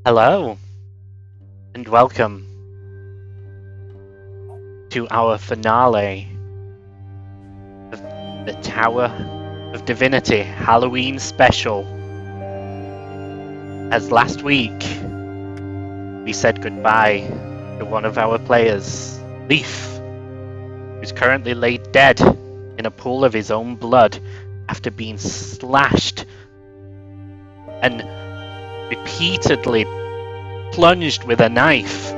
Hello, and welcome to our finale of the Tower of Divinity Halloween special. As last week, we said goodbye to one of our players, Leaf, who's currently laid dead in a pool of his own blood after being slashed and repeatedly plunged with a knife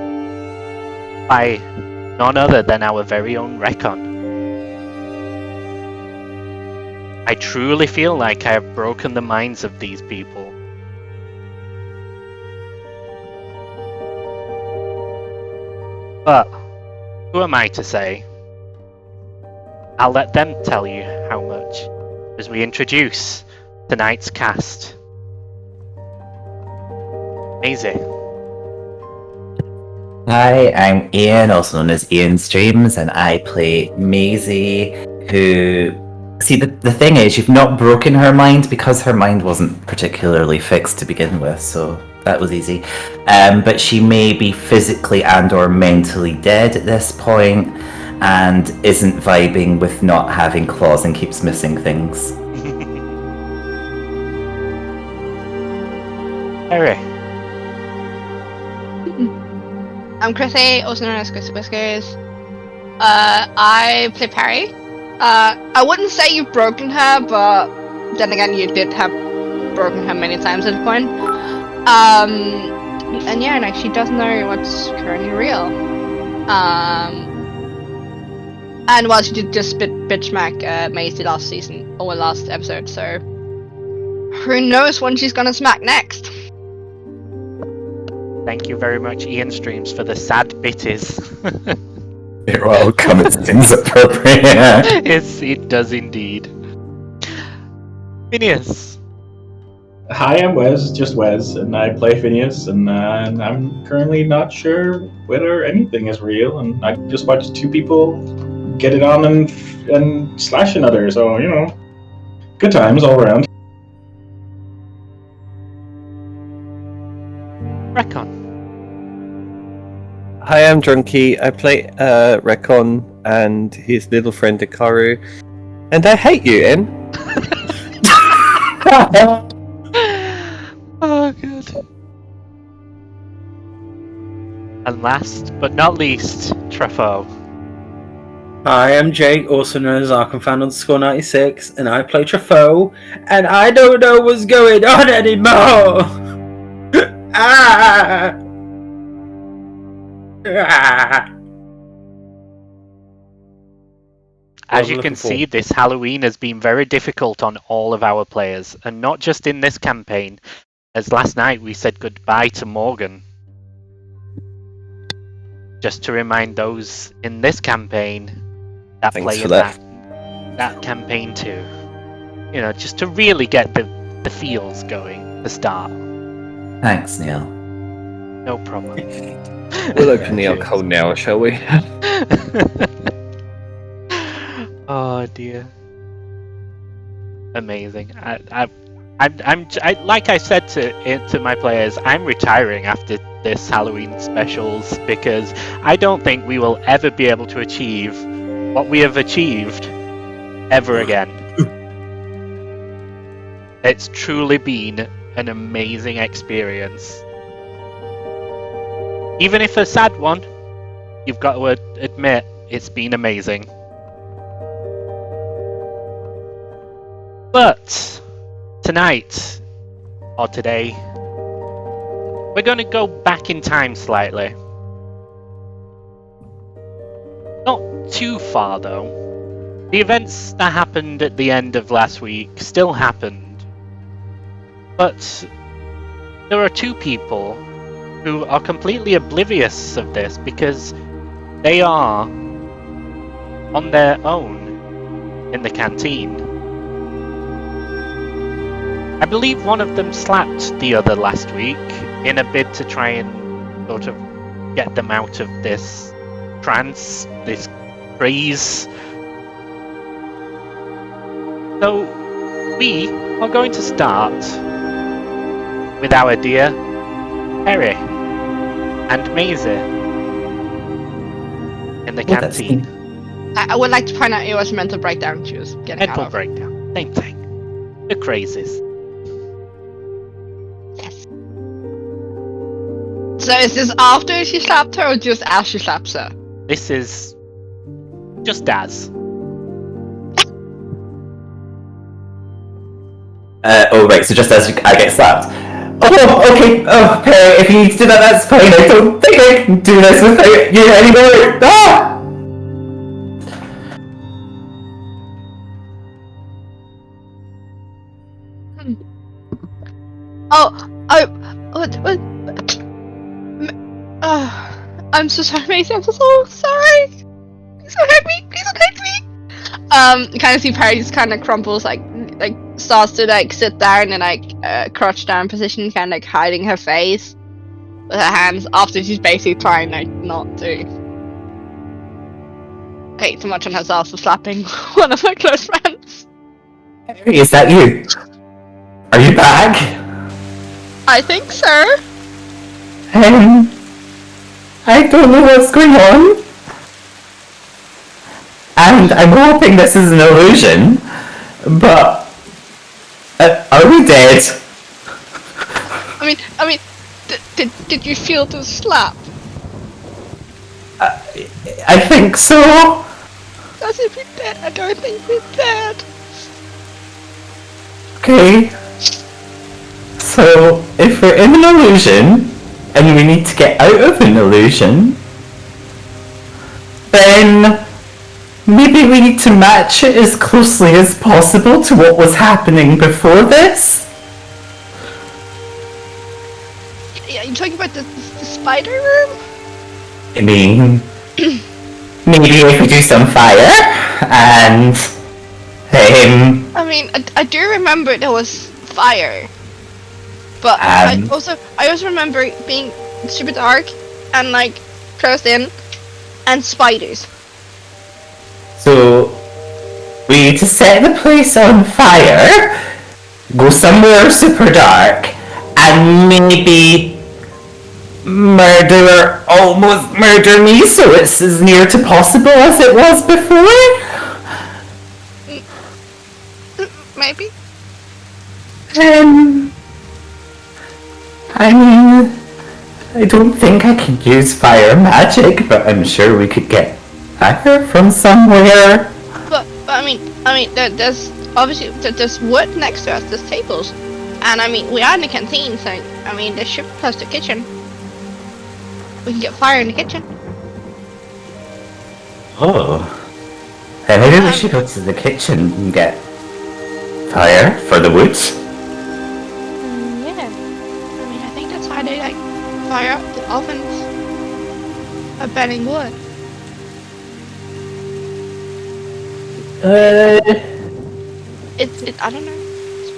by none other than our very own Recon. I truly feel like I have broken the minds of these people. But who am I to say? I'll let them tell you how much as we introduce tonight's cast. Maisie. Hi, I'm Ian, also known as Ian Streams, and I play Maisie, who... See, the thing is, you've not broken her mind because her mind wasn't particularly fixed to begin with, so that was easy. But she may be physically and or mentally dead at this point, and isn't vibing with not having claws and keeps missing things. Harry. I'm Chrissy, also known as Chrissy Whiskers. I play Perry. I wouldn't say you've broken her, but then again, you did have broken her many times at this point. And yeah, like she does know what's currently real. And while she did just bitch smack Maisie last season or last episode, so who knows when she's gonna smack next? Thank you very much, Ian Streams, for the sad bitties. You're welcome, it seems appropriate. Yes, it does indeed. Phineas. Hi, I'm Wes, just Wes, and I play Phineas, and I'm currently not sure whether anything is real, and I just watched two people get it on and slash another, so, you know, good times all around. Recon. Hi, I'm Drunky. I play Recon and his little friend Hikaru. And I hate you, Ian. Oh, good. And last but not least, Trefo. Hi, I'm Jake, also known as ArkhamFan_96, and I play Trefo, and I don't know what's going on anymore! Ah! Ah! As you can see, this Halloween has been very difficult on all of our players, and not just in this campaign, as last night we said goodbye to Morgan. Just to remind those in this campaign that Thanks play for in that campaign too. You know, just to really get the feels going, the start. Thanks, Neil. No problem. We'll open the alcohol now, shall we? Oh dear. Amazing. I'm like I said to my players, I'm retiring after this Halloween specials because I don't think we will ever be able to achieve what we have achieved ever again. It's truly been an amazing experience. Even if a sad one, you've got to admit it's been amazing. But tonight, or today, we're going to go back in time slightly. Not too far though. The events that happened at the end of last week still happened. But there are two people who are completely oblivious of this because they are on their own in the canteen. I believe one of them slapped the other last week in a bid to try and sort of get them out of this trance, this craze. So we are going to start with our dear Harry and Maisie in the Oh, that's canteen. neat. I would like to point out it was a mental breakdown she was getting Mental out of. breakdown. Same thing. The crazies. Yes. So is this after she slapped her or just as she slaps her? This is just as. Oh, right, so just as I get slapped. Oh, okay, oh, Perry, if you need to do that, that's fine. I don't think I can do this without you anymore. Ah! I'm so sorry, Macy. I'm so sorry. Please don't hurt me. Please don't hurt me. You kind of see Perry just kind of crumples, like starts to like sit down and like crouch down position, kind of like hiding her face with her hands after she's basically trying like not to take too much on herself for slapping one of her close friends. Perry, is that you? Are you back? I think so. I don't know what's going on. And I'm hoping this is an illusion, but are we dead? I mean, did you feel the slap? I think so. Does it be dead? I don't think it's dead. Okay. So, if we're in an illusion, and we need to get out of an illusion, then maybe we need to match it as closely as possible to what was happening before this? Yeah, you're talking about the spider room? I mean, maybe if we do some fire, and I mean, I do remember there was fire, but I also remember it being super dark and like closed in, and spiders. So, we need to set the place on fire, go somewhere super dark, and maybe almost murder me so it's as near to possible as it was before? Maybe. I mean, I don't think I can use fire magic, but I'm sure we could get fire from somewhere. But I mean, there's obviously there's wood next to us. There's tables, and I mean we are in the canteen, so I mean there's ship close to the kitchen. We can get fire in the kitchen. Oh. Then maybe we should go to the kitchen and get fire for the woods. Yeah. I mean, I think that's how they like fire up the ovens of burning wood. I don't know.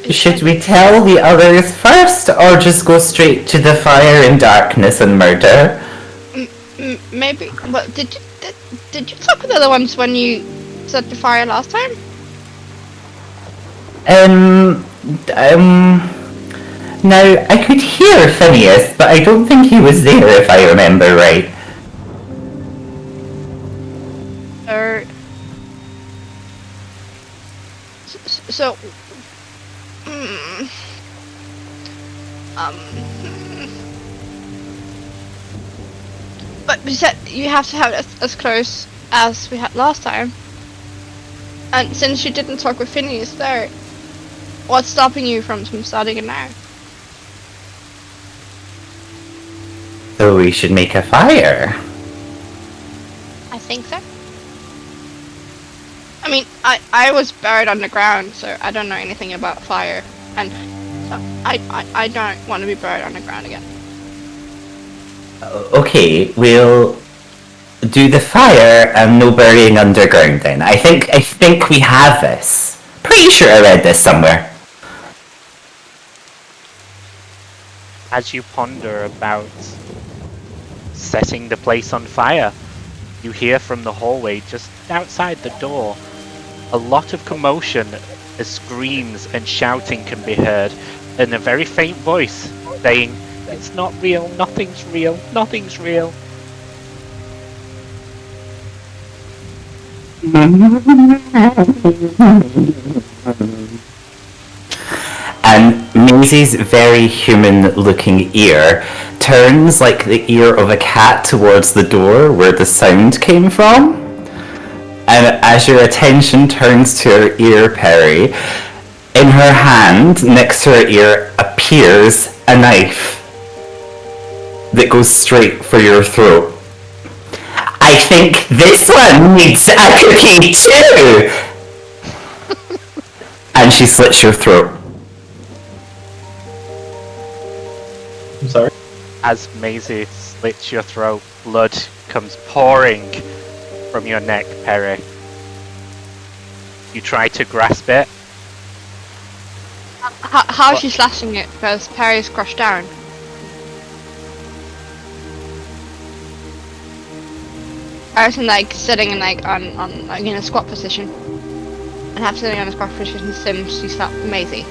Should we tell the others first, or just go straight to the fire in darkness and murder? Maybe. But did you talk with the other ones when you set the fire last time? Now, I could hear Phineas, but I don't think he was there if I remember right. So, but we said you have to have it as close as we had last time. And since you didn't talk with Phineas there, what's stopping you from starting it now? So we should make a fire. I think so. I mean, I was buried underground, so I don't know anything about fire, and so I don't want to be buried underground again. Okay, we'll do the fire and no burying underground then. I think we have this. Pretty sure I read this somewhere. As you ponder about setting the place on fire, you hear from the hallway just outside the door a lot of commotion as screams and shouting can be heard, and a very faint voice saying, It's not real. Nothing's real. Nothing's real. And Maisie's very human-looking ear turns like the ear of a cat towards the door where the sound came from. And as your attention turns to her ear, Perry, in her hand, next to her ear, appears a knife that goes straight for your throat. I think this one needs a cookie too! And she slits your throat. I'm sorry. As Maisie slits your throat, blood comes pouring from your neck, Perry. You try to grasp it. How is she slashing it? Because Perry's crushed down. Harrison like sitting in like on like, in a squat position, and half sitting on a squat position since she slapped Maisie.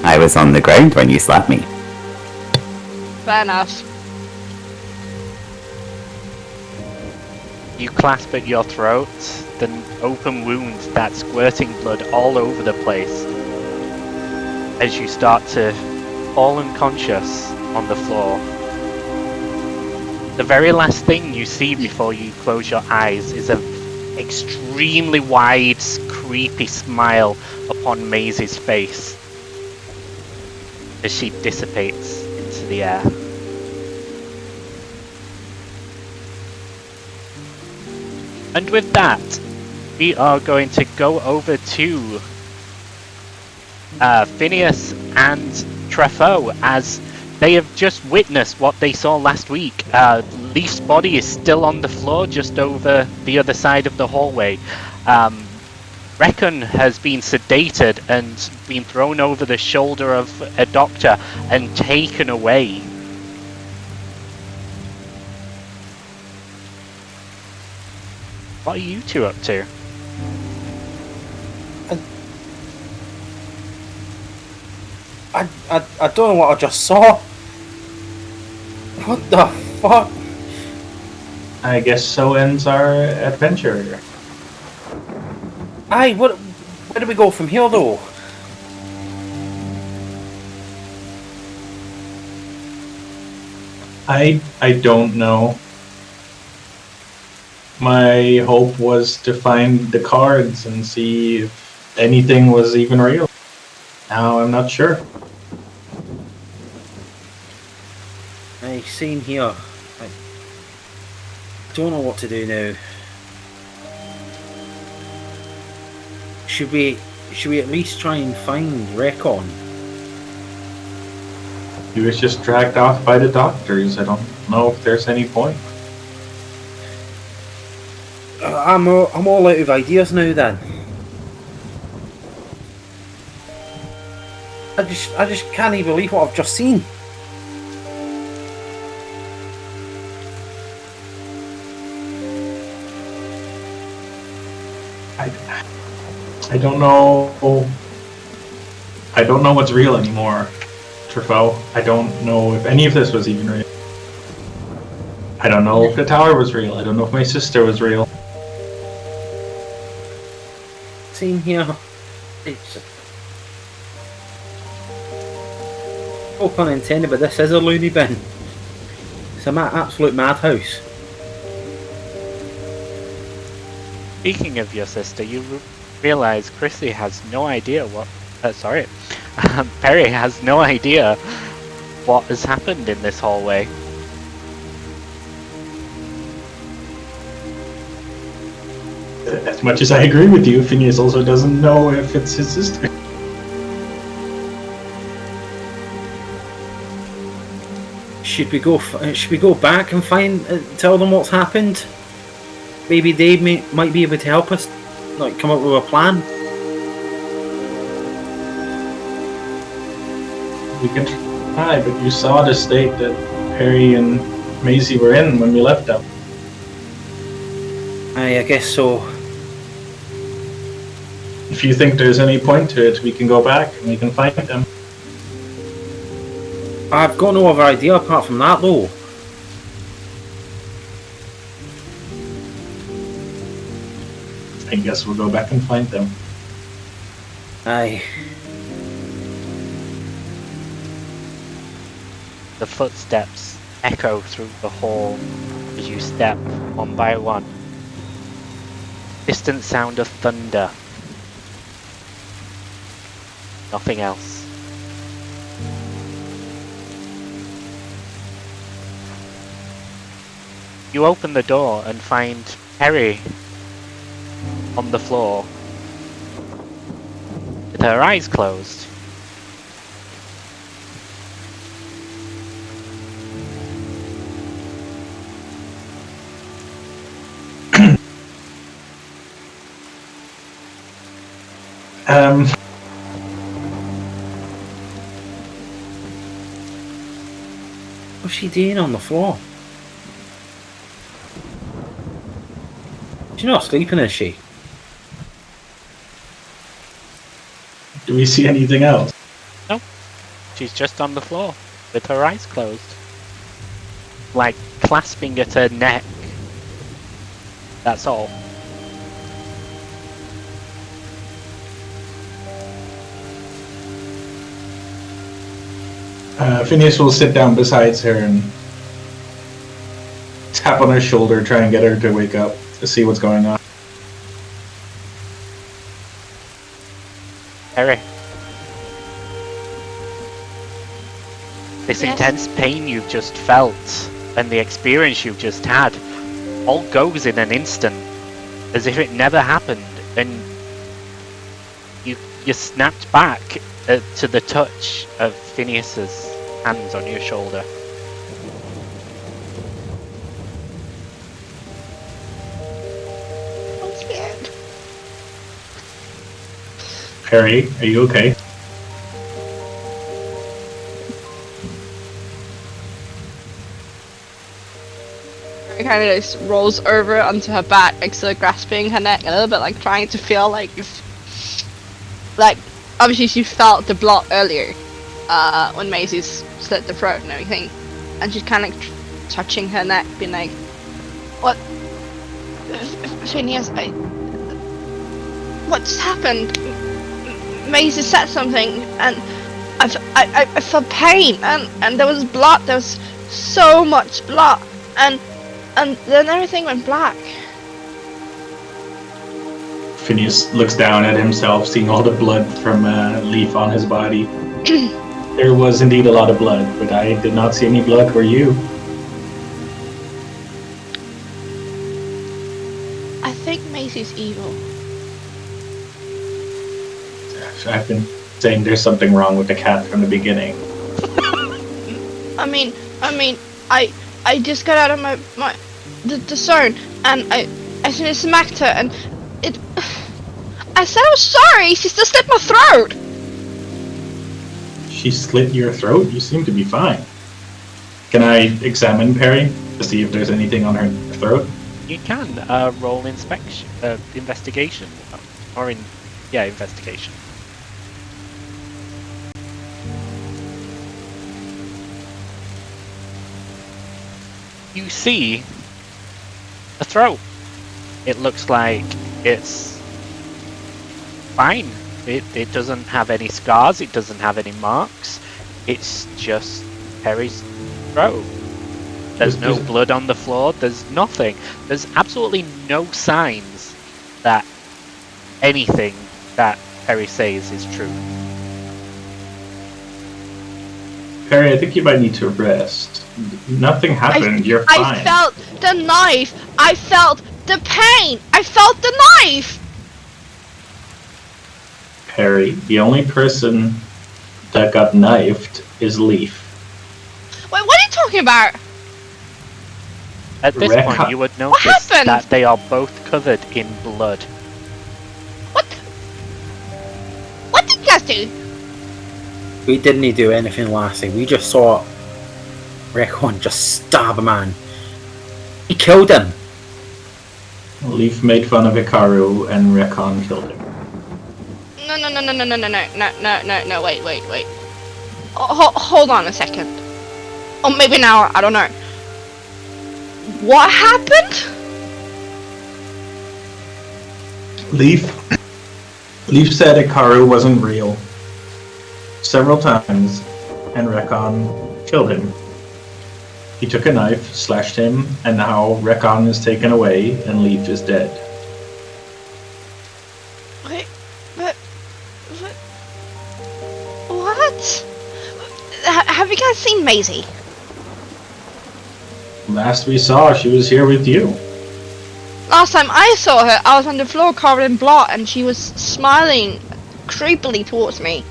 I was on the ground when you slapped me. Fair enough. You clasp at your throat, the open wound that's squirting blood all over the place as you start to fall unconscious on the floor. The very last thing you see before you close your eyes is an extremely wide, creepy smile upon Maisie's face as she dissipates into the air. And with that, we are going to go over to Phineas and Treffaut as they have just witnessed what they saw last week. Leaf's body is still on the floor just over the other side of the hallway. Recon has been sedated and been thrown over the shoulder of a doctor and taken away. What are you two up to? I don't know what I just saw. What the fuck? I guess so ends our adventure. Aye, where do we go from here though? I don't know. My hope was to find the cards and see if anything was even real. Now I'm not sure. Aye, same here. I don't know what to do now. Should we at least try and find Recon? He was just dragged off by the doctors. I don't know if there's any point. I'm all out of ideas now then. I just can't even believe what I've just seen. I don't know. I don't know what's real anymore, Treffaut. I don't know if any of this was even real. I don't know if the tower was real. I don't know if my sister was real. Same here. It's no pun intended, but this is a loony bin. It's an absolute madhouse. Speaking of your sister, you realize Chrissy has no idea what... Perry has no idea what has happened in this hallway. As much as I agree with you, Phineas also doesn't know if it's his sister. Should we go back and tell them what's happened? Maybe they might be able to help us, like come up with a plan. We can try, but you saw the state that Perry and Maisie were in when we left them. I guess so. If you think there's any point to it, we can go back and we can find them. I've got no other idea apart from that, though. I guess we'll go back and find them. Aye. The footsteps echo through the hall as you step one by one. Distant sound of thunder. Nothing else. You open the door and find Perry on the floor with her eyes closed. What's she doing on the floor? She's not sleeping, is she? Do we see anything else? She's just on the floor with her eyes closed, like clasping at her neck. That's all. Phineas will sit down beside her and tap on her shoulder, try and get her to wake up to see what's going on. Perry, this Yes? intense pain you've just felt and the experience you've just had all goes in an instant, as if it never happened, and you snapped back to the touch of Phineas's hands on your shoulder. I'm scared. Perry, are you okay? It kind of just rolls over onto her back, like still grasping her neck a little bit, like trying to feel like obviously she felt the blood earlier, when Maisie's slit the throat and everything, and she's kind of like touching her neck, being like, "What, Phineas? What's happened? Maisie said something, and I felt pain, and there was blood. There was so much blood, and then everything went black." Phineas looks down at himself, seeing all the blood from Leaf on his body. There was indeed a lot of blood, but I did not see any blood where you. I think Maisie's evil. I've been saying there's something wrong with the cat from the beginning. I mean, I just got out of the zone, and I smacked her, and I said I was sorry. She still slit my throat. She slit your throat? You seem to be fine. Can I examine Perry to see if there's anything on her throat? You can roll investigation, or investigation. You see a throat. It looks like it's fine. It doesn't have any scars, it doesn't have any marks. It's just Perry's throat. There's no blood on the floor, there's nothing. There's absolutely no signs that anything that Perry says is true. Perry, I think you might need to rest. Nothing happened, you're fine. I felt the knife. I felt the pain. I felt the knife. Perry, the only person that got knifed is Leaf. Wait, what are you talking about? At this Recon- point, you would notice happened? that they are both covered in blood. What? What did you guys do? We didn't do anything, lassie. We just saw Recon just stab a man. He killed him. Leaf made fun of Hikaru and Recon killed him. No, wait. Hold on a second. Or maybe now, I don't know. What happened? Leaf said Ikaru wasn't real several times, and Rekon killed him. He took a knife, slashed him, and now Rekon is taken away, and Leaf is dead. Wait, but what? Have you guys seen Maisie? Last we saw, she was here with you. Last time I saw her, I was on the floor covered in blood, and she was smiling creepily towards me.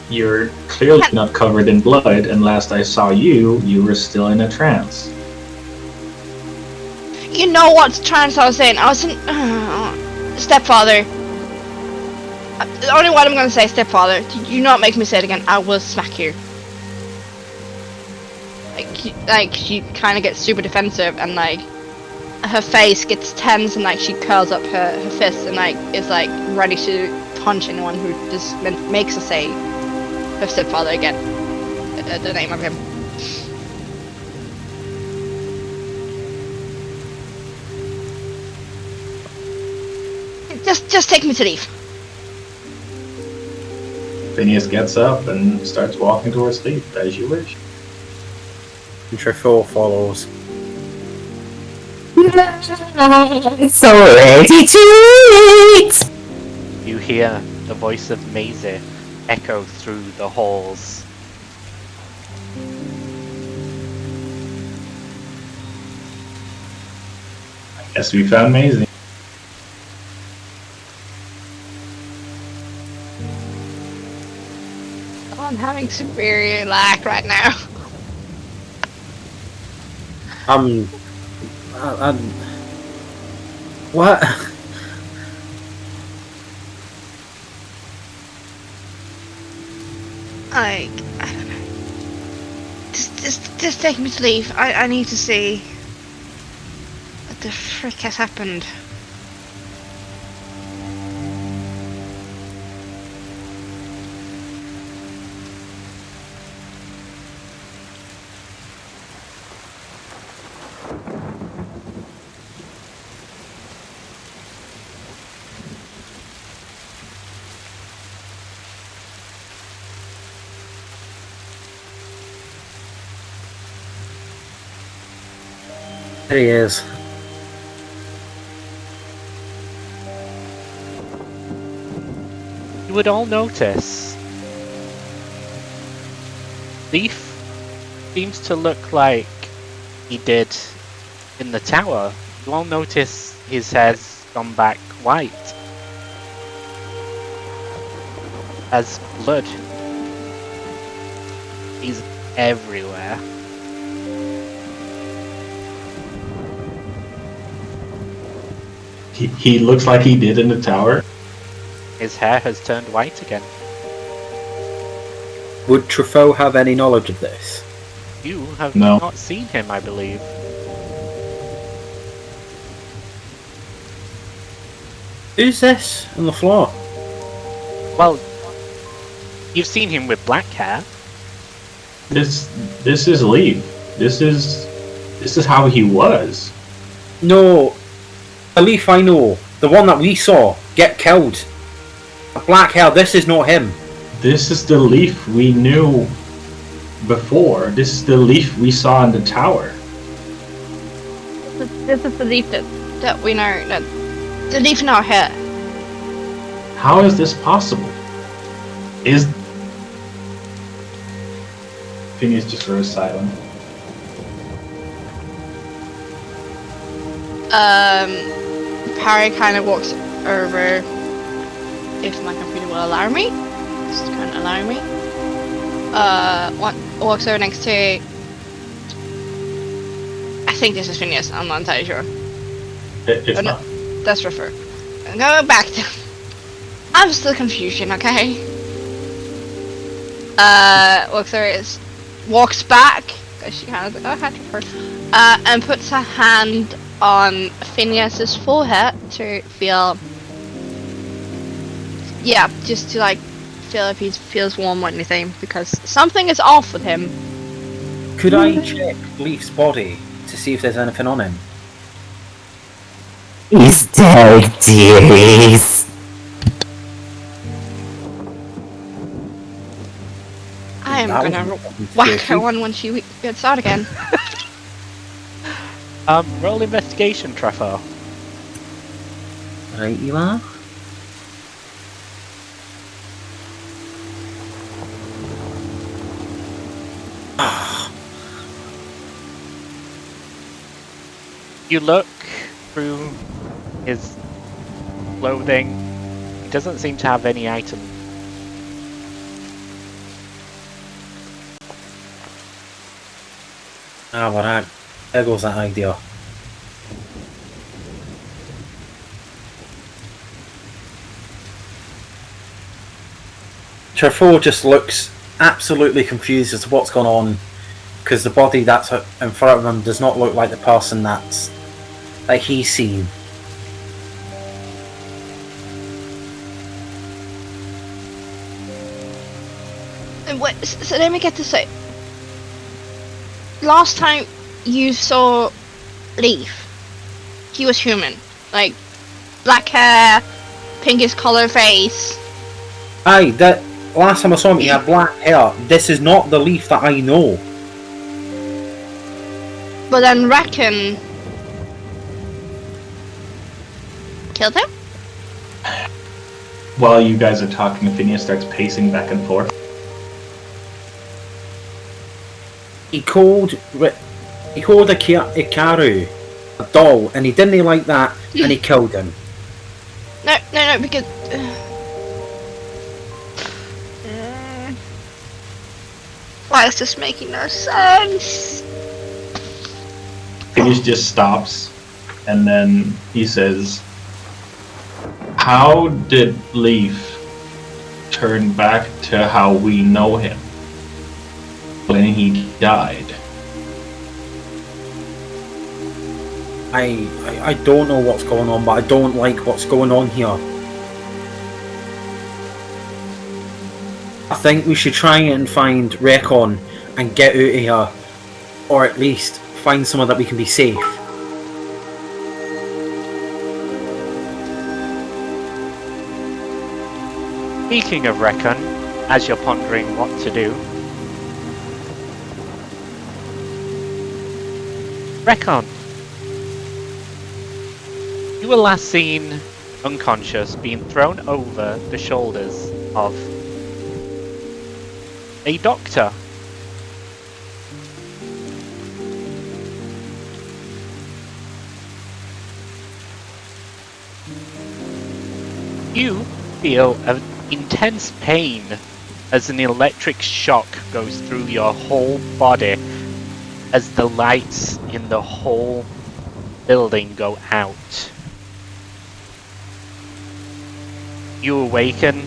You're clearly not covered in blood, and last I saw you, you were still in a trance. You know what trance I was in? I was in... stepfather. The only word I'm gonna say, stepfather. Do not make me say it again. I will smack you. Like she kind of gets super defensive, and like her face gets tense, and like she curls up her fists, and like is like ready to punch anyone who just makes her say her stepfather again. The name of him. Just take me to leave. Phineas gets up and starts walking towards Leaf, as you wish. And Trifle follows. So ready to eat! You hear the voice of Maisie echo through the halls. Guess we found Maisie. Oh, I'm having superior lag right now. What? Like, I don't know. Just take me to leave. I need to see what the frick has happened. There he is. You would all notice Leaf seems to look like he did in the tower. You all notice his hair's gone back white. As blood. He's everywhere. He looks like he did in the tower. His hair has turned white again. Would Truffaut have any knowledge of this? You have No. not seen him, I believe. Who's this on the floor? Well, you've seen him with black hair. This is Leaf. This is how he was. No, the Leaf I know, the one that we saw get killed. The black hair. This is not him. This is the Leaf we knew before. This is the Leaf we saw in the tower. This is the leaf that we know. That the leaf in our hair. How is this possible? Is Phineas just goes silent. Parry kind of walks over, if my computer will allow me. Just kind of allow me. Walks over next to. I think this is Phineas. I'm not entirely sure. It's Oh, no. not. That's refer. Go back to. I'm still confusion, okay? Walks back. Cause she kind of like, oh, I had to refer. And puts her hand on Phineas's forehead to feel. Yeah, just to like feel if he feels warm or anything, because something is off with him. Could I check Leaf's body to see if there's anything on him? He's dead, dearies. I am That was gonna not whack filthy. her one when she gets out again. Roll investigation, Trevor. Right, you are. You look through his clothing. He doesn't seem to have any items. Ah, well, right. There goes that idea. Truffaut just looks absolutely confused as to what's gone on, because the body that's in front of him does not look like the person that he's seen. And wait, so let me get this straight. Last time you saw Leaf, he was human, like black hair, pinkish color face. Aye, that last time I saw him, he had black hair. This is not the Leaf that I know. But then Reckon killed him? While you guys are talking, Phineas starts pacing back and forth. He called Ikaru a doll, and he didn't like that, and he killed him. No, because. Why is this making no sense? Phineas just stops, and then he says, "How did Leaf turn back to how we know him when he died?" I don't know what's going on, but I don't like what's going on here. I think we should try and find Recon and get out of here, or at least find somewhere that we can be safe. Speaking of Recon, as you're pondering what to do, Recon, you were last seen unconscious, being thrown over the shoulders of a doctor. You feel an intense pain as an electric shock goes through your whole body as the lights in the whole building go out. You awaken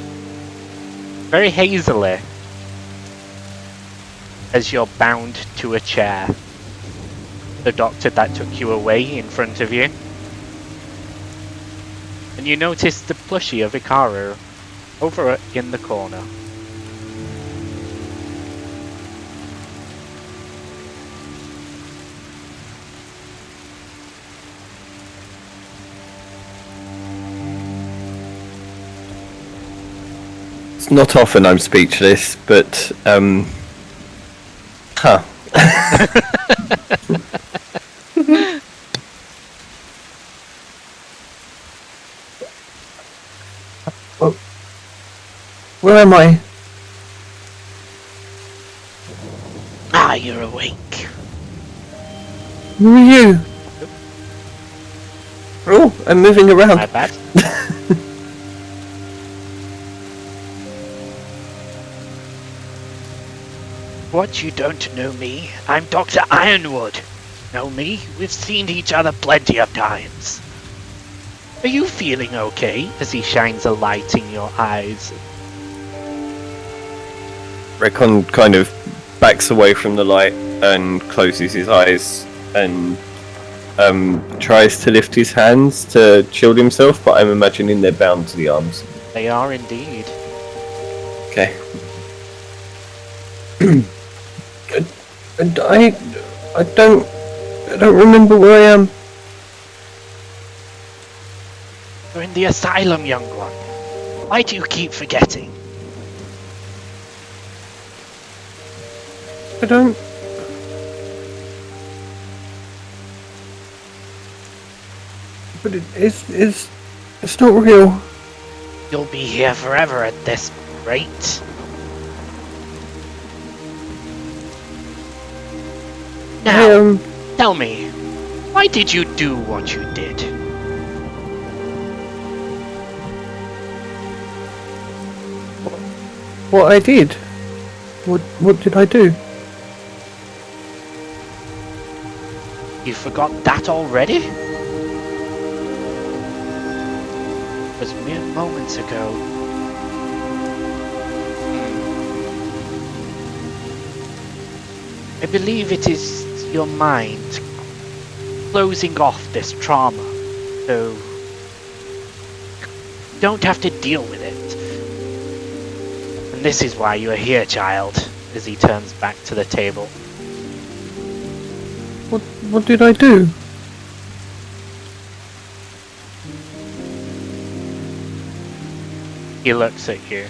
very hazily as you're bound to a chair. The doctor that took you away in front of you. And you notice the plushie of Ikaru over in the corner. It's not often I'm speechless, but huh. Where am I? Ah, you're awake. Who are you? Oh, I'm moving around. My bad. What, you don't know me? I'm Dr. Ironwood. Know me? We've seen each other plenty of times. Are you feeling okay? As he shines a light in your eyes. Recon kind of backs away from the light and closes his eyes and tries to lift his hands to shield himself, but I'm imagining they're bound to the arms. They are indeed. Okay. And I don't remember where I am. You're in the asylum, young one. Why do you keep forgetting? I don't. But it's not real. You'll be here forever at this rate. Now, tell me, why did you do what you did? What I did? What did I do? You forgot that already? It was mere moments ago. I believe it is your mind closing off this trauma, so you don't have to deal with it. And this is why you are here, child, as he turns back to the table. What did I do? He looks at you.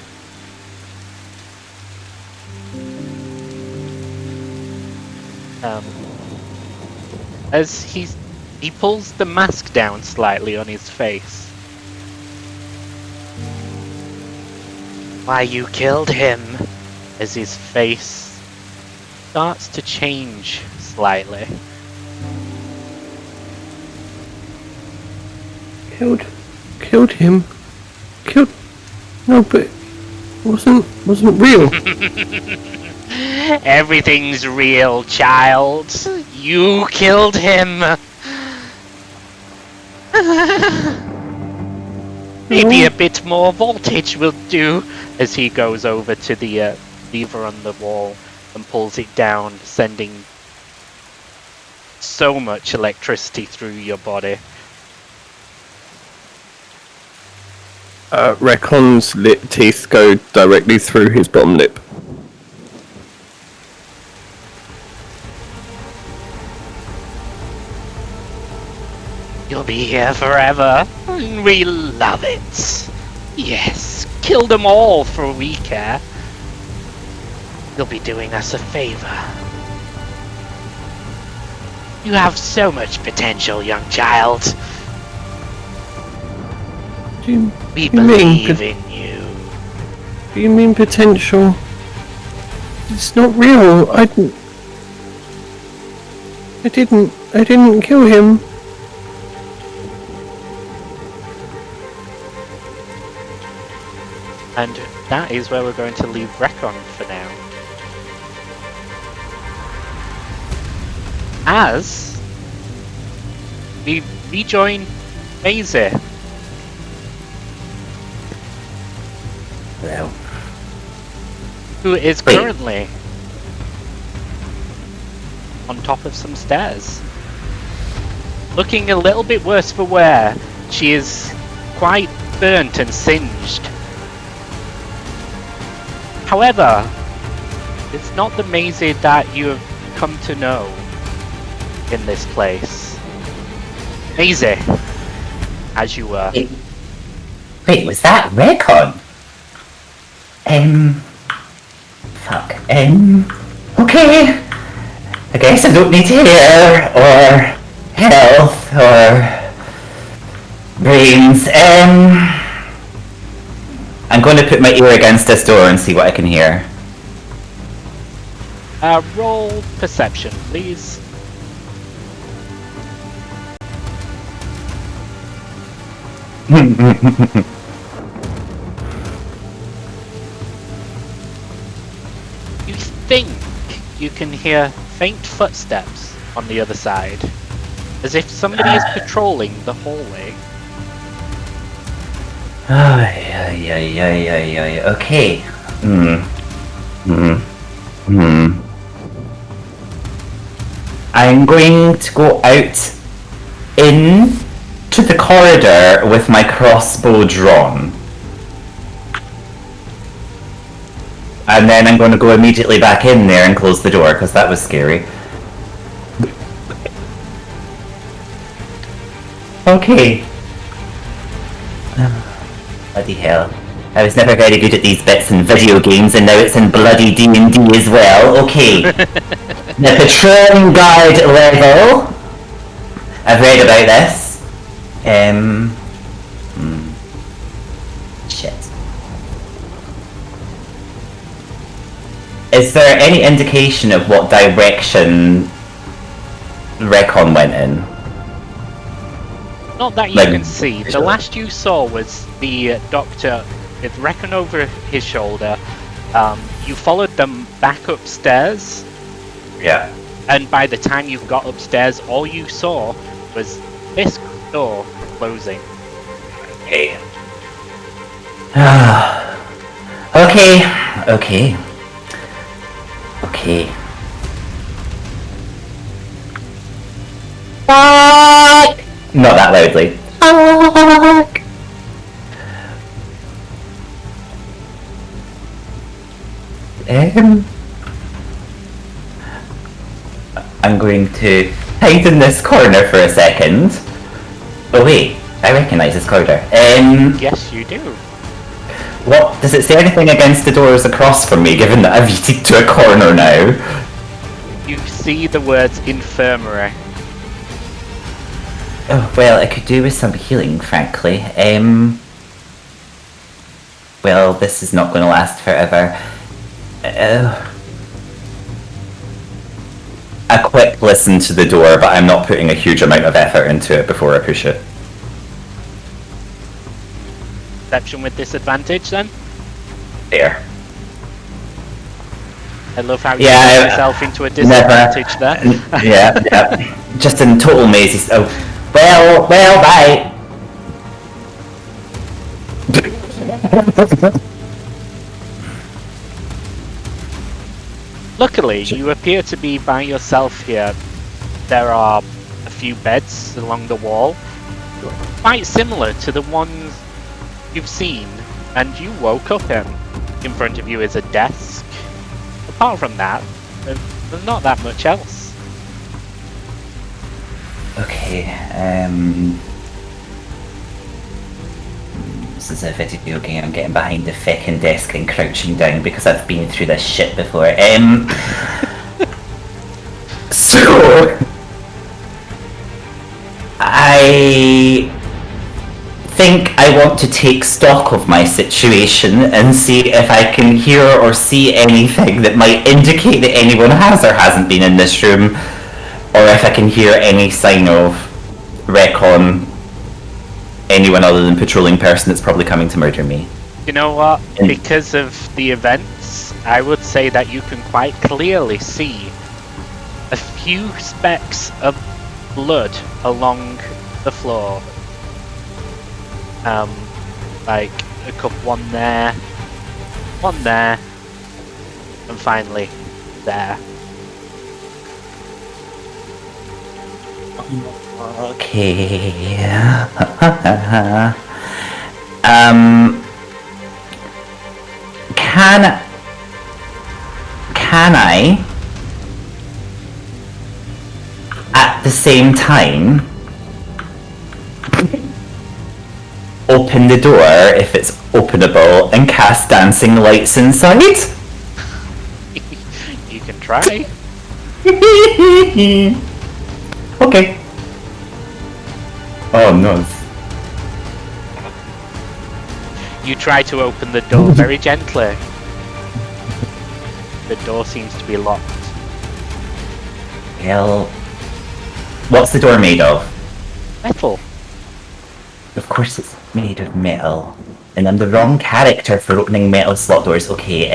As he pulls the mask down slightly on his face. Why you killed him? As his face starts to change slightly. Killed him? No, but it wasn't real. Everything's real, child. You killed him. Maybe a bit more voltage will do. As he goes over to the lever on the wall and pulls it down, sending so much electricity through your body. Recon's teeth go directly through his bottom lip. You'll be here forever. We love it. Yes, kill them all for all we care. You'll be doing us a favor. You have so much potential, young child. We believe in you. Do you mean potential? It's not real. I didn't kill him. And that is where we're going to leave Recon for now. As we rejoin Maisie. Well, Who is currently on top of some stairs. Looking a little bit worse for wear. She is quite burnt and singed. However, it's not the Maisie that you have come to know in this place. Maisie, as you were. wait, was that Recon? Fuck. Okay. I guess I don't need hair, or health, or brains. I'm going to put my ear against this door and see what I can hear. Roll perception, please. You think you can hear faint footsteps on the other side, as if somebody is patrolling the hallway. Okay. I'm going to go out into the corridor with my crossbow drawn. and then I'm going to go immediately back in there and close the door, because that was scary. Okay. Bloody hell. I was never very good at these bits in video games, and now it's in bloody D&D as well. Okay. The patrolling guard level. I've read about this. Shit. Is there any indication of what direction Recon went in? Not that you Like, can see. The last you saw was the doctor with Recon over his shoulder. You followed them back upstairs, Yeah. and by the time you got upstairs, all you saw was this door closing. Okay. Okay. Okay. Okay. Fuck! Not that loudly. Fuck! I'm going to hide in this corner for a second. Oh wait, I recognise this corridor. Yes, you do. What does it say anything against the doors across from me, given that I've yeeted to a corner now? You see the words infirmary. Oh, well, it could do with some healing, frankly. Well, this is not going to last forever. A quick listen to the door, but I'm not putting a huge amount of effort into it before I push it. Perception with disadvantage, then? There. I love how you Yeah, put yourself into a disadvantage there. Yeah. Just in total mazy. Oh, well, bye. Luckily, you appear to be by yourself here. There are a few beds along the wall, quite similar to the ones you've seen, and you woke up in. In front of you is a desk. Apart from that, there's not that much else. Okay, this is a video game. I'm getting behind the feckin' desk and crouching down because I've been through this shit before. So I think I want to take stock of my situation and see if I can hear or see anything that might indicate that anyone has or hasn't been in this room, or if I can hear any sign of Recon, anyone other than patrolling person that's probably coming to murder me. You know what? Because of the events, I would say that you can quite clearly see a few specks of blood along the floor. Like one there, and finally there. Okay. Can I at the same time open the door if it's openable and cast dancing lights inside? You can try. Okay. Oh no. You try to open the door very gently. The door seems to be locked. Well, what's the door made of? Metal. Of course it's made of metal. And I'm the wrong character for opening metal slot doors. Okay,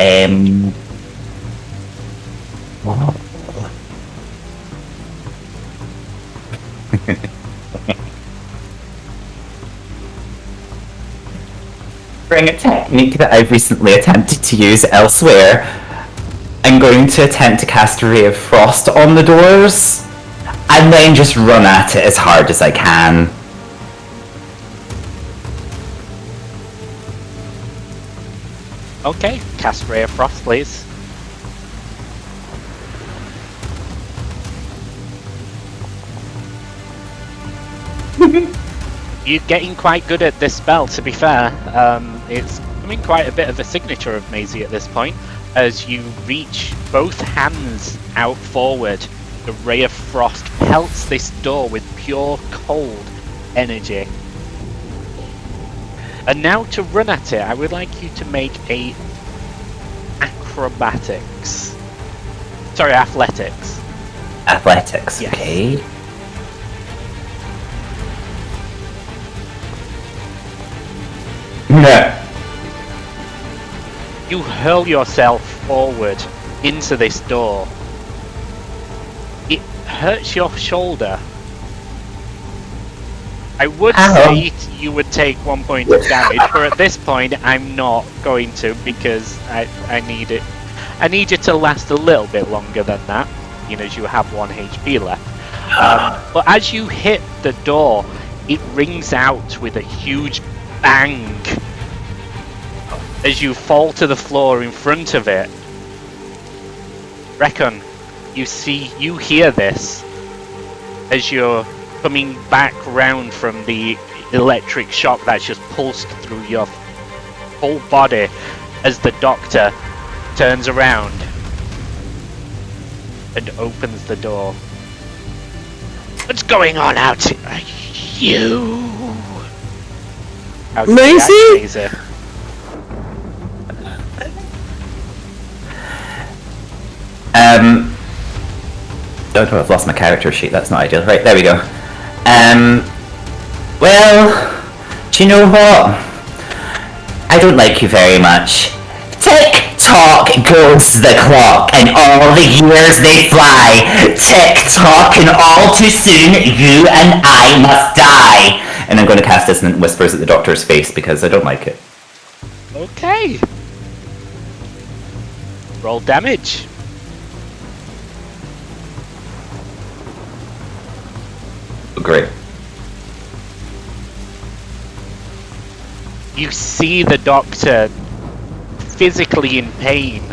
Bring a technique that I've recently attempted to use elsewhere. I'm going to attempt to cast a ray of frost on the doors, and then just run at it as hard as I can. Okay. cast Ray of Frost, please. You're getting quite good at this spell, to be fair. It's becoming quite a bit of a signature of Maisie at this point. As you reach both hands out forward, the Ray of Frost pelts this door with pure cold energy. And now to run at it, I would like you to make a athletics. Athletics, Yes. okay. No. You hurl yourself forward into this door. It hurts your shoulder. I would say you would take 1 point of damage, but at this point I'm not going to, because I need it. I need you to last a little bit longer than that, as you have 1 HP left. But as you hit the door, it rings out with a huge bang as you fall to the floor in front of it. Recon, you hear this as you're coming back round from the electric shock that's just pulsed through your whole body as the doctor turns around and opens the door. What's going on out here? You? How's Maisie? Maisie? Oh no, I've lost my character sheet, that's not ideal. Right, there we go. Well, do you know what? I don't like you very much. Tick-tock goes the clock, and all the years they fly. Tick-tock, and all too soon you and I must die. And I'm going to cast Dissonant Whispers at the doctor's face because I don't like it. Okay. Roll damage. Great. You see the doctor physically in pain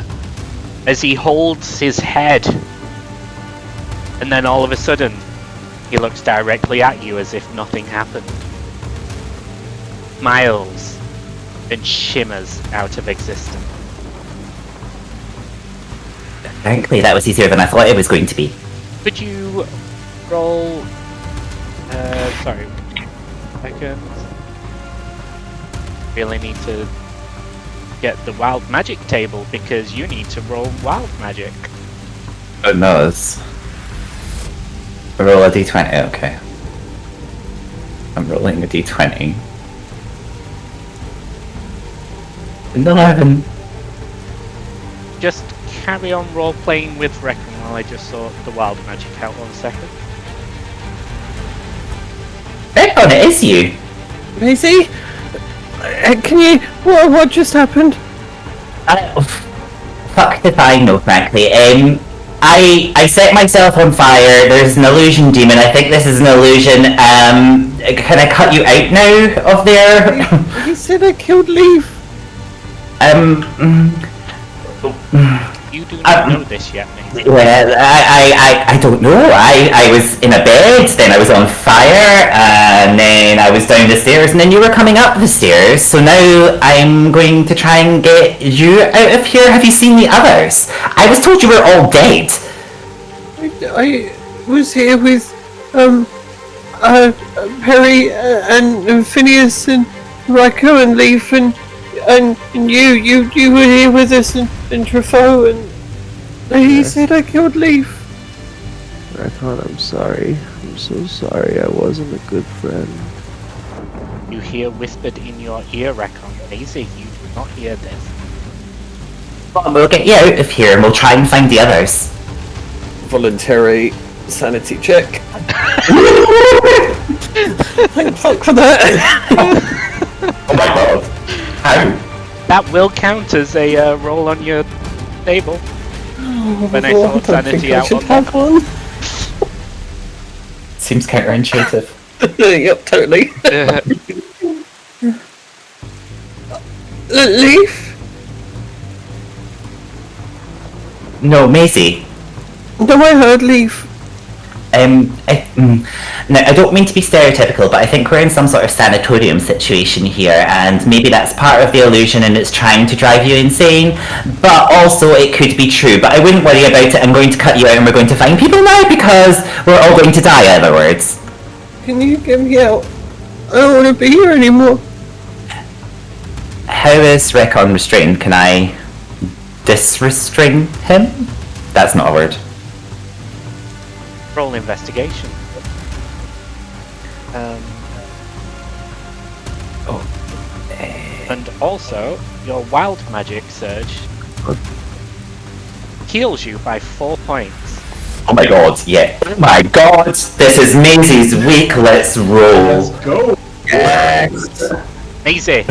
as he holds his head, and then all of a sudden he looks directly at you as if nothing happened. Smiles and shimmers out of existence. Frankly, that was easier than I thought it was going to be. Could you roll... sorry. Second. Really need to get the wild magic table because you need to roll wild magic. Oh no, it's... Roll a d20, okay. I'm rolling a d20. An 11. Just carry on role playing with Reckon while I just sort the wild magic out 1 second. Recon, it is you! Maisie? Can you... What just happened? Fuck if I know, frankly. I set myself on fire. There's an illusion demon. I think this is an illusion. Can I cut you out now of there? He said I killed Leaf. You do not know this yet, Maisie. Well, I don't know. I was in a bed, then I was on fire, and then I was down the stairs, and then you were coming up the stairs. So now I'm going to try and get you out of here. Have you seen the others? I was told you were all dead. I was here with Perry and Phineas and Ryko and Leaf and you were here with us and Truffaut and he said I killed Leaf. Rakon, I'm sorry. I'm so sorry. I wasn't a good friend. You hear whispered in your ear, Reckon. Maisie, you do not hear this. Well, we'll get you out of here and we'll try and find the others. Voluntary sanity check. Thank fuck for that. Oh my god. How? That will count as a roll on your table. When I sort sanity out on have one. Seems counterintuitive. Yep, totally. Leaf? No, Maisie. No, I heard leave. Now, I don't mean to be stereotypical, but I think we're in some sort of sanatorium situation here, and maybe that's part of the illusion and it's trying to drive you insane, but also it could be true. But I wouldn't worry about it. I'm going to cut you out and we're going to find people now because we're all going to die, in other words. Can you get me out? I don't want to be here anymore. How is Recon restrained? Can I disrestrain him? That's not a word. Roll investigation. And also, your wild magic surge heals you by 4 points. Oh my god, yeah. Oh my god! This is Maisie's week, let's roll. Let's go. Yes! Maisie,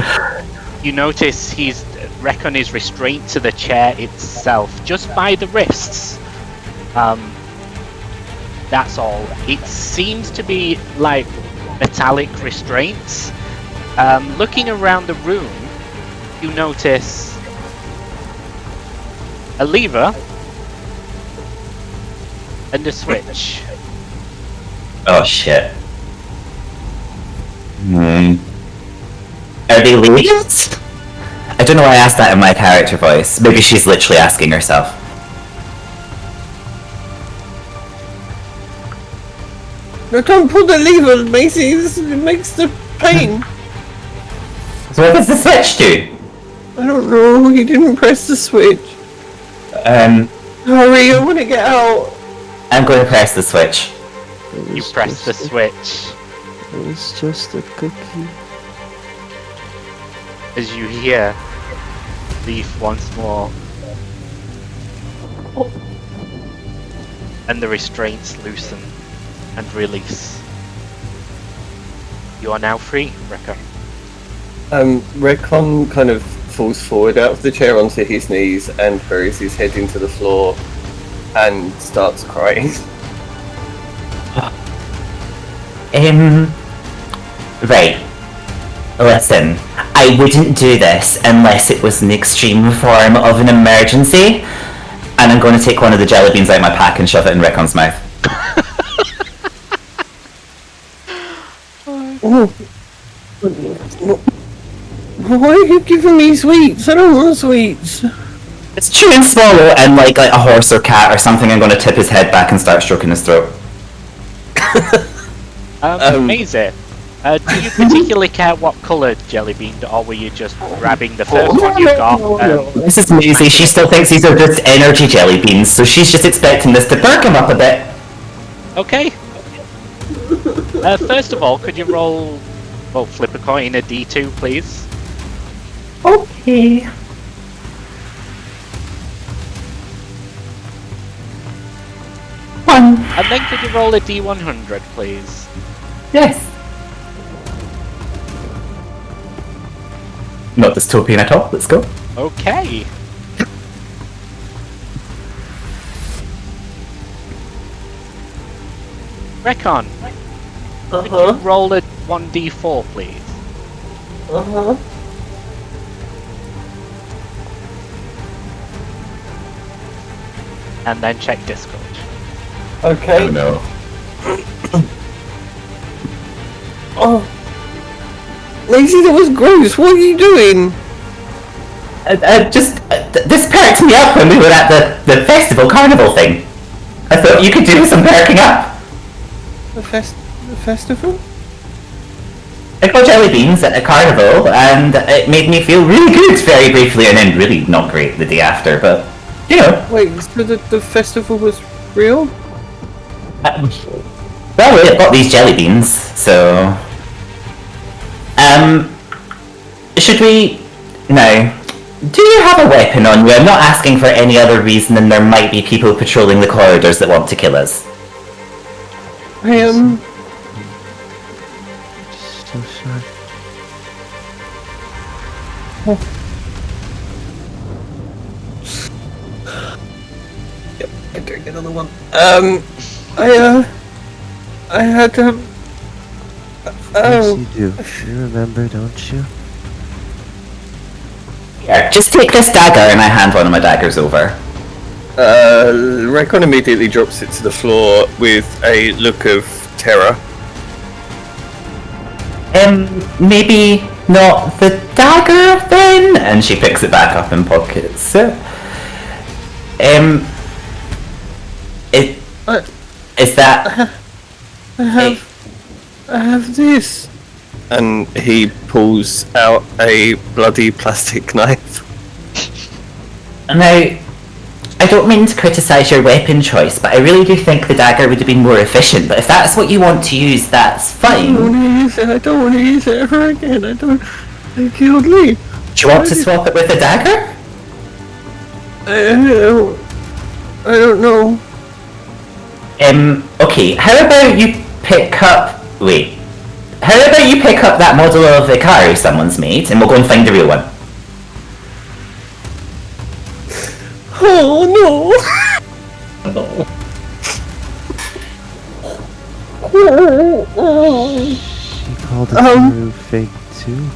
you notice Recon is restrained to the chair itself, just by the wrists. That's all. It seems to be like metallic restraints. Looking around the room, you notice a lever and a switch. Oh shit. Are they ladies? I don't know why I asked that in my character voice. Maybe she's literally asking herself. No, don't pull the lever, Macy. It makes the pain. So what does the switch do? I don't know. He didn't press the switch. Hurry, I want to get out. I'm going to press the switch. You press the switch It was just a cookie. as you hear Leaf once more. And the restraints loosen and release. You are now free, Rekka. Recon kind of falls forward out of the chair onto his knees and buries his head into the floor and starts crying. Right. Listen, I wouldn't do this unless it was an extreme form of an emergency. And I'm going to take one of the jelly beans out of my pack and shove it in Recon's mouth. Oh. Why are you giving me sweets? I don't want sweets. It's chew and swallow, and like a horse or cat or something, I'm going to tip his head back and start stroking his throat. Maisie, do you particularly care what colour jelly bean, or were you just grabbing the first one you got? This is Maisie, she still thinks these are just energy jelly beans, so she's just expecting this to perk him up a bit. Okay. First of all, could you flip a coin, a D2, please? Okay. One. And then could you roll a D100, please? Yes. Not dystopian at all, let's go. Okay. Recon, could you roll a 1d4, please? And then check Discord. Okay. Oh no. Oh. Lacey, that was gross. What are you doing? This perked me up when we were at the festival carnival thing. I thought you could do some perking up. The festival? I got jelly beans at a carnival, and it made me feel really good very briefly, and then really not great the day after, but, you know. Wait, so the festival was real? Well, we bought these jelly beans, so... should we... No. Do you have a weapon on you? I'm not asking for any other reason than there might be people patrolling the corridors that want to kill us. I am... So sorry. Yep, I drink another one. I had to... Yes, you do. You remember, don't you? Here, just take this dagger, and I hand one of my daggers over. Recon immediately drops it to the floor with a look of terror. Maybe not the dagger then? And she picks it back up in pockets. Is that... I have this. And he pulls out a bloody plastic knife. Now, I don't mean to criticise your weapon choice, but I really do think the dagger would have been more efficient. But if that's what you want to use, that's fine. I don't want to use it ever again. I killed Lee. Do you want to swap it with a dagger? I don't know. Okay, how about you pick up... Wait. How about you pick up that model of the car someone's made, and we'll go and find the real one? Oh no! She called it Haru fake too?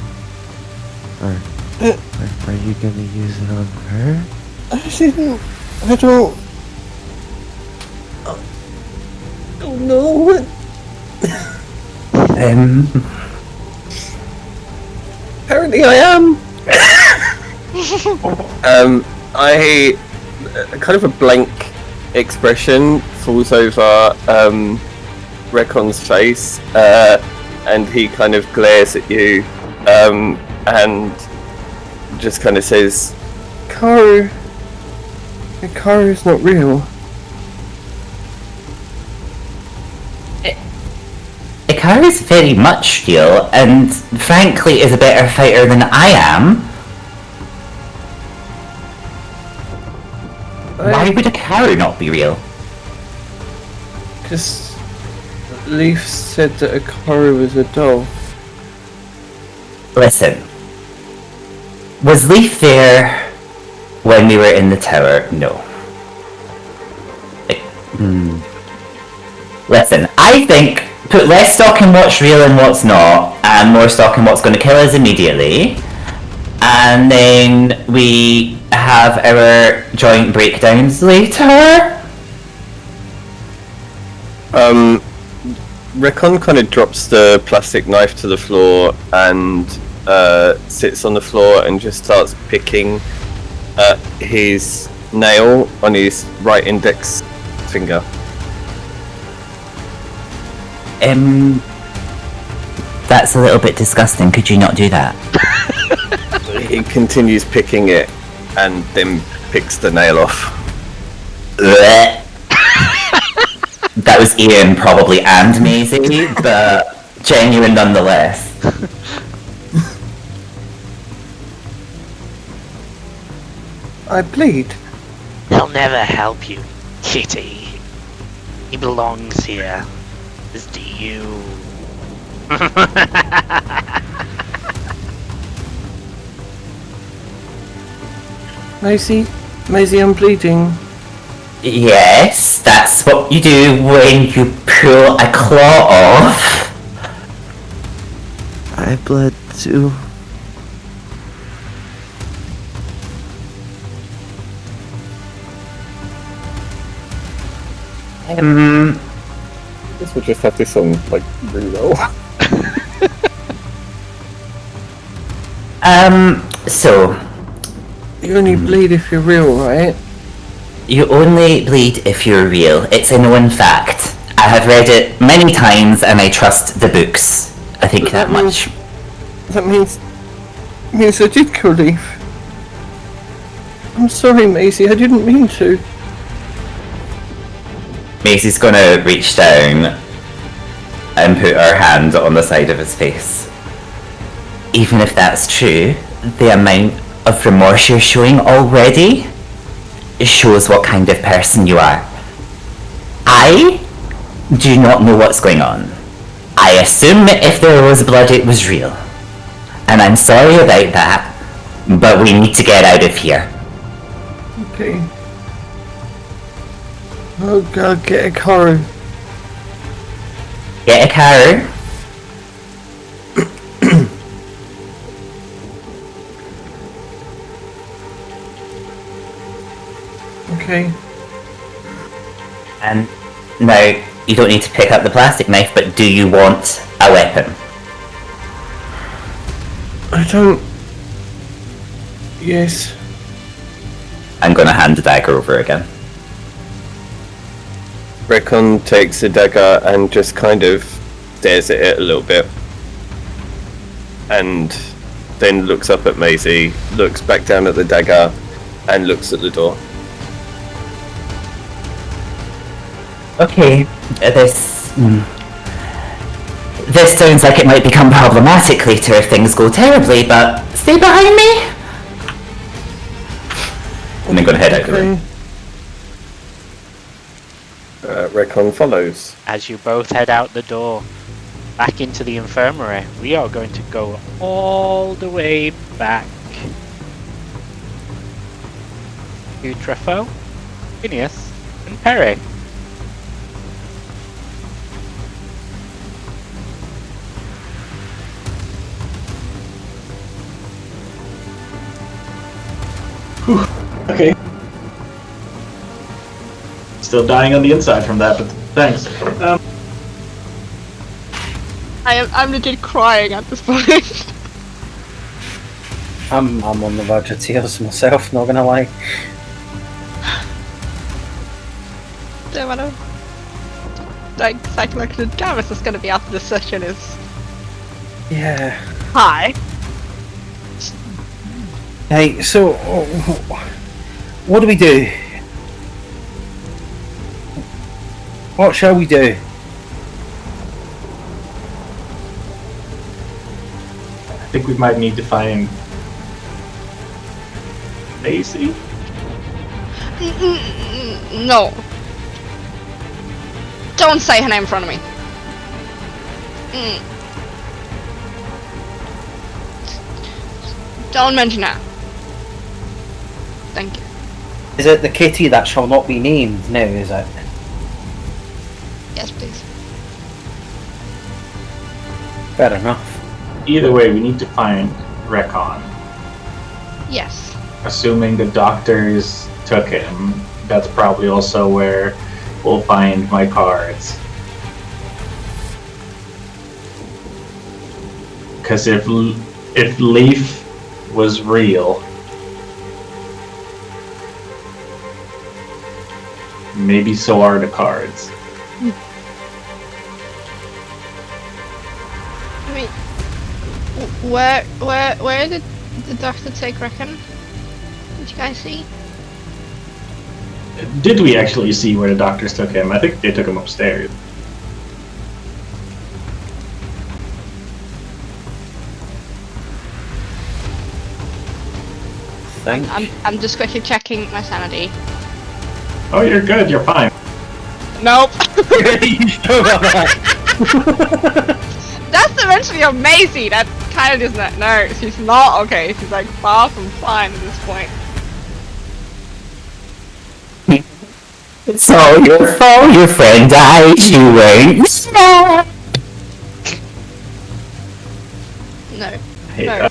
Or are you gonna use it on her? I don't know what. Apparently I am. I kind of a blank expression falls over Recon's face, and he kind of glares at you, and just kind of says, "Karu, Karu's not real." Ikaru is very much real, and frankly is a better fighter than I am. Why would Ikaru not be real? Because Leaf said that Ikaru was a doll. Listen. Was Leaf there when we were in the tower? No. Listen, I think put less stock in what's real and what's not, and more stock in what's going to kill us immediately, and then we have our joint breakdowns later. Recon kind of drops the plastic knife to the floor and sits on the floor and just starts picking at his nail on his right index finger. That's a little bit disgusting. Could you not do that? He continues picking it and then picks the nail off. That was Ian probably and Maisie, but genuine nonetheless. I bleed. They'll never help you, Kitty. He belongs here, as do you. Maisie, I'm bleeding. Yes, that's what you do when you pull a claw off. I bled too. I guess we'll just have this on, like, really low. So... You only bleed if you're real, right? You only bleed if you're real. It's a known fact. I have read it many times and I trust the books. I think that much. That means I did kill Leaf. I'm sorry, Maisie, I didn't mean to. Maisie's gonna reach down and put her hand on the side of his face. Even if that's true, the amount of remorse you're showing already shows what kind of person you are. I do not know what's going on. I assume if there was blood it was real. And I'm sorry about that, but we need to get out of here. Okay. Oh god, get a car. Get a car. Okay. And now, you don't need to pick up the plastic knife, but do you want a weapon? I don't. Yes. I'm going to hand the dagger over again. Recon takes the dagger and just kind of stares at it a little bit. And then looks up at Maisie, looks back down at the dagger, and looks at the door. Okay, this sounds like it might become problematic later if things go terribly, but stay behind me! And I'm going to head out the room. Recon follows. As you both head out the door, back into the infirmary, we are going to go all the way back to Trefo, Phineas, and Perry. Okay. Still dying on the inside from that, but thanks. I'm legit crying at this point. I'm on the verge of tears myself, not gonna lie. Don't wanna. Like, psychological Jarvis is gonna be after this session is. Yeah. Hi. Hey, so what do we do? What shall we do? I think we might need to find Maisie. No. Don't say her name in front of me. Don't mention that. Thank you. Is it the kitty that shall not be named now, is it? Yes, please. Fair enough. Either way, we need to find Recon. Yes. Assuming the doctors took him, that's probably also where we'll find my cards. Because if Leaf was real, maybe so are the cards. I mean, where did the doctor take Reckon? Did you guys see? Did we actually see where the doctors took him? I think they took him upstairs. I'm just quickly checking my sanity. Oh, you're good. You're fine. Nope. That's eventually amazing. That kind of does not. No, she's not okay. She's like far from fine at this point. It's all your fault, your friend died, you weren't smart. No. Hey,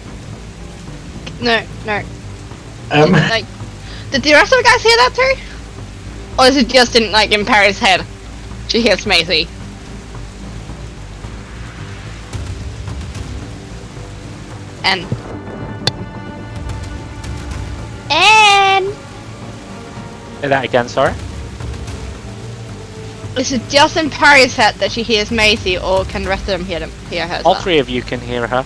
No. um, Like, did the rest of the guys hear that too? Or is it just in Perry's head? She hears Maisie. And Say that again, sorry. is it just in Perry's head that she hears Maisie, or can the rest of them hear her? as All well? three of you can hear her.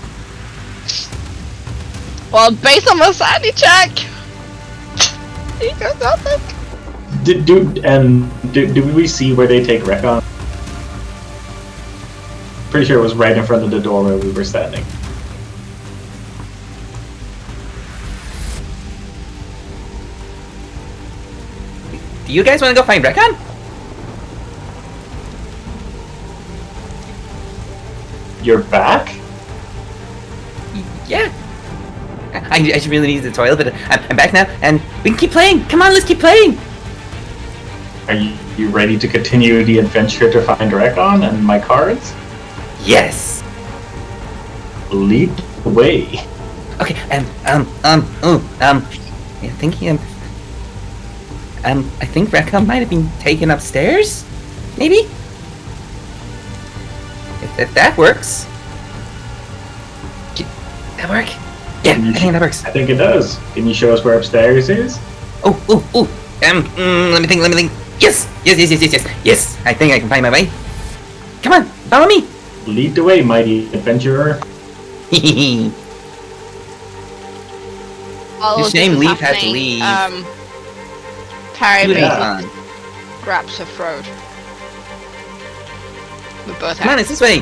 Well, based on my sanity check, he goes nothing. Did we see where they take Recon? Pretty sure it was right in front of the door where we were standing. Do you guys want to go find Recon? You're back? Yeah. I just really need the toilet, but I'm back now, and we can keep playing. Come on, let's keep playing. Are you ready to continue the adventure to find Recon and my cards? Yes. Lead the way. Okay. Yeah, thinking. I think Rekka might have been taken upstairs? Maybe? If that works. That work? Yeah, I think that works. I think it does. Can you show us where upstairs is? Oh. Let me think. Yes! Yes, I think I can find my way. Come on, follow me! Lead the way, mighty adventurer. All It's of a shame this is Leaf had to happening, leave. Parry Do it basically on. grabs her throat. With both Come on, hands. it's this way!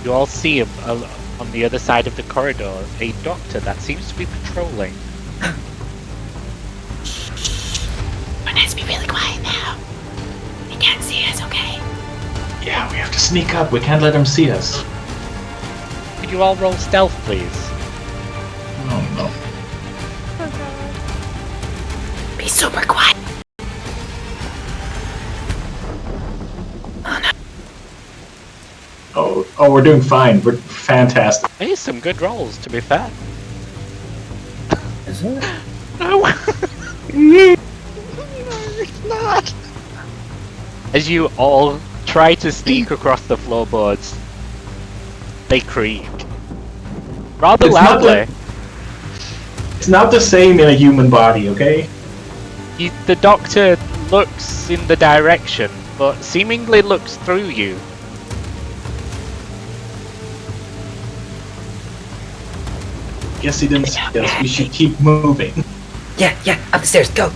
You all see on the other side of the corridor a doctor that seems to be patrolling. One has to be really quiet now. They can't see us, okay? Yeah, we have to sneak up. We can't let them see us. Could you all roll stealth, please? Oh no. Be super quiet. Oh, we're doing fine. We're fantastic. Hey, some good rolls, to be fair. Is it? No! No, it's not. As you all try to sneak across the floorboards, they creak. Rather It's not loudly. It's not the same in a human body, okay? The doctor looks in the direction, but seemingly looks through you. Guess he didn't see us. We should keep moving. Yeah, up the stairs. Go!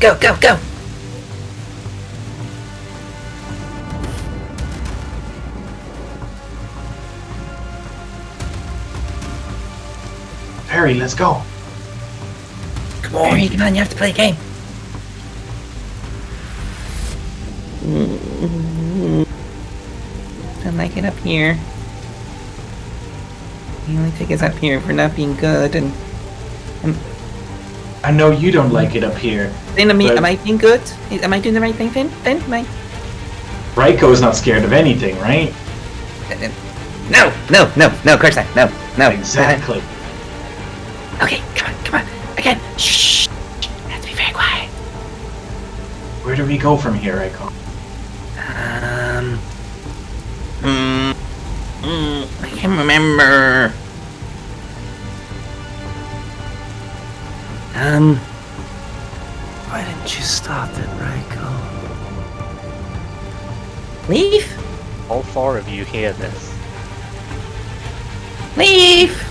Perry, let's go. Come on, you have to play a game. Don't like it up here. You only take us up here for not being good, and I know you don't like it up here. then But- am I being good? Am I doing the right thing, Finn? Am I? Raiko is not scared of anything, right? No, of course not. No. Exactly. Okay, come on. Again. Shh. Have to be very quiet. Where do we go from here, Raiko? I can't remember. Why didn't you stop it, Raiko? Leaf? All four of you hear this. Leaf!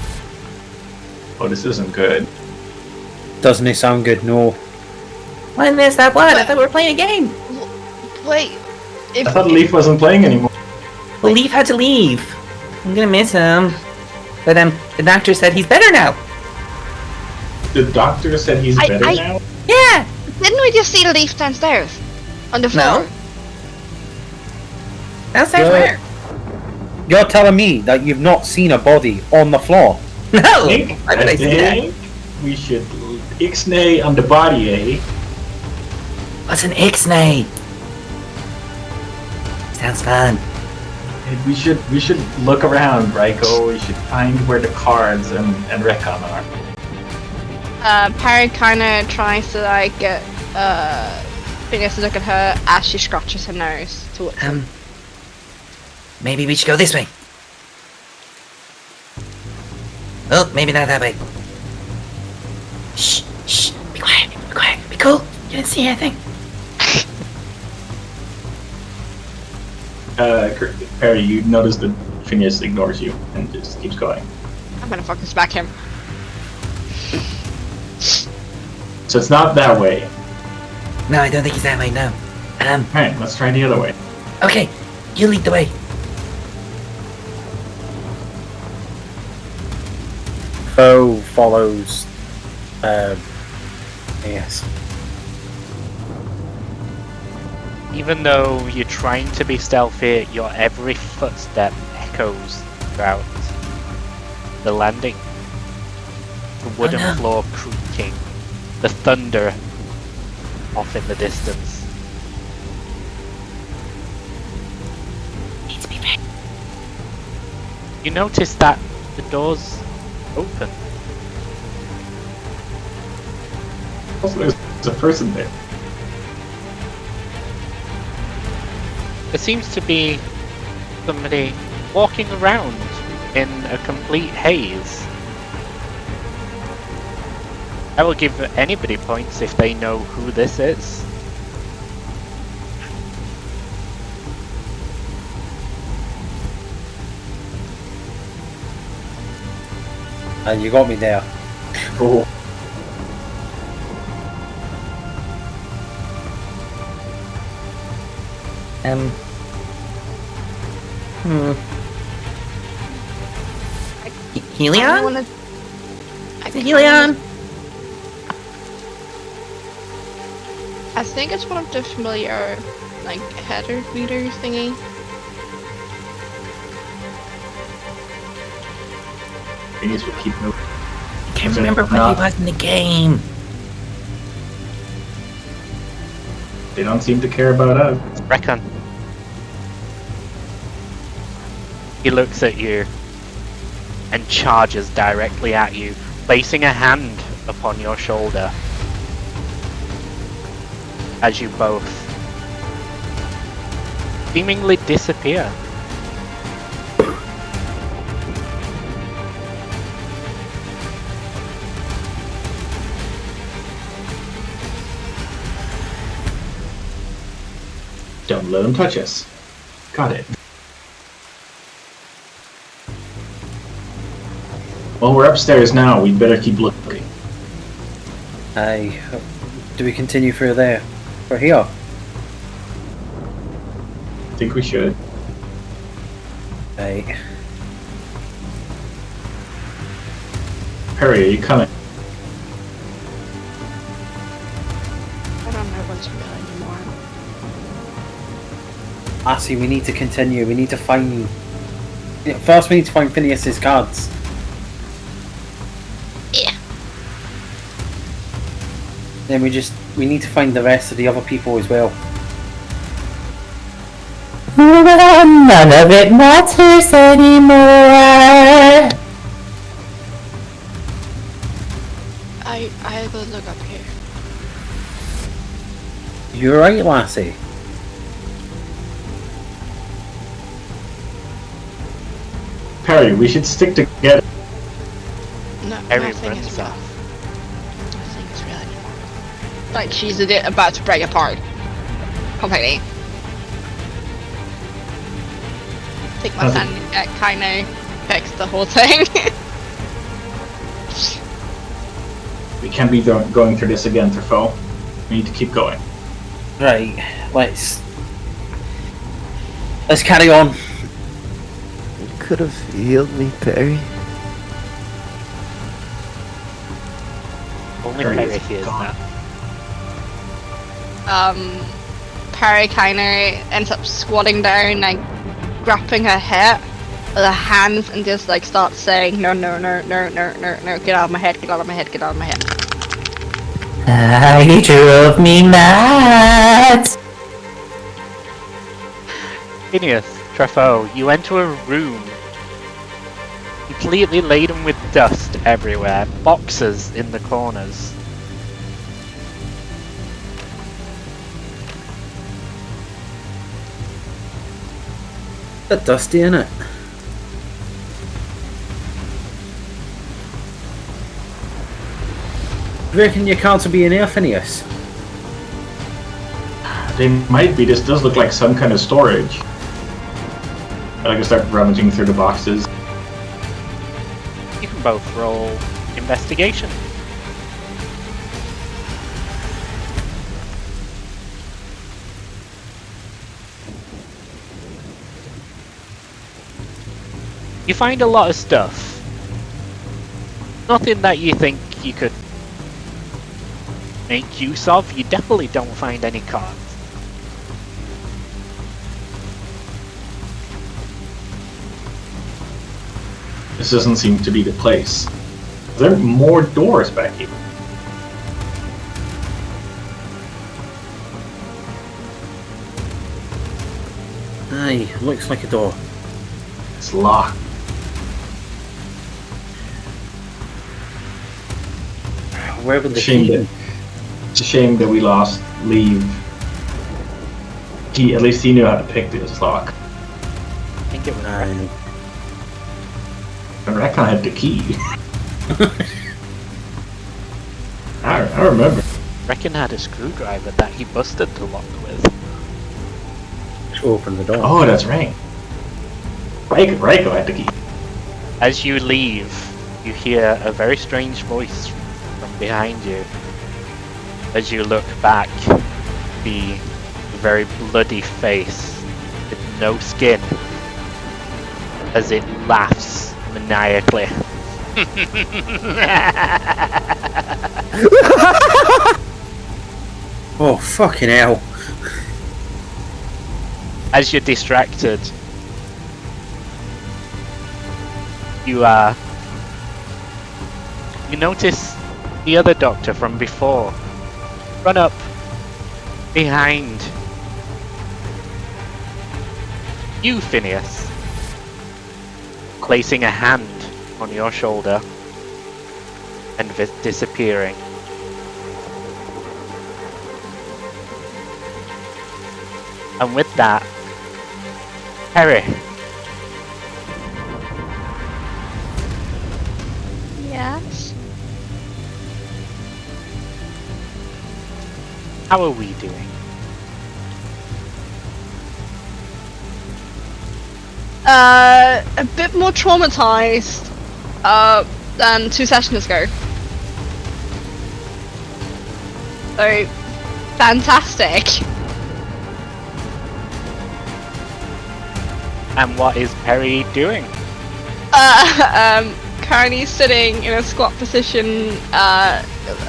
Oh, this isn't good. Doesn't it sound good? No. When is that what? I thought we were playing a game. Wait. If I thought Leaf wasn't playing anymore. Well, Leaf had to leave. I'm gonna miss him. But the doctor said he's better now. The doctor said he's I- better I- now? Yeah. didn't we just see Leaf downstairs on the floor? No. Downstairs Yeah. where? You're telling me that you've not seen a body on the floor? No. I Why would I say that? think we should ixnay on the body, eh? What's an ixnay? Sounds fun. We should look around, Raiko. We should find where the cards and Recon are. Parry kind of tries to like get Phineas to look at her as she scratches her nose towards him. Maybe we should go this way. Oh, maybe not that way. Shh. Be quiet. Be cool. You didn't see anything. Perry, you notice that Phineas ignores you and just keeps going. I'm gonna fucking smack him. So it's not that way. No, I don't think he's that way, no. Alright, let's try the other way. Okay. You lead the way. Foe follows. Yes. Even though you're trying to be stealthy, your every footstep echoes throughout the landing. The wooden no. floor creaking, the thunder off in the distance. Need to be very. You notice that the door's open. Also, there's a person there. There seems to be somebody walking around in a complete haze. I will give anybody points if they know who this is. And you got me there. Oh, Helion? Helion? I think it's one of the familiar, like, header readers thingy. Phineas will keep moving. I can't remember what he was in the game. They don't seem to care about us. Reckon. He looks at you and charges directly at you, placing a hand upon your shoulder as you both seemingly disappear. Don't let them touch us. Got it. Well, we're upstairs now. We'd better keep looking. Aye. Do we continue through there? We're here. I think we should. Aye. Perry, are you coming? I don't know what's real anymore. Lassie, we need to continue. We need to find... First we need to find Phineas's cards. Yeah. Then we need to find the rest of the other people as well. None of it matters anymore. I go look up here. You're right, Lassie. Perry, we should stick together. No, Harry nothing is runs real. off. Nothing is real anymore. Like, she's about to break apart. Completely. I think my How's it- son kinda fixed the whole thing. We can't be going through this again, Truffaut. We need to keep going. Right, let's carry on. You could have healed me, Perry. Only Perry Perry is hears gone. that. Perry kinda ends up squatting down, like, grabbing her hair with her hands and just, like, starts saying, no, no, no, no, no, no, no, get out of my head, get out of my head, get out of my head. He drove me mad. Phineas, Truffaut, you enter a room completely laden with dust everywhere, boxes in the corners. A bit dusty, innit? You reckon your cards will be in here, Phineas? They might be. This does look like some kind of storage. I can start rummaging through the boxes. You can both roll investigation. You find a lot of stuff. Nothing that you think you could make use of. You definitely don't find any cards. This doesn't seem to be the place. Are there more doors back here? Aye, looks like a door. It's locked. Where would the Shame key? that it's a shame that we lost Leave. At least he knew how to pick this lock. I think it was Aye. And Recon had the key. I remember. Reckon had a screwdriver that he busted the lock with. To open the door. Oh, that's right. Raiko had the key. As you leave, you hear a very strange voice from behind you. As you look back, the very bloody face with no skin, as it laughs maniacally. Oh, fucking hell. As you're distracted, you notice the other doctor from before run up behind you, Phineas, placing a hand on your shoulder and disappearing. And with that, Harry, Yes. how are we doing? A bit more traumatized than 2 sessions ago. So, fantastic. And what is Perry doing? Currently sitting in a squat position,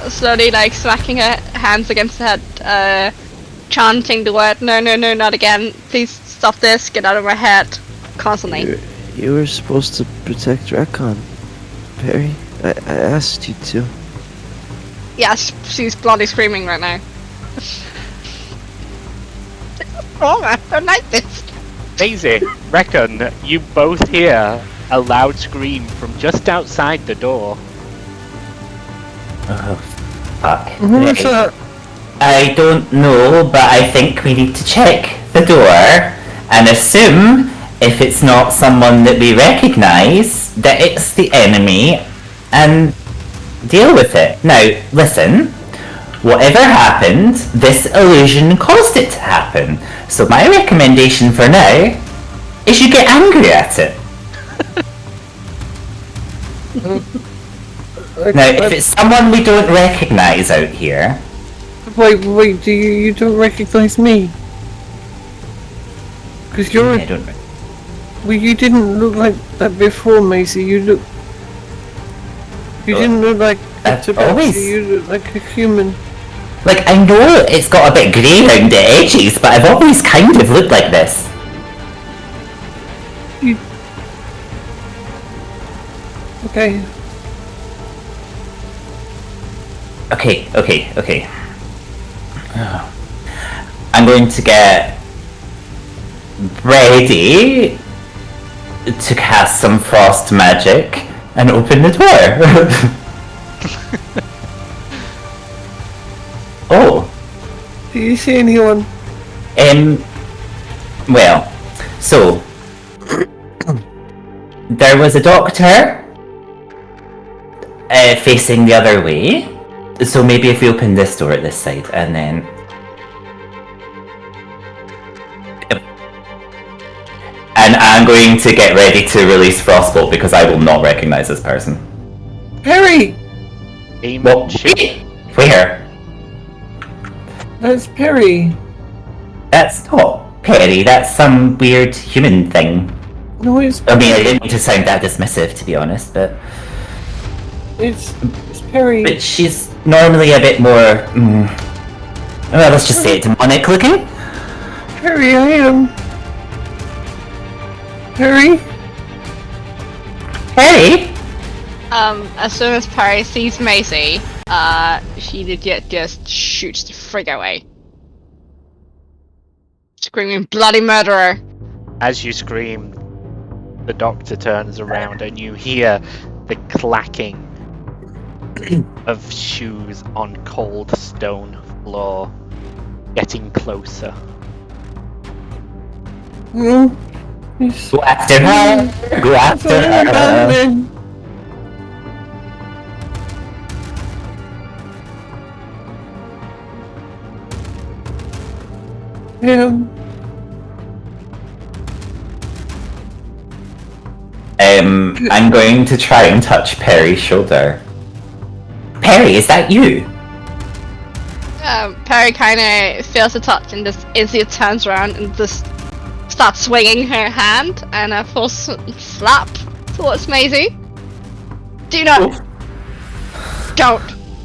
slowly like smacking her hands against her head, chanting the word, no, no, no, not again, please stop this, get out of my head, constantly. You were supposed to protect Recon, Perry. I asked you to. Yes, she's bloody screaming right now. What's wrong? I don't like this. Daisy, reckon you both hear a loud scream from just outside the door. Oh, fuck. Who's Right. that? I don't know, but I think we need to check the door and assume if it's not someone that we recognise, that it's the enemy, and deal with it. Now, listen, whatever happened, this illusion caused it to happen. So my recommendation for now is you get angry at it. Now, if it's someone we don't recognise out here, Wait, do you don't recognise me? Because you're I don't. well, you didn't look like that before, Maisie. You didn't look like That's Tabaxi, always- you look like a human. Like, I know it's got a bit grey round the edges, but I've always kind of looked like this. Okay. Okay. I'm going to get ready to cast some frost magic and open the door. Oh. Do you see anyone? Well, so there was a doctor facing the other way. So maybe if we open this door at this side and then. And I'm going to get ready to release Frostbolt because I will not recognize this person. Perry! Aim Well, and shoot. where? That's Perry. That's not Perry, that's some weird human thing. No, it's I mean, I didn't mean to sound that dismissive, to be honest, but it's Perry. but she's normally a bit more. Well, let's just say demonic looking. Perry, I am. Perry? Hey, As soon as Perry sees Maisie, she legit just shoots the frig away. Screaming bloody murderer. As you scream, the doctor turns around and you hear the clacking of shoes on cold stone floor, getting closer. No. He's Go after her! Go after very bad her! man. I'm going to try and touch Perry's shoulder. Perry, is that you? Perry kind of feels the touch and just instantly turns around and just starts swinging her hand and a full slap towards Maisie. Do not. Don't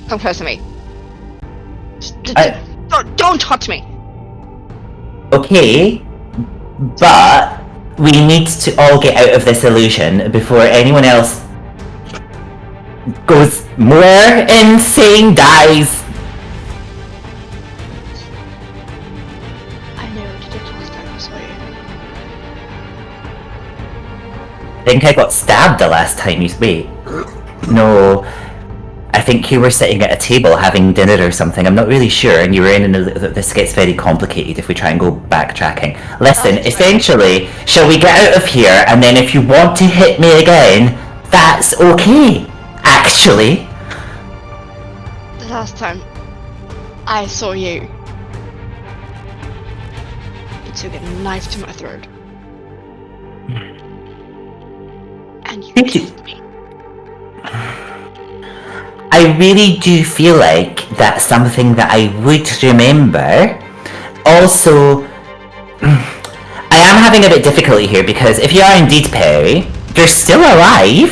come close to me. Don't touch me. Okay, but we need to all get out of this illusion before anyone else goes more insane, dies. I know what you did last time I saw you. I think I got stabbed the last time you... Wait. No. I think you were sitting at a table having dinner or something. I'm not really sure, and you were in this gets very complicated if we try and go backtracking. Listen, essentially, shall we get out of here, and then if you want to hit me again, that's okay. Actually. The last time I saw you, you took a knife to my throat. And you Did you? killed me. I really do feel like that's something that I would remember. Also, I am having a bit difficulty here because if you are indeed Perry, you're still alive.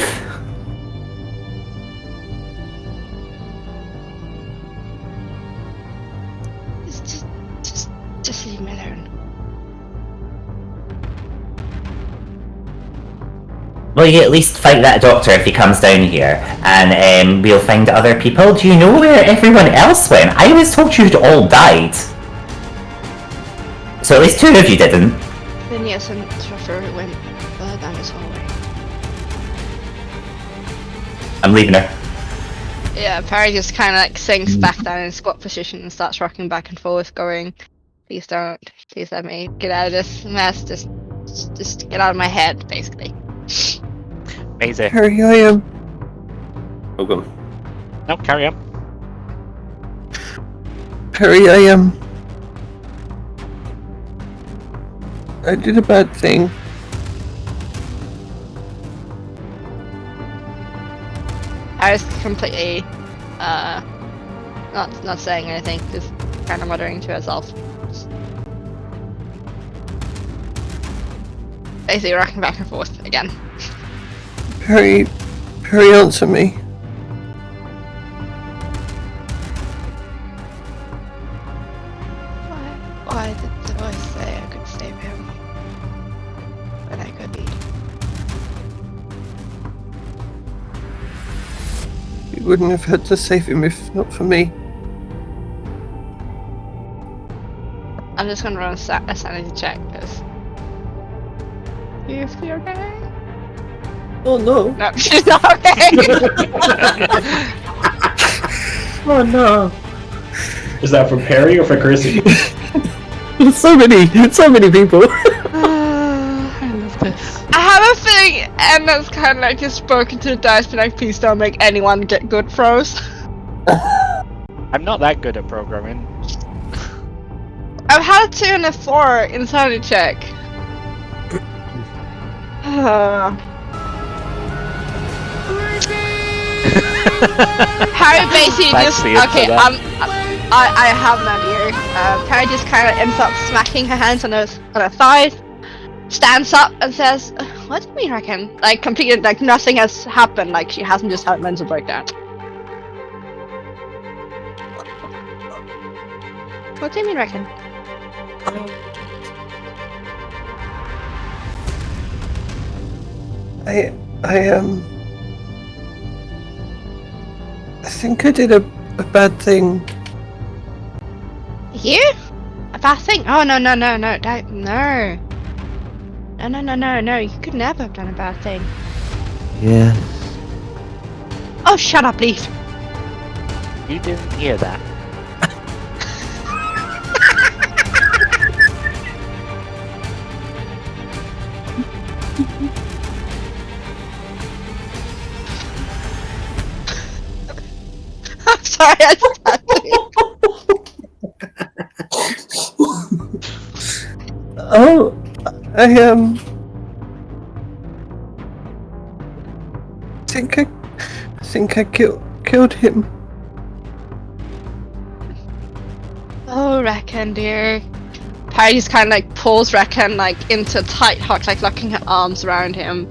Just leave me alone. Well, you at least fight that doctor if he comes down here, and we'll find other people. Do you know where everyone else went? I was told you'd all died. So at least two of you didn't. Phineas and Trevor went further down this hallway. I'm leaving her. Yeah, Perry just kind of like sinks back down in squat position and starts rocking back and forth, going, "Please don't. Please let me get out of this mess. Just get out of my head, basically." Maisie. Perry, I am. Welcome. No, carry on. Perry, I am. I did a bad thing. I was completely, not saying anything, just kind of muttering to herself. Basically rocking back and forth again. Perry, answer me. Why did I say I could save him when I couldn't? You wouldn't have had to save him if not for me. I'm just gonna run a sanity check because. Is she okay? Oh no. No, she's not okay. Oh no. Is that for Perry or for Chrissy? So many people. I love this. I have a feeling Emma's kind of like just spoken to the dice, but like, please don't make anyone get good throws. I'm not that good at programming. I've had a 2 and a 4 insanity check. Harry basically Thanks, just Ian, for okay. that. I have an idea. Harry just kind of ends up smacking her hands on her thighs, stands up and says, "What do you reckon?" Like completely, like nothing has happened. Like she hasn't just had a mental breakdown. What do you mean, reckon? I think I did a bad thing. You? A bad thing? Oh no! No! You could never have done a bad thing. Yes. Oh, shut up, Leaf. You didn't hear that. I'm sorry, I started. Oh, I think I killed him. Oh, Reckon, dear. Perry just kind of like pulls Reckon like into a tight hug, like locking her arms around him,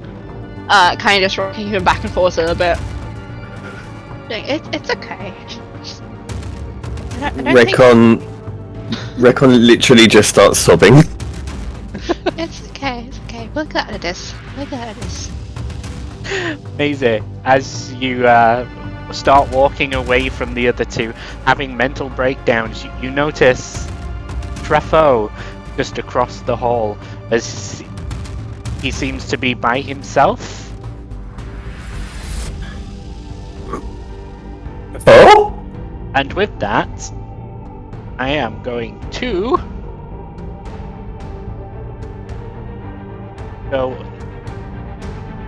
kind of just rocking him back and forth a little bit. It's okay. I don't Recon literally just starts sobbing. It's okay. It's okay. We'll get out of this. We'll get out of this. Maisie, as you start walking away from the other two, having mental breakdowns, you notice Trefo just across the hall as he seems to be by himself. Oh? And with that, I am going to go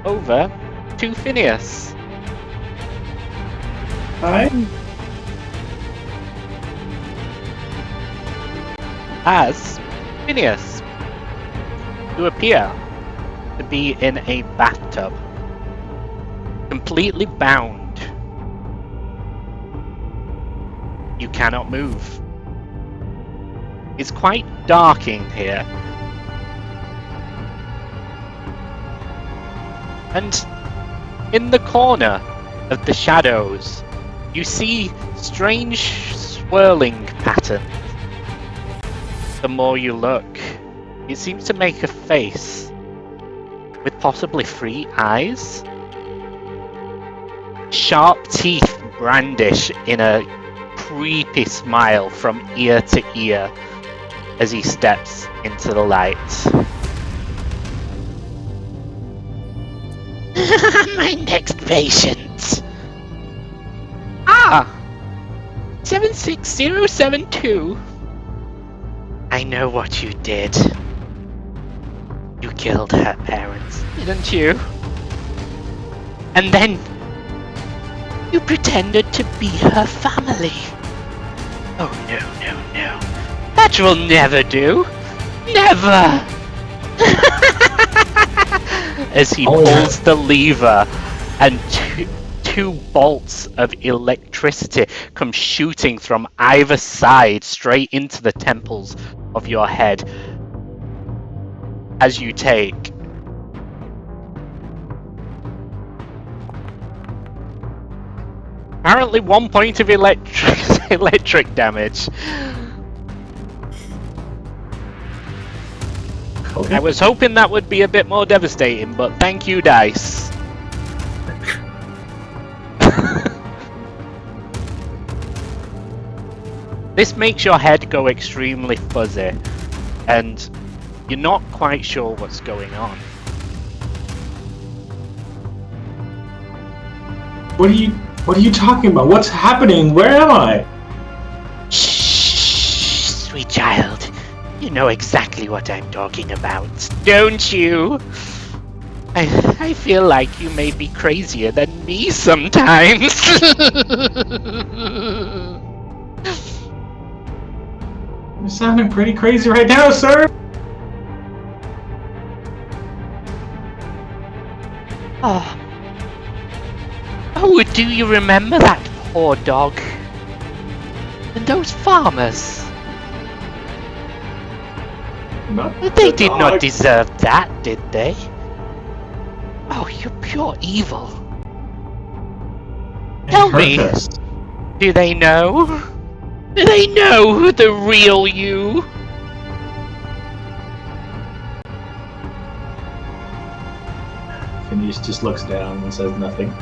over to Phineas. Hi. As Phineas, you appear to be in a bathtub, completely bound. You cannot move. It's quite dark in here. And in the corner of the shadows, you see strange swirling patterns. The more you look, it seems to make a face with possibly 3 eyes. Sharp teeth brandish in a creepy smile from ear to ear as he steps into the light. My next patient. 76072. I know what you did. You killed her parents, didn't you? And then you pretended to be her family. Oh no. That will never do. Never! As he pulls the lever and two bolts of electricity come shooting from either side straight into the temples of your head as you take apparently 1 point of electric damage. Okay. I was hoping that would be a bit more devastating, but thank you, dice. This makes your head go extremely fuzzy, and you're not quite sure what's going on. What are you talking about? What's happening? Where am I? Shh, sweet child. You know exactly what I'm talking about, don't you? I feel like you may be crazier than me sometimes. You're sounding pretty crazy right now, sir. Oh, do you remember that poor dog? And those farmers? They did not deserve that, did they? Oh, you're pure evil. Tell me, do they know? Do they know the real you? Phineas just looks down and says nothing.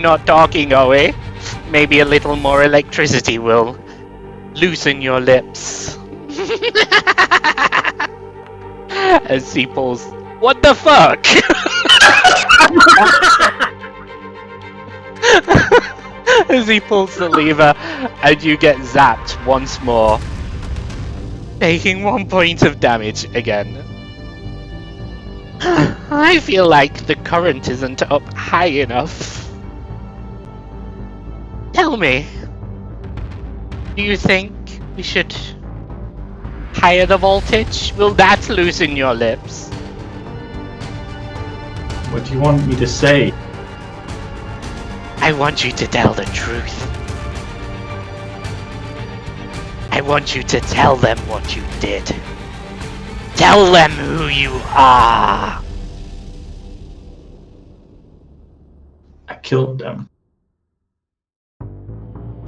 Not talking, are we? Maybe a little more electricity will loosen your lips. As he pulls. What the fuck? as he pulls the lever, and you get zapped once more, taking 1 point of damage again. I feel like the current isn't up high enough. Tell me, do you think we should higher the voltage? Will that loosen your lips? What do you want me to say? I want you to tell the truth. I want you to tell them what you did. Tell them who you are. I killed them.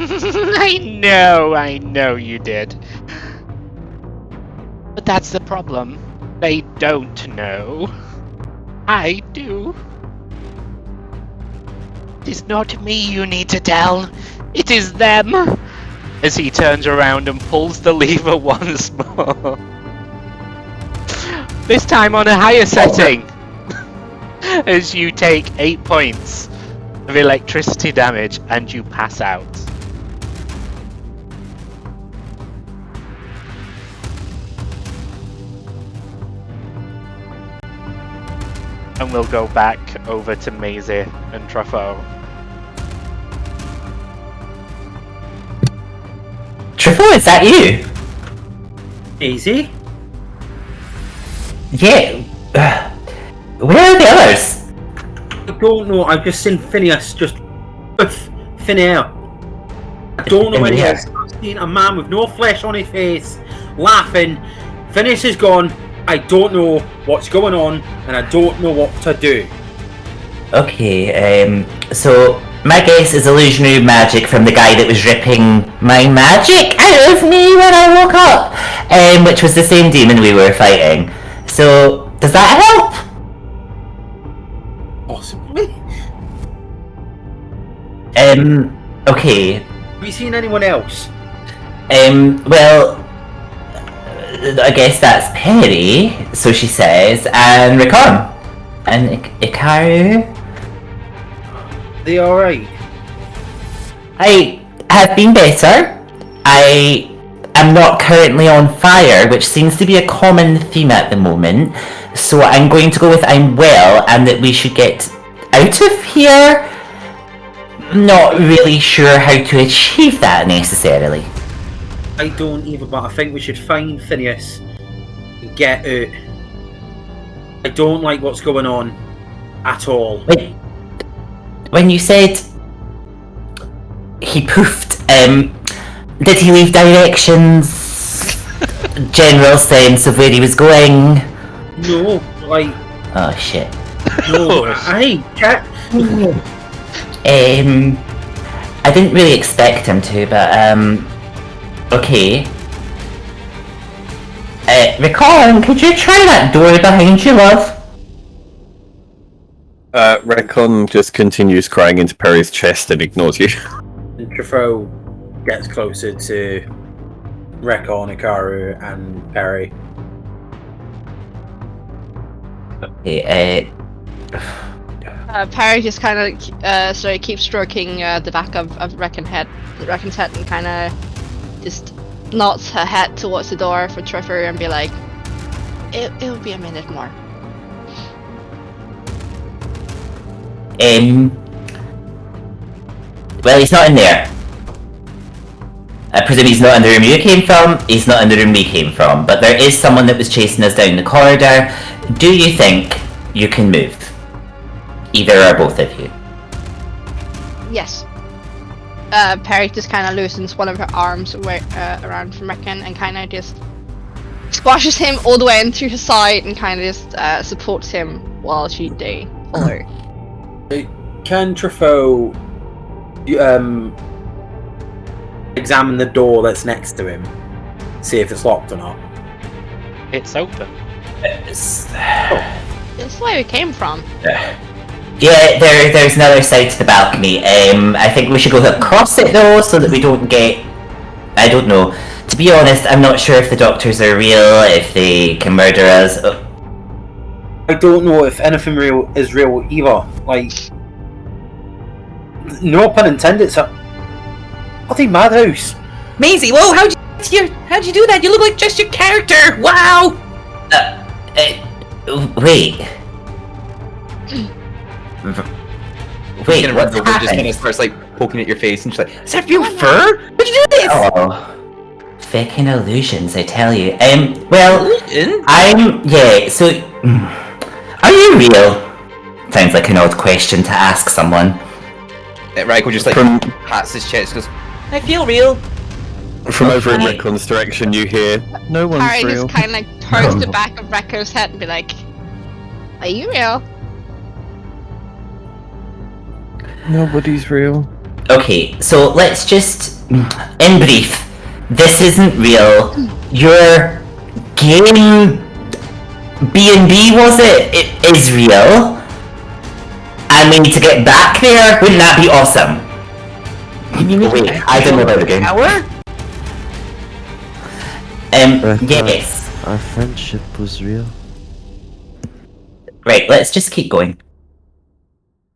I know you did. But that's the problem. They don't know. I do. It is not me you need to tell. It is them. As he turns around and pulls the lever once more. This time on a higher setting. As you take 8 points of electricity damage and you pass out. And we'll go back over to Maisie and Truffaut. Truffaut, is that you? Easy. Yeah. Where are the others? I don't know. I've just seen Phineas just with thin air. I don't know where he is. I've seen a man with no flesh on his face, laughing. Phineas is gone. I don't know what's going on, and I don't know what to do. Okay, so my guess is illusionary magic from the guy that was ripping my magic out of me when I woke up, which was the same demon we were fighting. So, does that help? Possibly. Okay. Have you seen anyone else? Well, I guess that's Perry, so she says, and Recon, and Ikaru. They alright? I have been better. I am not currently on fire, which seems to be a common theme at the moment, so I'm going to go with I'm well, and that we should get out of here. Not really sure how to achieve that necessarily. I don't either, but I think we should find Phineas and get out. I don't like what's going on at all. Wait, when you said he poofed, did he leave directions, general sense of where he was going? No, like... Oh shit. No, hey, cat! I didn't really expect him to, but, okay. Recon, could you try that door behind you, love? Recon just continues crying into Perry's chest and ignores you. And Truffaut gets closer to Recon, Ikaru, and Perry. Okay, Perry just kind of keeps stroking the back of Reckon's head and kind of just nods her head towards the door for Trevor and be like, it'll be a minute more. Well, he's not in there. I presume he's not in the room you came from, he's not in the room we came from, but there is someone that was chasing us down the corridor. Do you think you can move? Either or both of you. Yes. Perry just kind of loosens one of her arms around from Reckon and kind of just squashes him all the way into her side and kind of just supports him while they pull her. Can Truffaut examine the door that's next to him? See if it's locked or not? It's open. This is where we came from. Yeah, there's another side to the balcony. I think we should go across it though, so that we don't get... I don't know. To be honest, I'm not sure if the doctors are real, if they can murder us. I don't know if anything real is real either. Like, no pun intended. So Bloody madhouse. Maisie, whoa, how'd you do that? You look like just your character! Wow! Wait. Wait, what's happening? Just kind of starts like poking at your face and she's like, "Is that real fur? How'd you do this?" Oh, fucking illusions, I tell you. Well, Illusion? so, are you real? Sounds like an odd question to ask someone. Ryko just like pats his chest, goes, "I feel real." From over in Okay. Recon's direction, you hear, No one's Harry real. just kind of like turns the back of Rekko's head and be like, "Are you real?" Nobody's real. Okay, so let's just, in brief, this isn't real. Your game B&B, was it? It is real. And we need to get back there. Wouldn't that be awesome? Wait, I don't know about the game. Yes. Our friendship was real. Right, let's just keep going.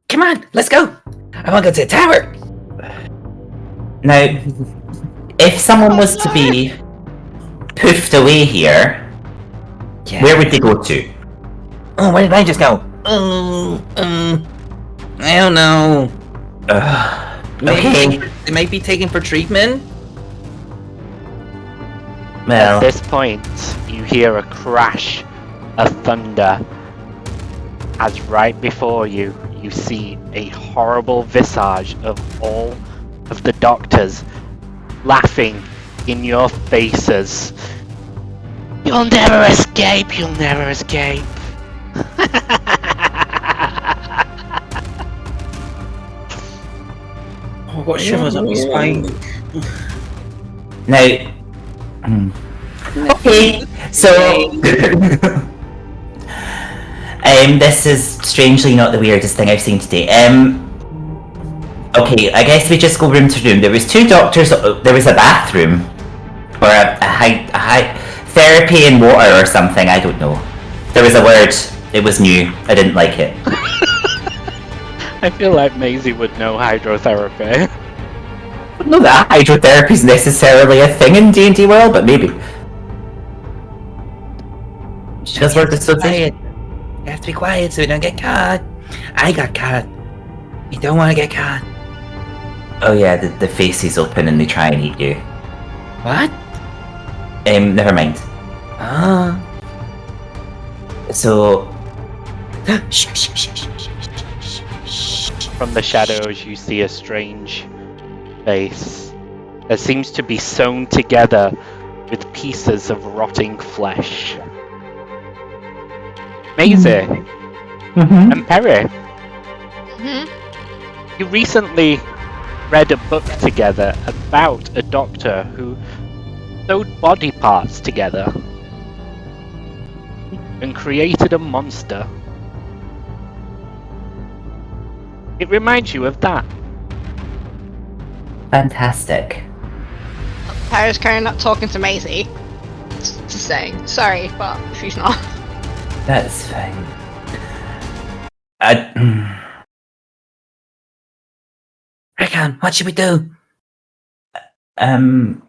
Come on, let's go. I want to go to the tower. Now, if someone was to be poofed away here, where would they go to? Oh, where did I just go? I don't know. Okay. They might be taken for treatment. At Well, this point, you hear a crash of thunder as right before you, you see a horrible visage of all of the doctors laughing in your faces. You'll never escape, you'll never escape. Oh, I've got shivers up my spine. now... Okay, so... this is strangely not the weirdest thing I've seen today. Okay, I guess we just go room to room. There was 2 doctors, there was a bathroom. Or a high therapy and water or something, I don't know. There was a word, it was new, I didn't like it. I feel like Maisie would know hydrotherapy. I don't know that hydrotherapy is necessarily a thing in D&D world, but maybe. She does work with Quiet. You have to be quiet so we don't get caught. I got caught. You don't want to get caught. Oh yeah, the face is open and they try and eat you. What? Never mind. Ah. So, Shh, shh, shh, shh, shh, shh. From the shadows, you see a strange face that seems to be sewn together with pieces of rotting flesh. Maisie and Perry, Hmm? you recently read a book together about a doctor who sewed body parts together and created a monster. It reminds you of that. fantastic. Harry's kind of not talking to Maisie. Just saying. Sorry, but she's not. That's fine. Recon, what should we do? Um,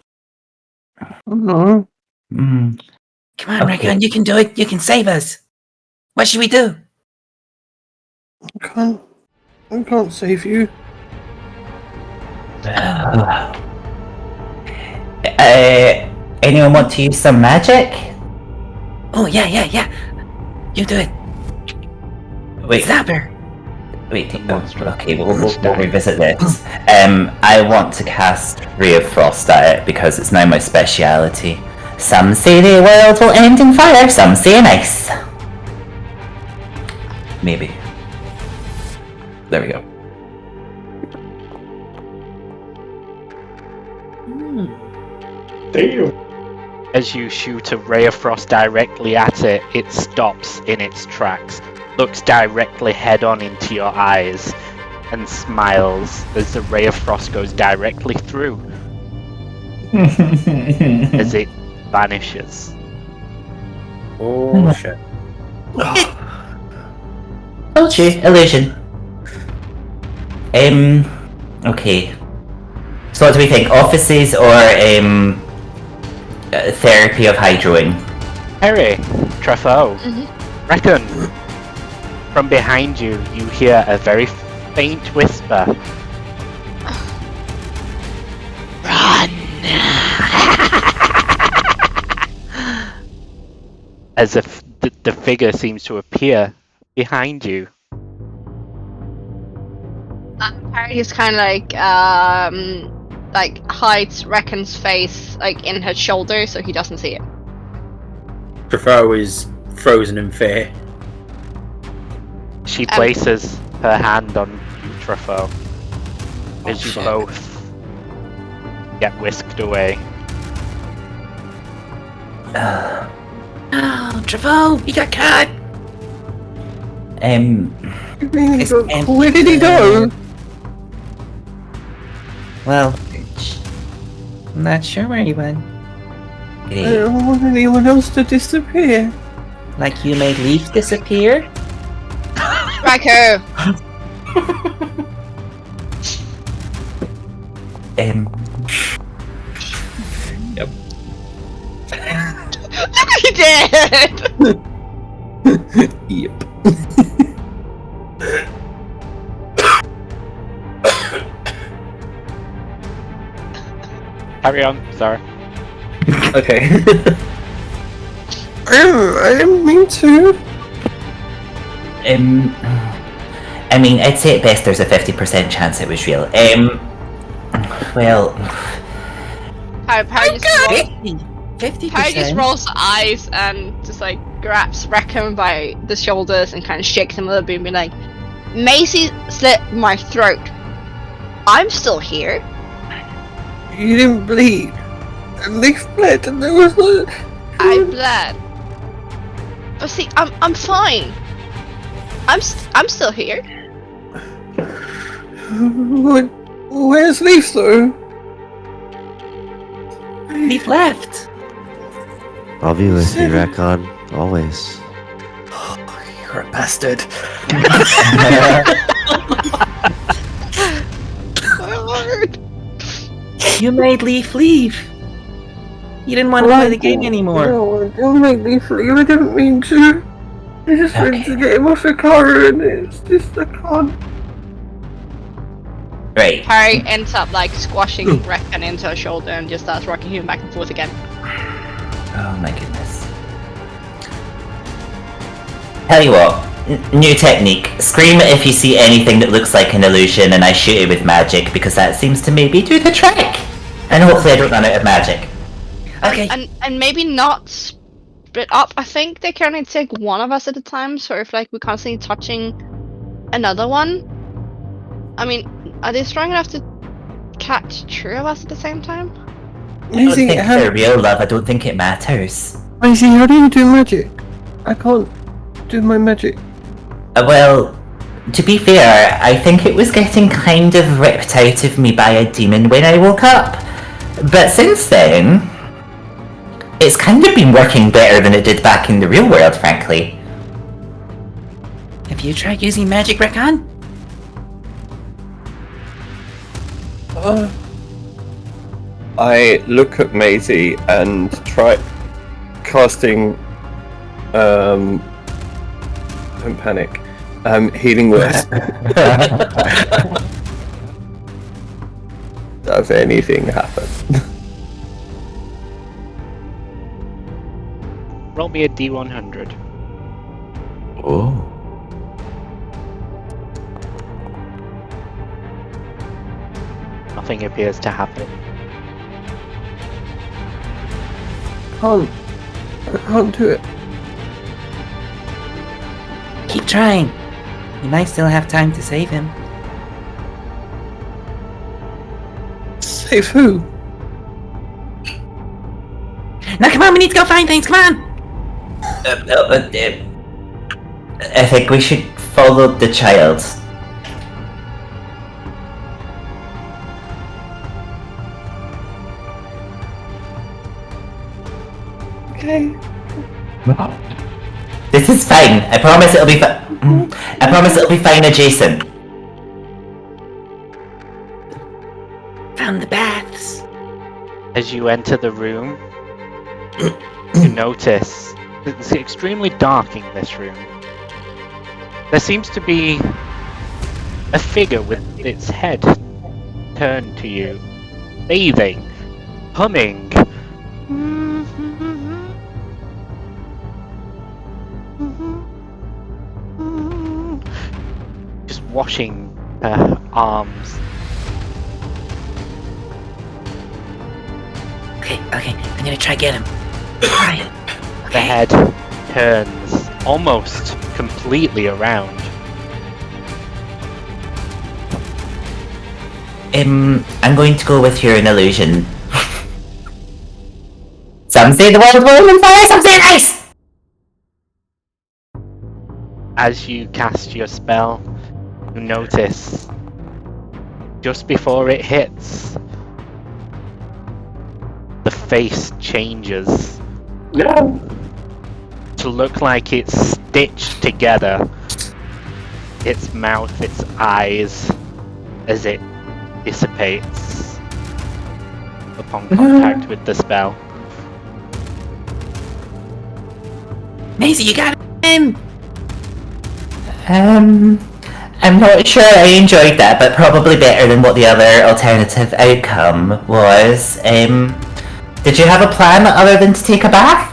No, mm, Come on, Okay. Recon, you can do it. You can save us. What should we do? I can't save you. Anyone want to use some magic? Oh, yeah. You do it. Wait, Zapper. wait, monster. okay, we'll revisit this. I want to cast Ray of Frost at it because it's now my speciality. Some say the world will end in fire, some say in ice. Maybe. There we go. Damn. As you shoot a ray of frost directly at it, it stops in its tracks, looks directly head on into your eyes, and smiles as the ray of frost goes directly through as it vanishes. Oh shit. Told you, illusion. Okay. So what do we think? Offices or therapy of hydroing? Harry, Truffaut, Mhm. reckon from behind you, you hear a very faint whisper. Run! As if the figure seems to appear behind you. Harry just kind of like hides Reckon's face like in her shoulder so he doesn't see it. Truffaut is frozen in fear. She places her hand on you, Truffaut, as you fuck. both get whisked away. Oh, Truffaut, you got caught. Where did he go? Well, I'm not sure where he went. I don't want anyone else to disappear. Like you made Leaf disappear? Racco! Yep. Look what he did! Yep. Carry on, sorry. Okay. I didn't mean to. I mean, I'd say at best there's a 50% chance it was real. Well, Harry Fifty just percent. rolls the eyes and just like grabs Reckham by the shoulders and kind of shakes him a little bit and be like, Macy slit my throat. I'm still here. You didn't bleed. And Leaf bled, and there was no. I bled. But see, I'm fine. I'm still here. Where's Leaf though? Leaf left. I'll be with you, Recon. Always. you're a bastard. My heart. You made Leaf leave. You didn't want to play the game anymore. No, don't make Leaf leave. I didn't mean to. I just wanted to get him off the car, and it's just I can't. Right. Harry ends up like squashing Reckham into her shoulder and just starts rocking him back and forth again. Oh my goodness. Tell you what, new technique. Scream if you see anything that looks like an illusion and I shoot it with magic because that seems to maybe do the trick. And hopefully I don't run out of magic. Okay. And maybe not split up. I think they can only take one of us at a time, so if like we're constantly touching another one. I mean, are they strong enough to catch two of us at the same time? I don't think for real love, I don't think it matters. Maisie, how do you do magic? I can't do my magic. Well, to be fair, I think it was getting kind of ripped out of me by a demon when I woke up. But since then, it's kind of been working better than it did back in the real world, frankly. Have you tried using magic, Recon? I look at Maisie and try casting. Don't panic. Healing words. Does anything happen? Roll me a D100. Oh. Nothing appears to happen. I can't do it. Keep trying. You might still have time to save him. Save who? Now come on, we need to go find things, come on! I think we should follow the child. Okay. This is fine. I promise it'll be I promise it'll be fine adjacent. found the baths. As you enter the room, you notice it's extremely dark in this room. There seems to be a figure with its head turned to you, bathing, humming. Just washing her arms. Okay, I'm gonna try get him. Alright. The head turns almost completely around. I'm going to go with your illusion. Some say the world will on fire, some say ice! As you cast your spell, you notice just before it hits, the face changes to look like it's stitched together. Its mouth, its eyes, as it dissipates upon contact with the spell. Maisie, you got him! I'm not sure I enjoyed that, but probably better than what the other alternative outcome was. Did you have a plan other than to take a bath?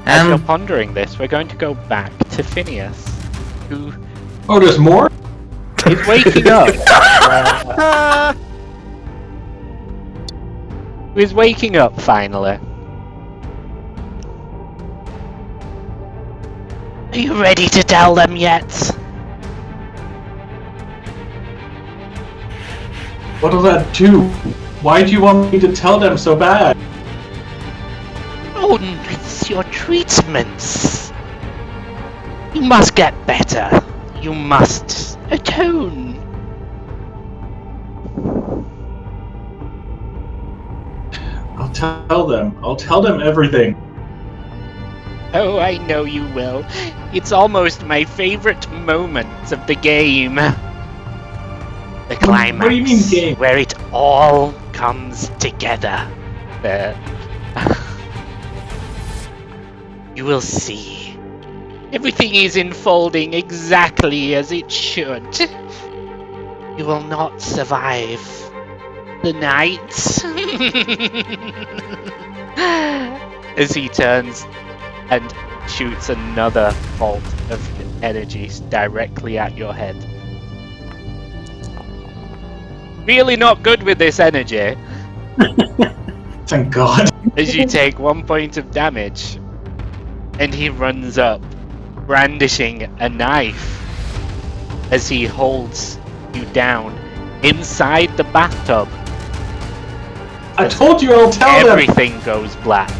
As you're pondering this, we're going to go back to Phineas, who Oh, there's more? is waking up. Who is waking up finally. Are you ready to tell them yet? What does that do? Why do you want me to tell them so bad? Oh, it's your treatments. You must get better. You must atone. I'll tell them. I'll tell them everything. Oh, I know you will. It's almost my favorite moment of the game. The climax. What do you mean game? Where it all comes together. You will see. Everything is unfolding exactly as it should. You will not survive the night. As he turns and shoots another bolt of energy directly at your head. Really not good with this energy. Thank God. As you take 1 point of damage, and he runs up, brandishing a knife, as he holds you down inside the bathtub. I told you I'll tell them. Everything goes black.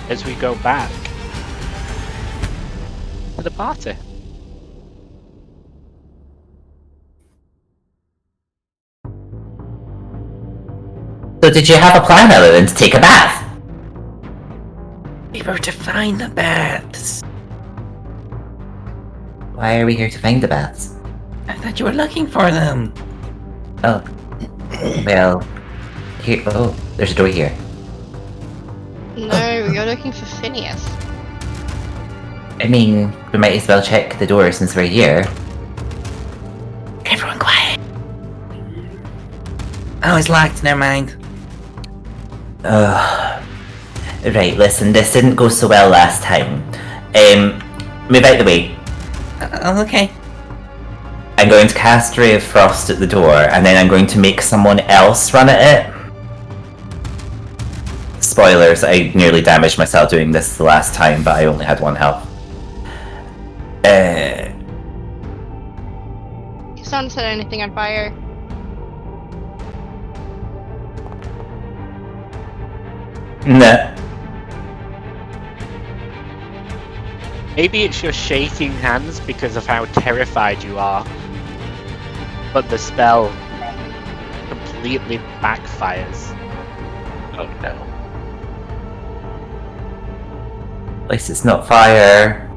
As we go back to the party. So did you have a plan other than to take a bath? We were to find the baths. Why are we here to find the baths? I thought you were looking for them. Oh. Well, here. Oh, there's a door here. No, you're looking for Phineas. I mean, we might as well check the door since we're here. Everyone quiet. Oh, it's locked, never mind. Right, listen, this didn't go so well last time. Move out the way. Okay. I'm going to cast Ray of Frost at the door, and then I'm going to make someone else run at it. Spoilers, I nearly damaged myself doing this the last time, but I only had 1 health. He's not set anything on fire. Nah. Maybe it's your shaking hands because of how terrified you are. But the spell completely backfires. Oh no. At least it's not fire.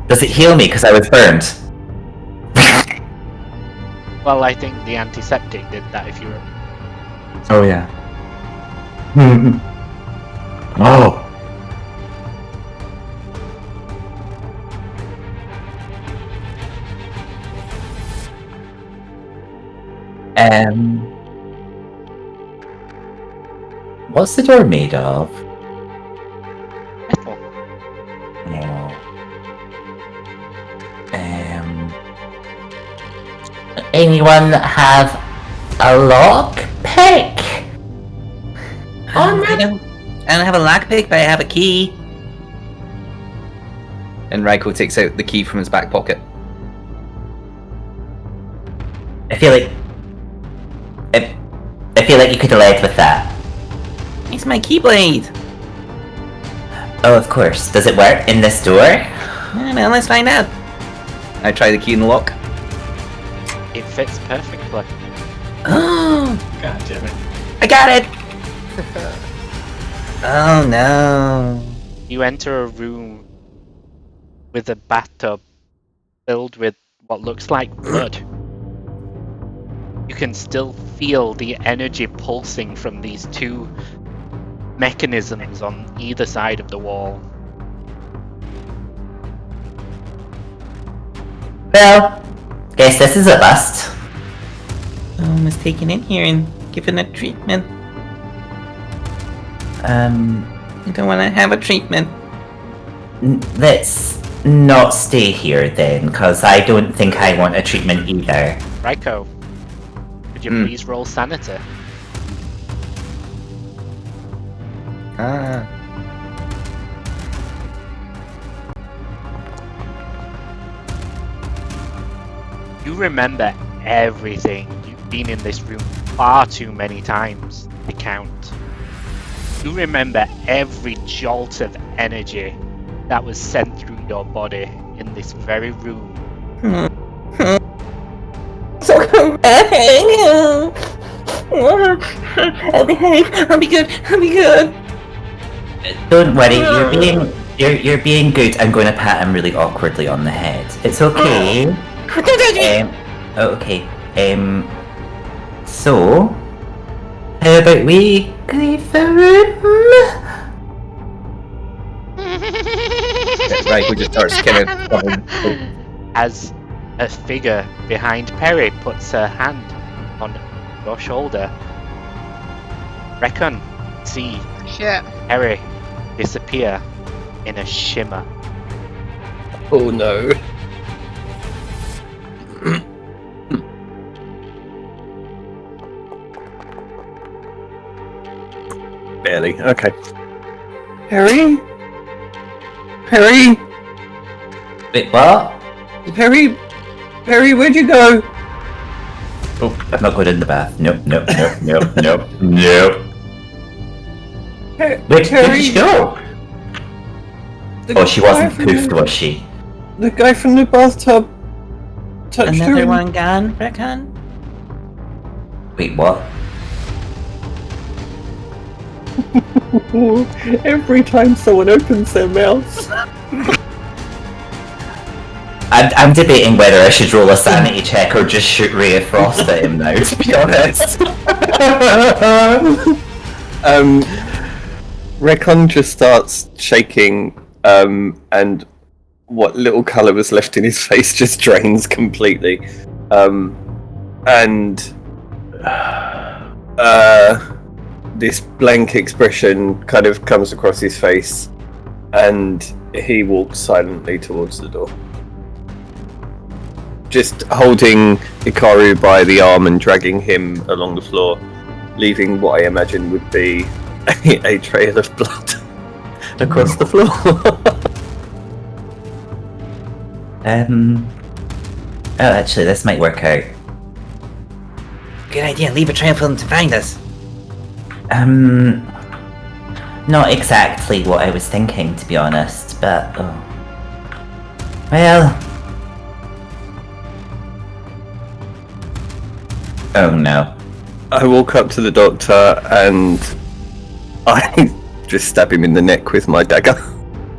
Does it heal me because I was burned? Well, I think the antiseptic did that if you were... Oh yeah. Oh. What's the door made of? Metal. No. Anyone have a lock pick? I don't have a lockpick, but I have a key. And Raiko takes out the key from his back pocket. I feel like you could have led with that. It's my keyblade. Oh, of course. Does it work in this door? Well, let's find out. I try the key in the lock. It fits perfectly. Oh, God damn it. I got it. Oh no. You enter a room with a bathtub filled with what looks like blood. You can still feel the energy pulsing from these two mechanisms on either side of the wall. Well, guess this is a bust. Someone was taken in here and given a treatment. I don't want to have a treatment. Let's not stay here then, because I don't think I want a treatment either. Raiko, could you please roll sanity? Ah. You remember everything. You've been in this room far too many times to count. You remember every jolt of energy that was sent through your body in this very room. So come back. I'll be good. Don't worry, you're being good. I'm going to pat him really awkwardly on the head. It's okay. Okay. So, how about we leave the room? Right, we just start kind of. As a figure behind Perry puts her hand on your shoulder, Recon see Shit. Perry disappear in a shimmer. Oh no. Barely. Okay. Harry? Harry? Wait, what? Harry? Harry, where'd you go? Oh, I'm not going in the bath. Nope. Wait, where did she go? Oh, she wasn't poofed, was she? The guy from the bathtub touched her. Another one gone, Recon? Wait, what? Every time someone opens their mouths. I'm debating whether I should roll a sanity check or just shoot Ray of Frost at him now, to be honest. Recon just starts shaking, and what little colour was left in his face just drains completely. This blank expression kind of comes across his face, and he walks silently towards the door. Just holding Hikaru by the arm and dragging him along the floor, leaving what I imagine would be a trail of blood across the floor. Oh, actually, this might work out. Good idea, leave a trail for them to find us. Not exactly what I was thinking, to be honest, but... Oh. Well... Oh no. I walk up to the doctor and I just stab him in the neck with my dagger.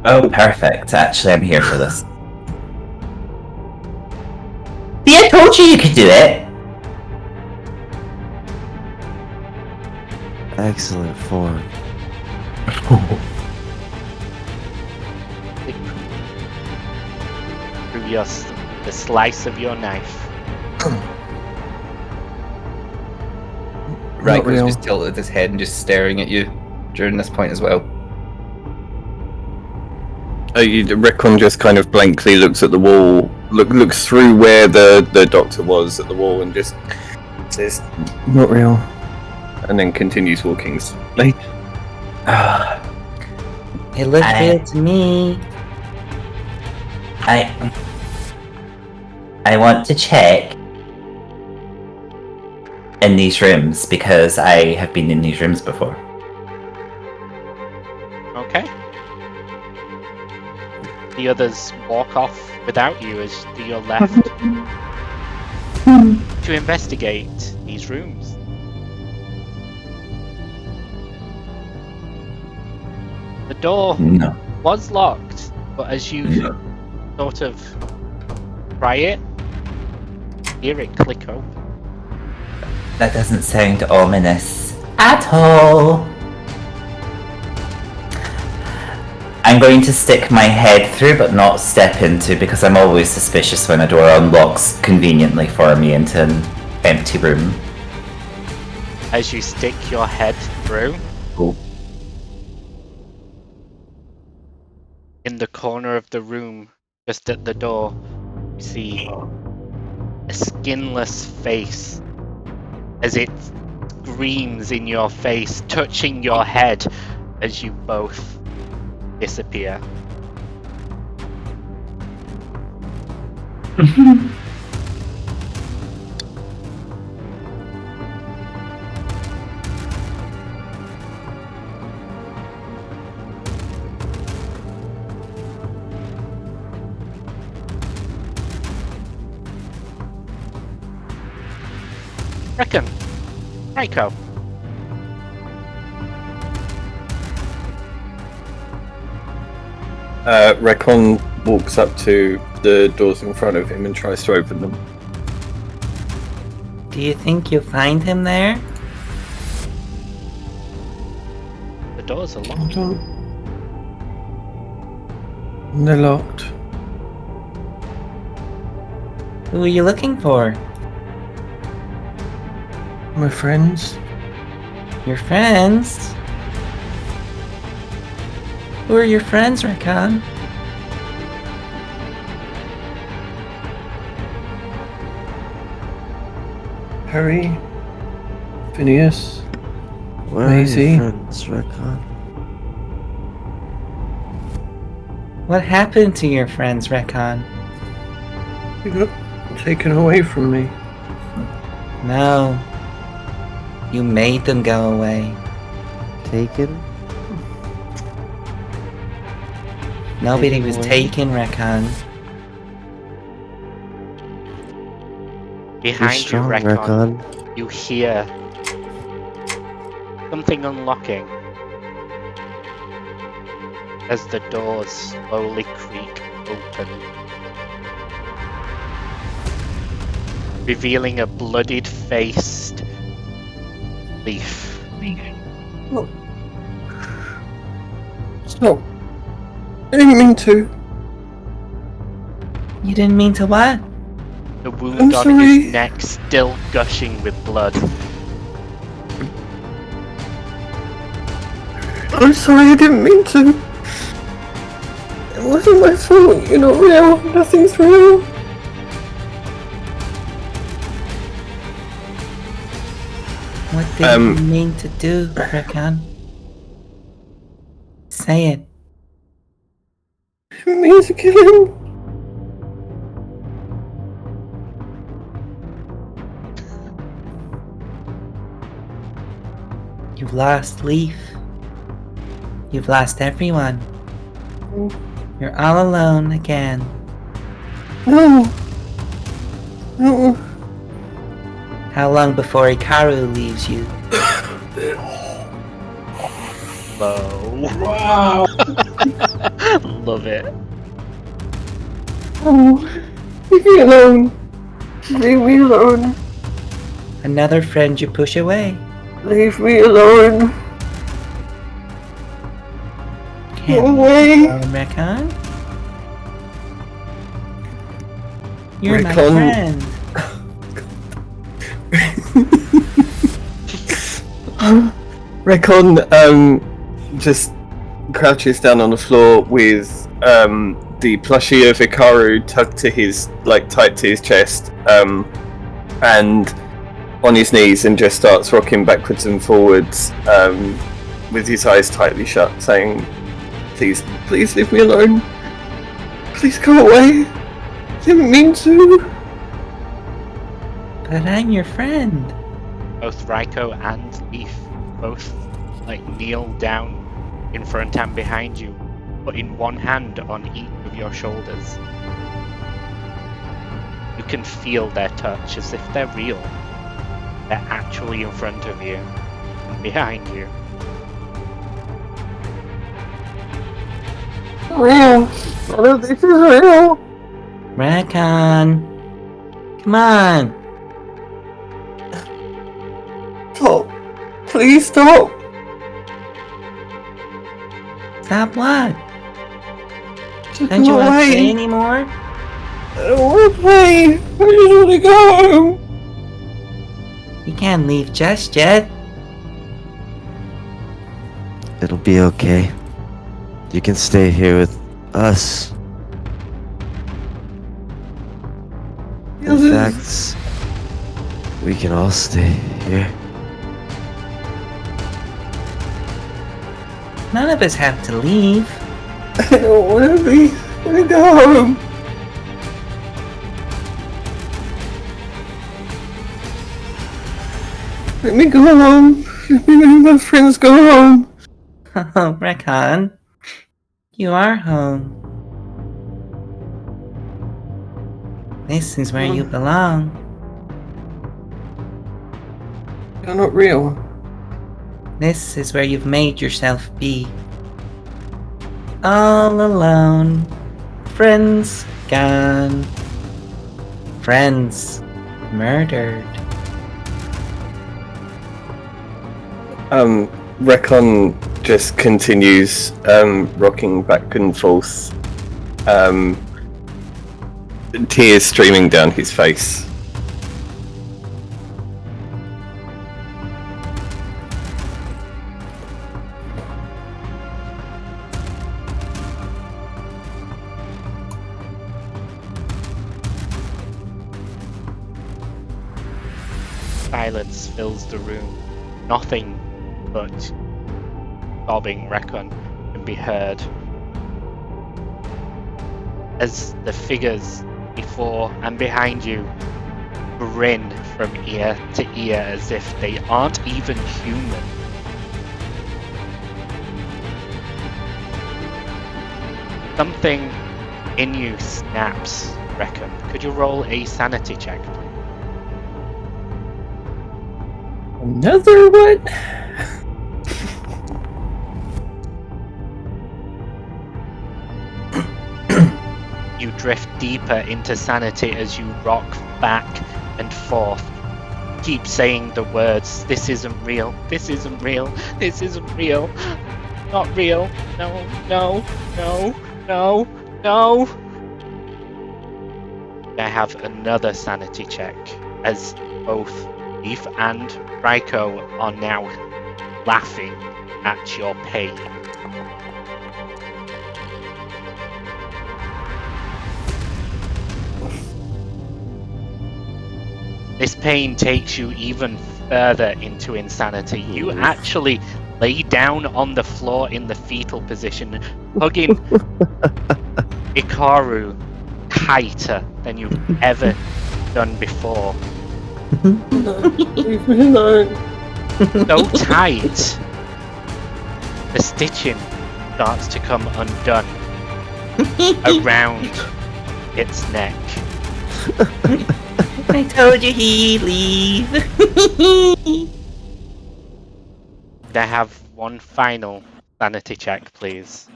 Oh, perfect. Actually, I'm here for this. told you could do it. Excellent form. Through the slice of your knife. Ryko's real. just tilted his head and just staring at you during this point as well. Rickon just kind of blankly looks at the wall, looks through where the doctor was at the wall, and just says, Not real. and then continues walking slowly. It looks I- real to me. I want to check in these rooms because I have been in these rooms before. Okay. The others walk off without you as you're left to investigate these rooms. The door No. was locked, but as you sort of try it, hear it click open. That doesn't sound ominous at all. I'm going to stick my head through but not step into, because I'm always suspicious when a door unlocks conveniently for me into an empty room. As you stick your head through, Cool. in the corner of the room, just at the door, you see a skinless face as it screams in your face, touching your head as you both disappear. Reckon. Ryko. Rickon walks up to the doors in front of him and tries to open them. Do you think you'll find him there? The doors are I locked. don't. They're locked. Who are you looking for? My friends. Your friends? Who are your friends, Rickon? Harry. Phineas. Where Maisie? are your friends, Rickon? What happened to your friends, Rickon? They got taken away from me. No. You made them go away. Taken? Nobody Taken was away? taken, Rickon. Be Behind you, strong, Reckon, Rickon. you hear something unlocking as the doors slowly creak open, revealing a bloodied-faced Leaf. Stop. I didn't mean to. You didn't mean to what? The wound I'm on sorry. his neck still gushing with blood. I'm sorry, I didn't mean to. It wasn't my fault. You're not real. Nothing's real. What did you mean to do, Rickon? Say it. I didn't mean to kill him. You've lost Leaf. You've lost everyone. You're all alone again. No. No. How long before Ikaru leaves you? Low. Wow. Love it. Oh. Leave me alone. Leave me alone. Another friend you push away. Leave me alone. Can't Go leave away. me alone, Recon. You're my Recon. friend. Recon just crouches down on the floor with the plushie of Ikaru tugged to his tight to his chest, and on his knees, and just starts rocking backwards and forwards with his eyes tightly shut, saying, "Please, please leave me alone. Please go away. I didn't mean to." But I'm your friend. Both Raiko and Leaf both kneel down in front and behind you, putting one hand on each of your shoulders. You can feel their touch as if they're real. They're actually in front of you and behind you. Real. I know this is real. Recon. Come on. Stop. Please stop. Stop what? Just Don't you go want to away. play anymore? I don't want to play. I just want to go home. You can't leave just yet. It'll be okay. You can stay here with us. In fact, we can all stay here. None of us have to leave. I don't want to be. I want to go home. Let me go home. Let me and my friends go home. Oh, Recon. You are home. This is where you belong. You're not real. This is where you've made yourself be. All alone. Friends gone. Friends murdered. Recon just continues rocking back and forth, tears streaming down his face. Silence fills the room. Nothing but sobbing Recon can be heard. As the figures before and behind you grin from ear to ear as if they aren't even human. Something in you snaps, Recon. Could you roll a sanity check, please? Another one? You drift deeper into sanity as you rock back and forth. Keep saying the words, "This isn't real, this isn't real, this isn't real, not real, no, no, no, no, no." I have another sanity check as both Leaf and Raiko are now laughing at your pain. This pain takes you even further into insanity. You actually lay down on the floor in the fetal position, hugging Ikaru tighter than you've ever done before. Leave me alone. So tight, the stitching starts to come undone around its neck. I told you he'd leave. Could I have one final sanity check, please?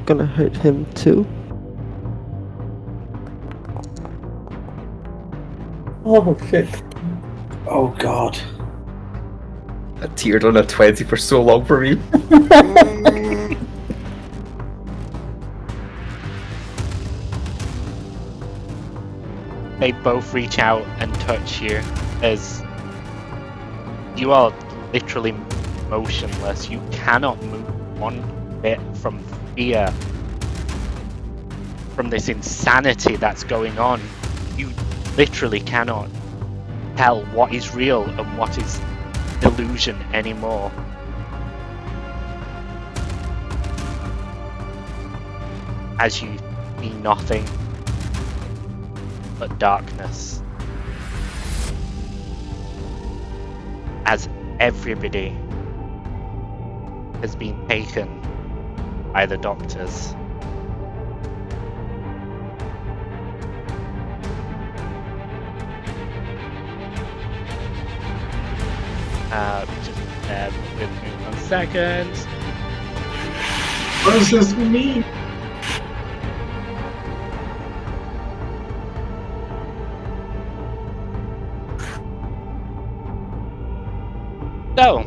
Gonna hurt him too. Oh shit. Oh god. I tiered on a 20 for so long for me. They both reach out and touch you as you are literally motionless. You cannot move one bit from fear, from this insanity that's going on. You literally cannot tell what is real and what is illusion anymore. As you see nothing but darkness. As everybody has been taken by the doctors. Just with me 1 second. What does this mean? So,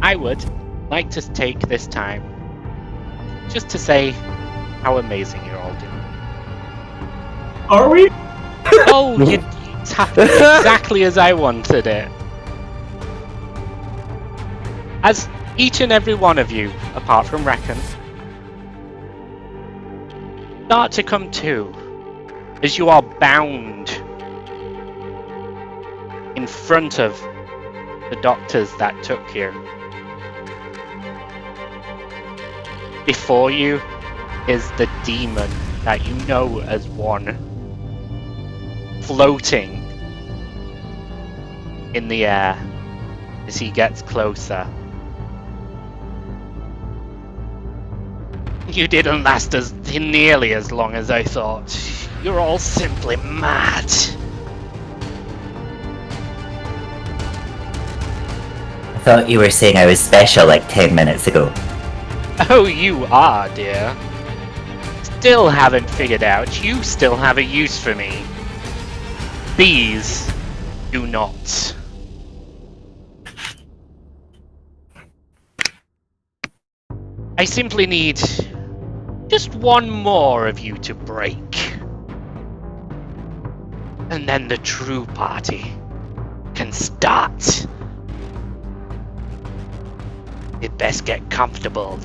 I would like to take this time just to say how amazing you're all doing. Are we? Oh, it's happened exactly as I wanted it. As each and every one of you, apart from Reckon, start to come to, as you are bound in front of the doctors that took you. Before you is the demon that you know as one, floating in the air as he gets closer. You didn't last nearly as long as I thought. You're all simply mad. I thought you were saying I was special like 10 minutes ago. Oh, you are, dear. Still haven't figured out. You still have a use for me. These do not. I simply need just one more of you to break. And then the true party can start. You'd best get comfortable.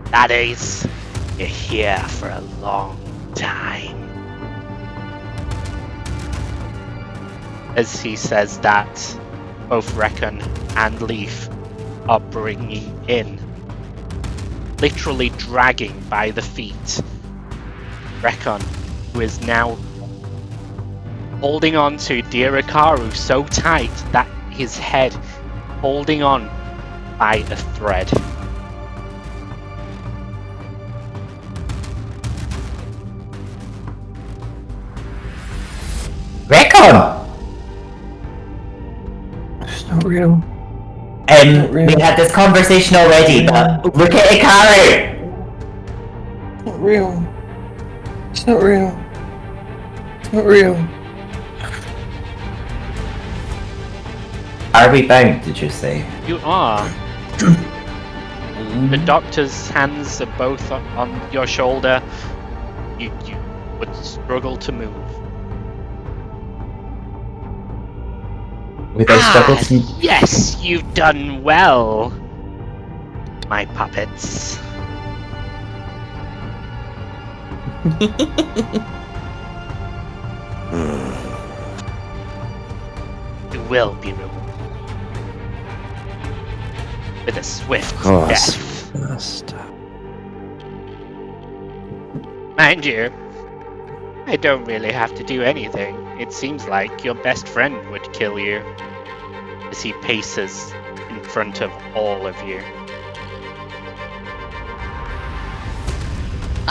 That is, you're here for a long time. As he says that, both Reckon and Leaf are bringing in, literally dragging by the feet, Reckon, who is now holding on to dear Ikaru so tight that his head holding on by a thread. Reckon! It's not real. We had this conversation already, but look at Ikaru! It's not real. It's not real. It's not real. Are we bound, did you say? You are. The doctor's hands are both on your shoulder. You would struggle to move. Would I struggle to... Yes, you've done well, my puppets. You will be removed with a swift death. Mind you, I don't really have to do anything. It seems like your best friend would kill you. As he paces in front of all of you.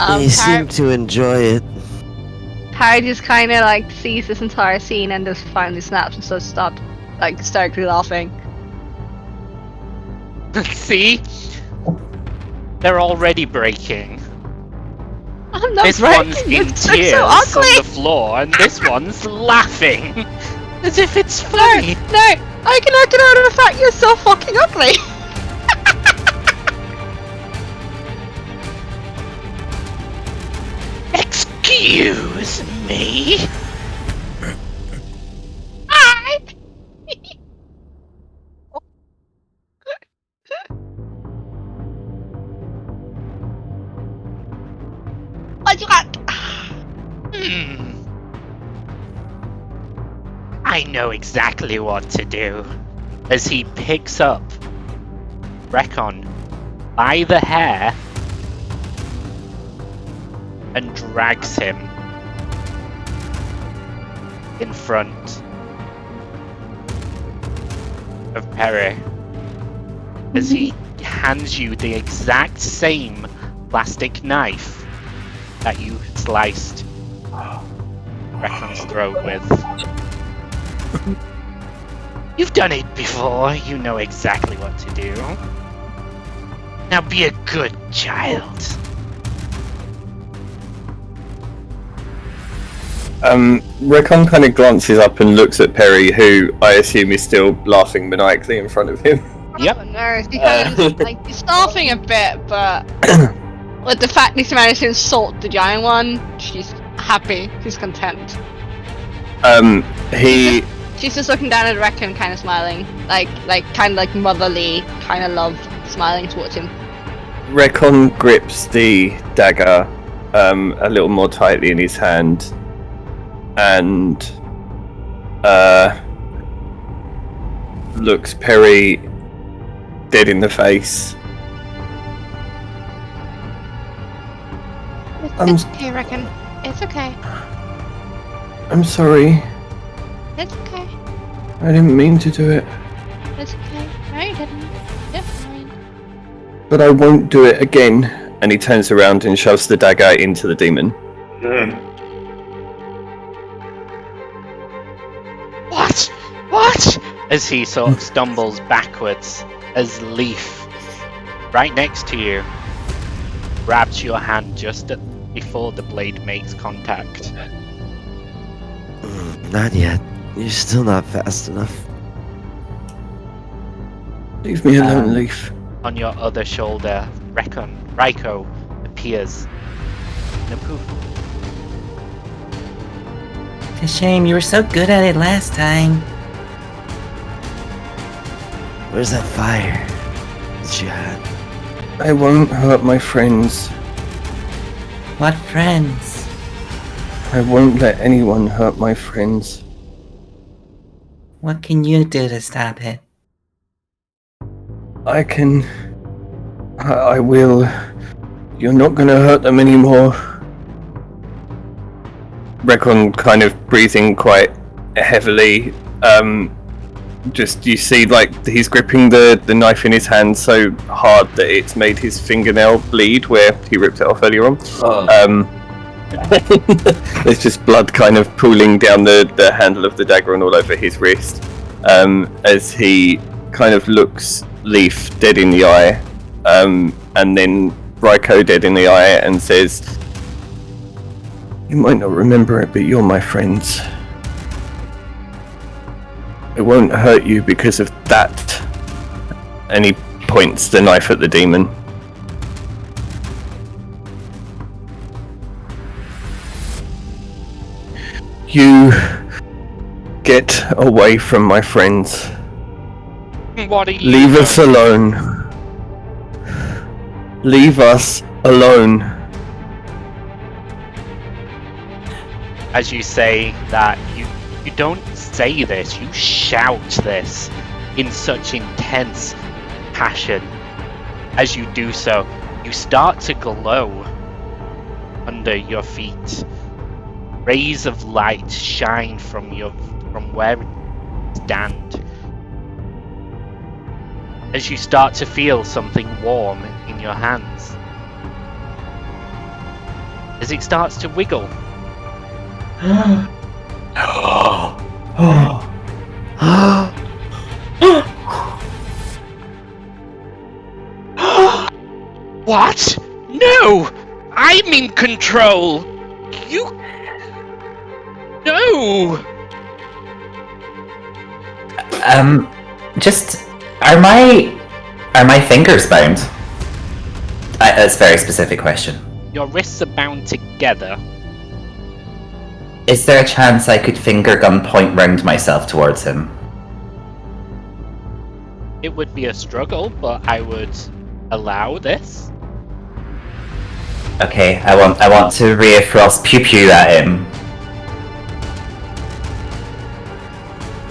They seem to enjoy it. Harry just kind of like sees this entire scene and just finally snaps and so stopped, like hysterically laughing. See? They're already breaking. I'm not This breaking. one's You in look tears so on ugly. the floor, and this one's laughing as if it's funny. No, I cannot get out of the fact you're so fucking ugly. Excuse me. Hi. What you got? I know exactly what to do. As he picks up Recon by the hair and drags him in front of Perry as he hands you the exact same plastic knife that you sliced Recon's throat with. You've done it before, you know exactly what to do. Now be a good child. Recon kind of glances up and looks at Perry, who I assume is still laughing maniacally in front of him. Yep. Oh, no, he's laughing a bit, but with the fact that he managed to insult the giant one, she's happy. She's content. She's just looking down at Reckon, kind of smiling, kind of motherly, kind of love, smiling towards him. Recon grips the dagger a little more tightly in his hand, and looks Perry dead in the face. It's okay, Reckon. It's okay. I'm sorry. It's okay. I didn't mean to do it. It's okay. No, you didn't. You're fine. But I won't do it again. And he turns around and shoves the dagger into the demon. What? What? As he sort of stumbles backwards as Leaf, right next to you, grabs your hand just before the blade makes contact. Not yet. You're still not fast enough. Leave me alone, Leaf. On your other shoulder, Raiko appears in a poof. It's a shame you were so good at it last time. Where's that fire that you had? I won't hurt my friends. What friends? I won't let anyone hurt my friends. What can you do to stop it? I can... I will. You're not gonna hurt them anymore. Recon kind of breathing quite heavily. Just you see, he's gripping the knife in his hand so hard that it's made his fingernail bleed where he ripped it off earlier on. There's just blood kind of pooling down the handle of the dagger and all over his wrist. As he kind of looks Leaf dead in the eye, and then Raiko dead in the eye, and says, "You might not remember it, but you're my friends. It won't hurt you because of that." And he points the knife at the demon. You get away from my friends. What are you Leave us alone. Leave us alone. As you say that, you don't say this, you shout this in such intense passion. As you do so, you start to glow under your feet. Rays of light shine from where you stand. As you start to feel something warm in your hands. As it starts to wiggle. What? No! I'm in control! You... No! Just... Are my fingers bound? That's a very specific question. Your wrists are bound together. Is there a chance I could finger gun point round myself towards him? It would be a struggle, but I would allow this. Okay, I want to Ray of Frost pew pew at him.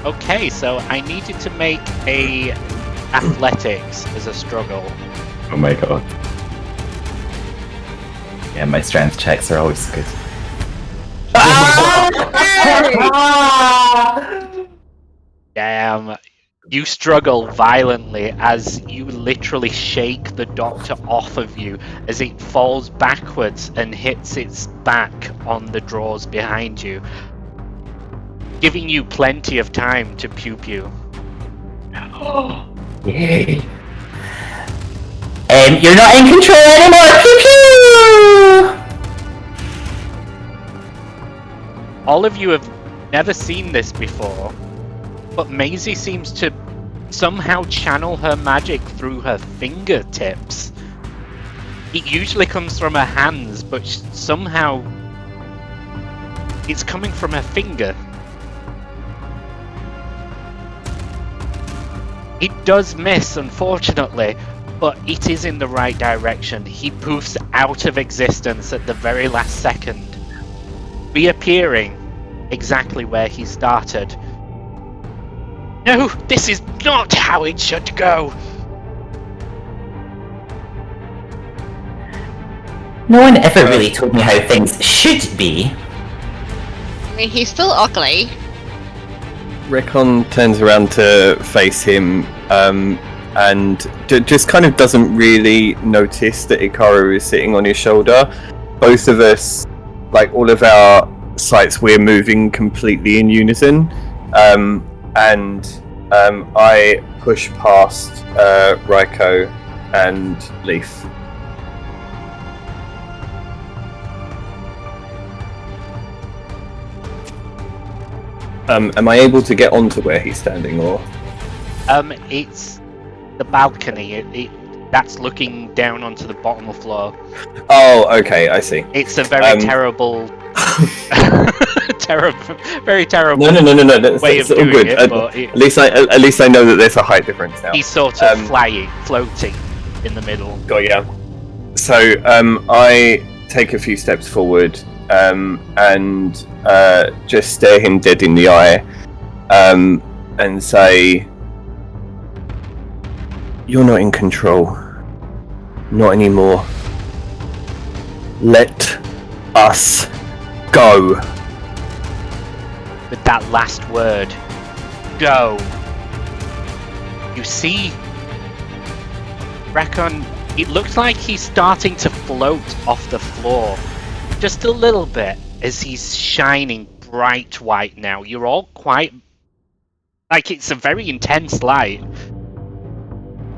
Okay, so I need you to make a athletics as a struggle. Oh my god. Yeah, my strength checks are always good. Damn. You struggle violently as you literally shake the doctor off of you as it falls backwards and hits its back on the drawers behind you, giving you plenty of time to pew pew. Yay! You're not in control anymore! Pew pew! All of you have never seen this before, but Maisie seems to somehow channel her magic through her fingertips. It usually comes from her hands, but somehow it's coming from her finger. It does miss, unfortunately, but it is in the right direction. He poofs out of existence at the very last second, reappearing exactly where he started. No, this is not how it should go! No one ever really told me how things should be. I mean, he's still ugly. Recon turns around to face him and just kind of doesn't really notice that Ikaru is sitting on his shoulder. Both of us, like all of our sights, we're moving completely in unison. I push past Raiko and Leaf. Am I able to get onto where he's standing, or? It's the balcony. That's looking down onto the bottom of the floor. Oh, okay, I see. It's a very terrible, very terrible No. way of That's all doing good. it. But at least I know that there's a height difference now. he's sort of floating in the middle. Got ya. So I take a few steps forward and just stare him dead in the eye and say, "You're not in control. Not anymore. Let us go." With that last word, go. You see, Recon, it looks like he's starting to float off the floor. Just a little bit as he's shining bright white now. You're all quite... like, it's a very intense light.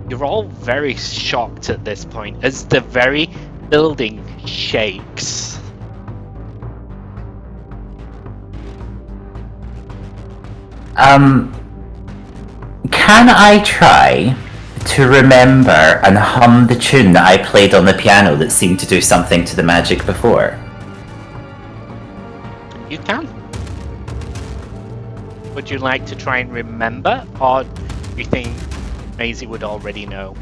You're all very shocked at this point as the very building shakes. Can I try to remember and hum the tune that I played on the piano that seemed to do something to the magic before? You can. Would you like to try and remember, or do you think Maisie would already know?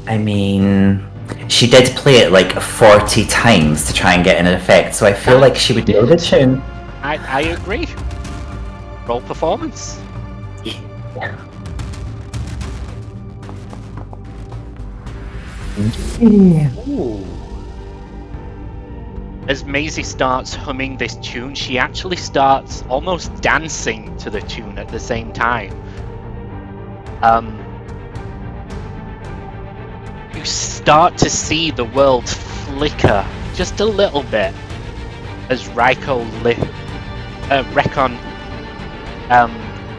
I mean, she did play it like 40 times to try and get an effect, so I feel like she would know the tune. I agree. Roll performance. Ooh. As Maisie starts humming this tune, she actually starts almost dancing to the tune at the same time. You start to see the world flicker just a little bit as Recon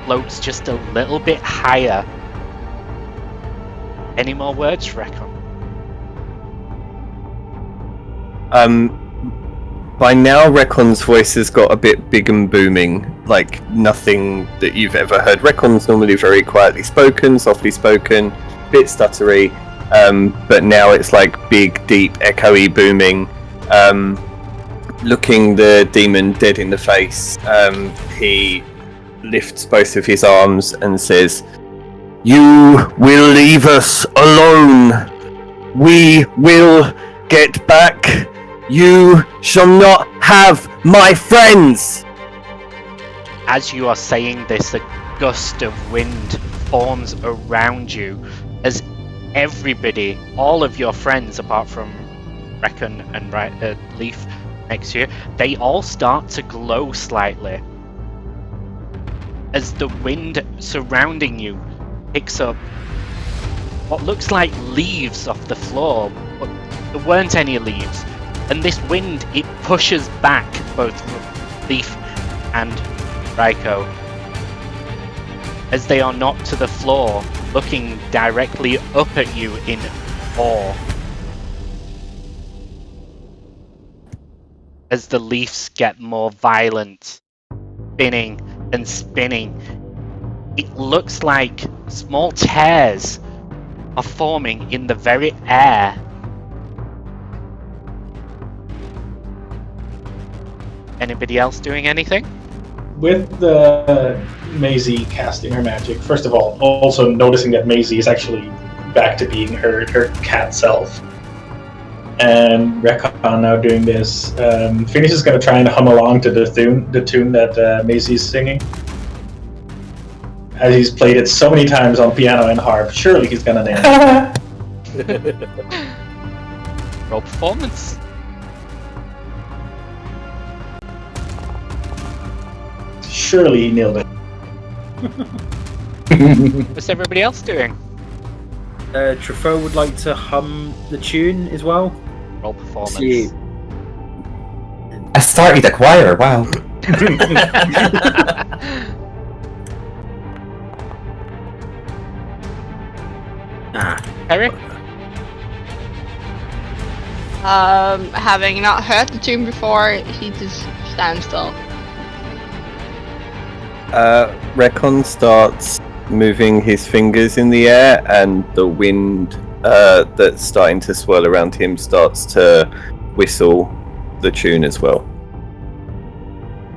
floats just a little bit higher. Any more words, Recon? By now, Recon's voice has got a bit big and booming, like nothing that you've ever heard. Recon's normally very quietly spoken, softly spoken, bit stuttery, but now it's like big, deep, echoey, booming. Looking the demon dead in the face, he lifts both of his arms and says, "You will leave us alone. We will get back. You shall not have my friends." As you are saying this, a gust of wind forms around you as everybody, all of your friends apart from Recon and Leaf next to you, they all start to glow slightly. As the wind surrounding you picks up what looks like leaves off the floor, but there weren't any leaves. And this wind, it pushes back both Leaf and Raiko as they are knocked to the floor, looking directly up at you in awe. As the leaves get more violent, spinning and spinning, it looks like small tears are forming in the very air. Anybody else doing anything? With Maisie casting her magic, first of all, also noticing that Maisie is actually back to being her cat self, and Recon now doing this, Phineas is going to try and hum along to the tune that Maisie is singing. As he's played it so many times on piano and harp, surely he's going to nail it. Roll performance. Surely he nailed it. What's everybody else doing? Truffaut would like to hum the tune as well. Roll performance. See. I started a choir, wow. Harry? Having not heard the tune before, he just stands still. Recon starts moving his fingers in the air, and the wind that's starting to swirl around him starts to whistle the tune as well.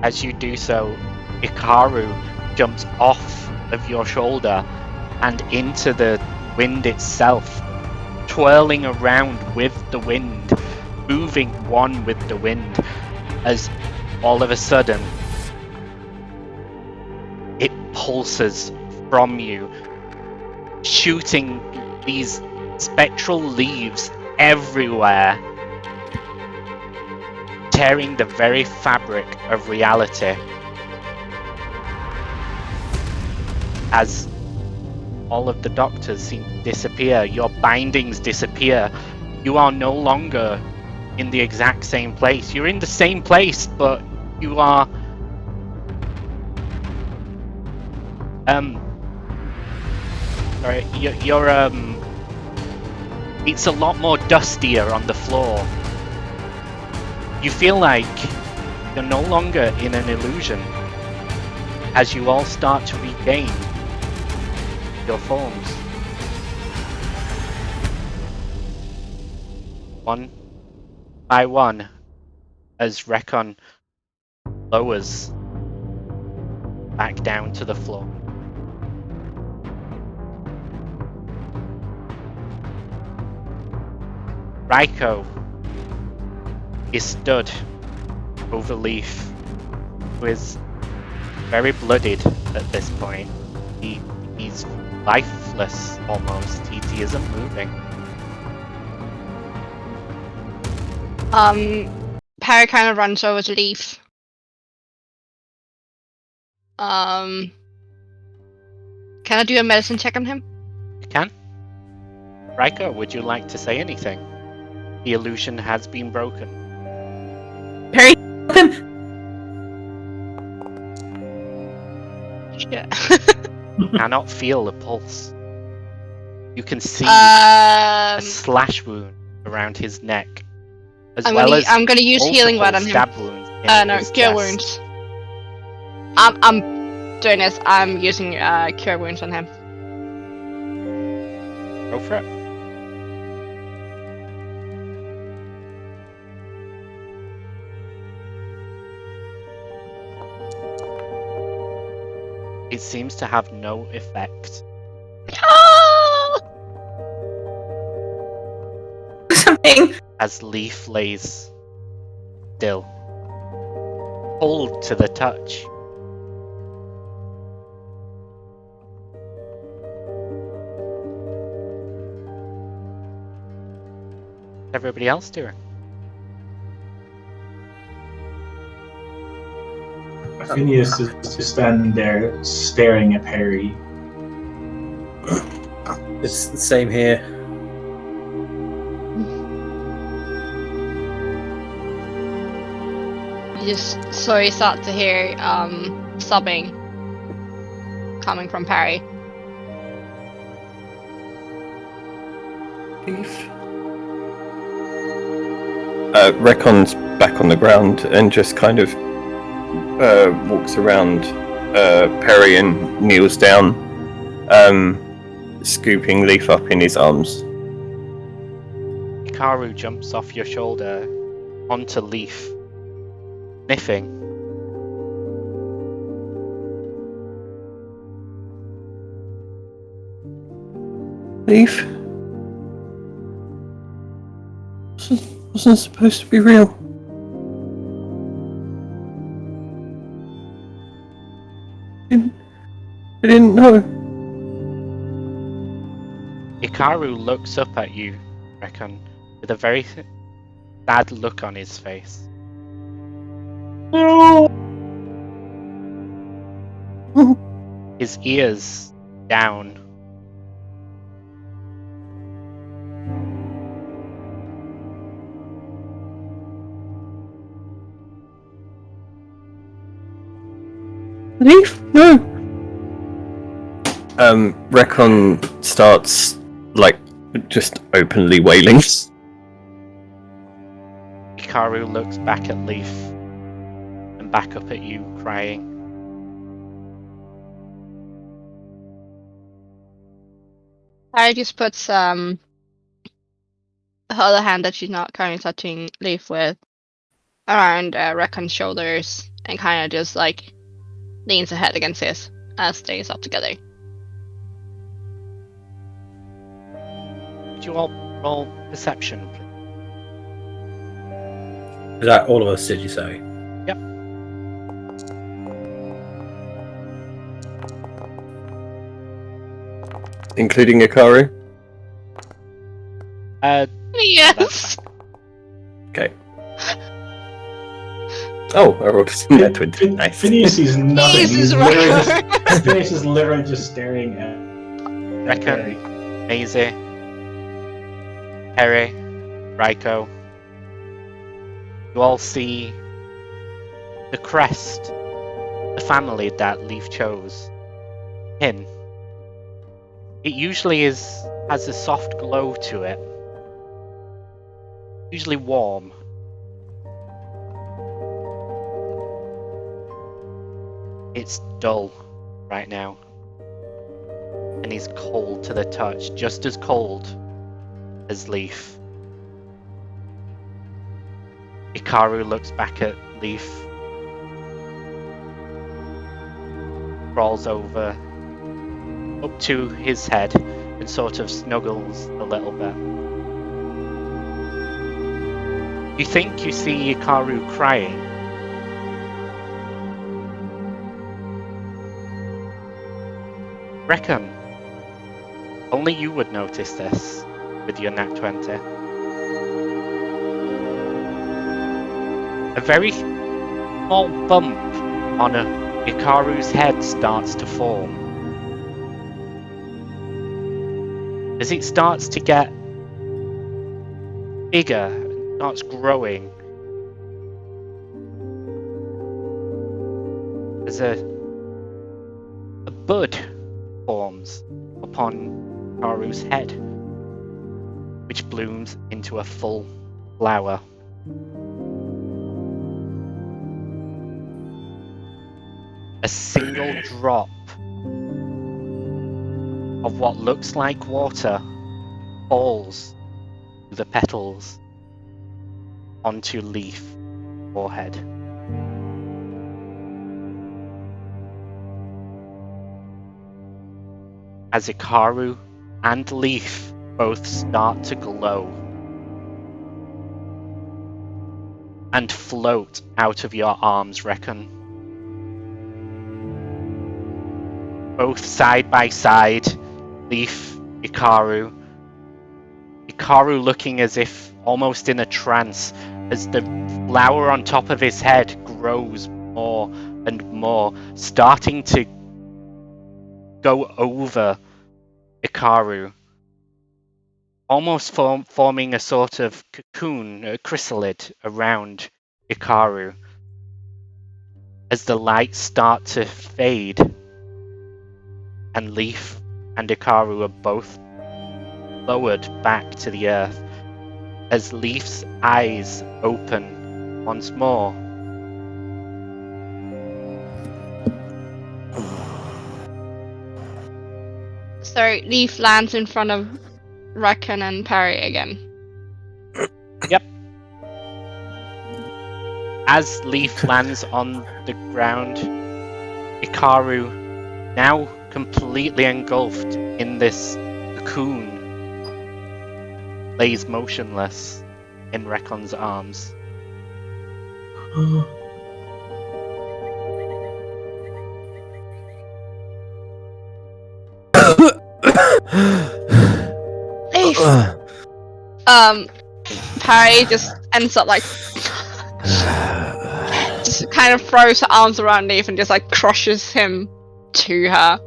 As you do so, Ikaru jumps off of your shoulder and into the wind itself, twirling around with the wind, moving one with the wind, as all of a sudden it pulses from you, shooting these spectral leaves everywhere, tearing the very fabric of reality. As all of the doctors seem to disappear, your bindings disappear, you are no longer in the exact same place. You're in the same place, but you are sorry, you're it's a lot more dustier on the floor. You feel like you're no longer in an illusion as you all start to regain your forms. One by one, as Recon lowers back down to the floor. Raiko is stood over Leaf, who is very bloodied at this point. He's lifeless almost. He isn't moving. Perry kind of runs over to Leaf. Can I do a medicine check on him? You can. Raiko, would you like to say anything? The illusion has been broken. Perry, him. Shit. Cannot feel a pulse. You can see a slash wound around his neck as I'm well gonna, as I'm gonna use healing word on him. stab wounds in No, his cure chest. wounds. I'm doing this. I'm using cure wounds on him. Go for it. It seems to have no effect. Something. As Leaf lays still, cold to the touch. What's everybody else doing? Phineas is just standing there staring at Harry. It's the same here. You just slowly start to hear sobbing coming from Perry. Recon's back on the ground and just kind of walks around Perry and kneels down, scooping Leaf up in his arms. Hikaru jumps off your shoulder onto Leaf, sniffing. Leaf? This wasn't supposed to be real. I didn't know. Hikaru looks up at you, Recon, with a very sad look on his face. No. His ears down. Leaf? No. Recon starts like just openly wailing. Hikaru looks back at Leaf and back up at you, crying. Harry just puts her other hand that she's not currently touching Leaf with around Recon's shoulders and kind of just like leans her head against his as they stop together. Could you all roll perception, please? Is that all of us, did you say? Yep. Including Hikaru? Yes! Okay. Oh, I rolled a net 20. Nice. Phineas sees nothing. Jesus, Phineas is literally just staring at Recon, Maisie, Harry, Raiko. You all see the crest, the family that Leaf chose. Pin. It usually has a soft glow to it. Usually warm. It's dull right now. And he's cold to the touch, just as cold as Leaf. Hikaru looks back at Leaf, crawls over up to his head and sort of snuggles a little bit. You think you see Hikaru crying. Reckon only you would notice this with your nat 20. A very small bump on Hikaru's head starts to form. As it starts to get bigger and starts growing, as a bud forms upon Hikaru's head, which blooms into a full flower. A single drop of what looks like water falls through the petals onto Leaf's forehead. As Ikaru and Leaf both start to glow and float out of your arms, Reckon. Both side by side, Leaf, Ikaru. Ikaru looking as if almost in a trance as the flower on top of his head grows more and more, starting to go over Ikaru, almost forming a sort of cocoon, a chrysalid around Ikaru. As the lights start to fade, and Leaf and Ikaru are both lowered back to the earth, as Leaf's eyes open once more. So Leaf lands in front of Reckon and Perry again. Yep. As Leaf lands on the ground, Ikaru, now completely engulfed in this cocoon, lays motionless in Reckon's arms. Leaf! Perry just ends up like just kind of throws her arms around Leaf and just like crushes him to her.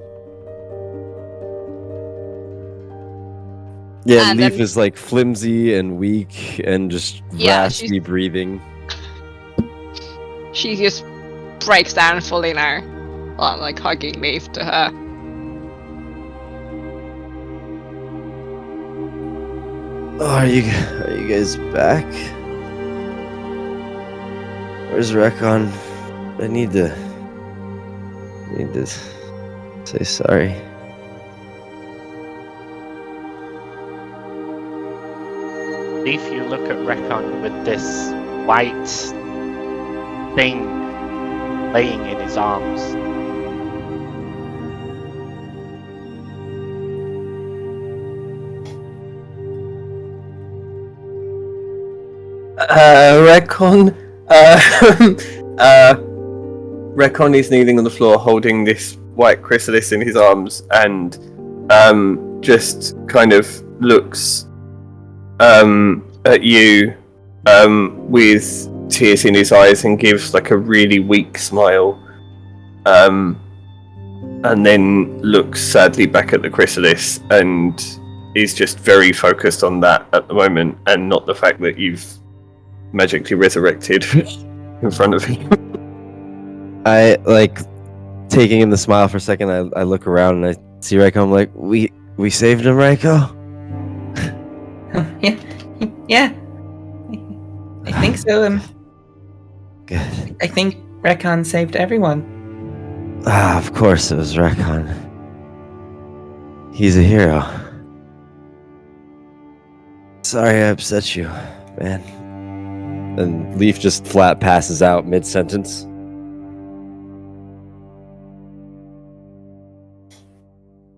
Yeah, And Leaf then- is like flimsy and weak and just Yeah, raspy breathing. She just breaks down fully now, like hugging Leaf to her. Oh, are you guys back? Where's Rekon? I need to say sorry. Leaf, you look at Reckon with this white thing laying in his arms. Rekon. Rekon is kneeling on the floor, holding this white chrysalis in his arms, and just kind of looks at you with tears in his eyes and gives like a really weak smile, and then looks sadly back at the chrysalis and is just very focused on that at the moment, and not the fact that you've magically resurrected in front of him. I like taking in the smile for a second. I look around and I see Reiko. I'm like, we saved him, Reiko. Yeah. I think so. Good. I think Rekon saved everyone. Ah, of course it was Rekon. He's a hero. Sorry I upset you, man. And Leaf just flat passes out mid-sentence.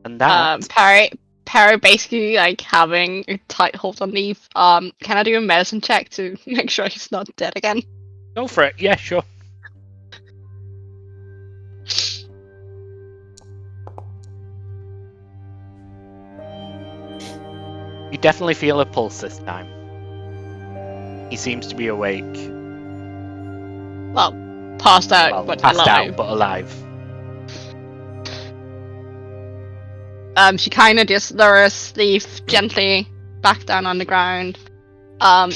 And that Perry basically like having a tight hold on Leaf. Can I do a medicine check to make sure he's not dead again? Go for it. Yeah, sure. You definitely feel a pulse this time. He seems to be awake. Well, passed out, Well, but passed alive. out, but alive. She kind of just lowers Leaf gently back down on the ground.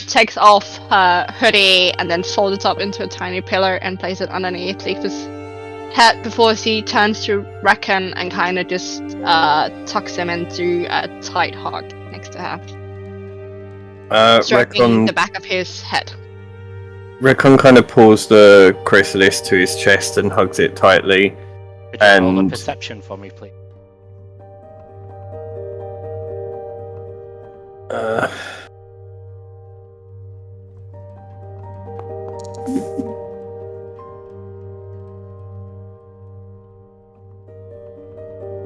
Takes off her hoodie and then folds it up into a tiny pillar and places it underneath Leaf's head before she turns to Reckon and kind of just tucks him into a tight hug next to her, stroking Rekon, the back of his head. Recon kind of pulls the chrysalis to his chest and hugs it tightly. Could you roll a And- perception for me, please?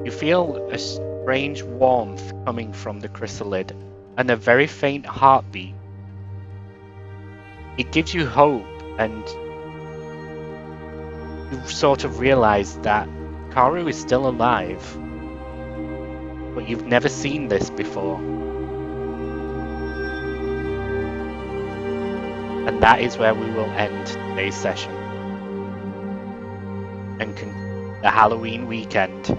You feel a strange warmth coming from the chrysalid and a very faint heartbeat. It gives you hope, and you sort of realize that Karu is still alive, but you've never seen this before. And that is where we will end today's session and conclude the Halloween weekend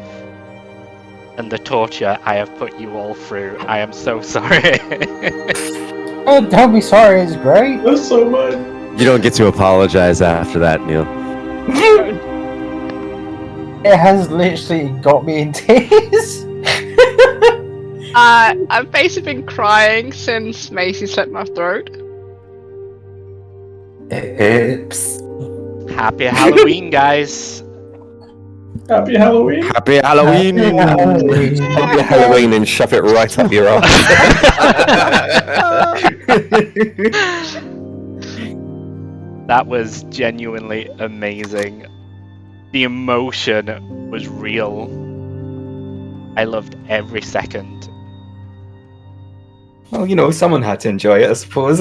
and the torture I have put you all through. I am so sorry. Oh, don't be sorry, it's great. That's so much. You don't get to apologize after that, Neil. It has literally got me in tears. I've basically been crying since Macy slit my throat. Oops. Happy Halloween, guys. Happy Halloween. Happy Halloween! Happy Halloween. Happy Halloween and shove it right up your ass. That was genuinely amazing. The emotion was real. I loved every second. Well, you know, someone had to enjoy it, I suppose.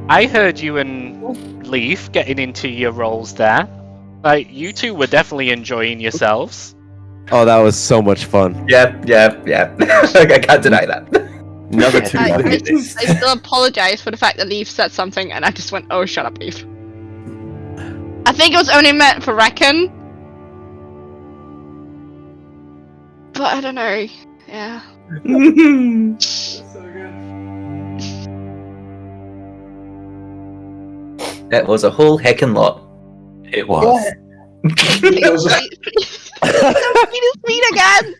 I heard you and Leaf getting into your roles there. Like, you two were definitely enjoying yourselves. Oh, that was so much fun. Yeah. I can't deny that. Another two. I still apologize for the fact that Leaf said something and I just went, oh, shut up, Leaf. I think it was only meant for Reckon. But I don't know. Yeah. It was a whole heckin' lot. It was. Please don't be this mean again!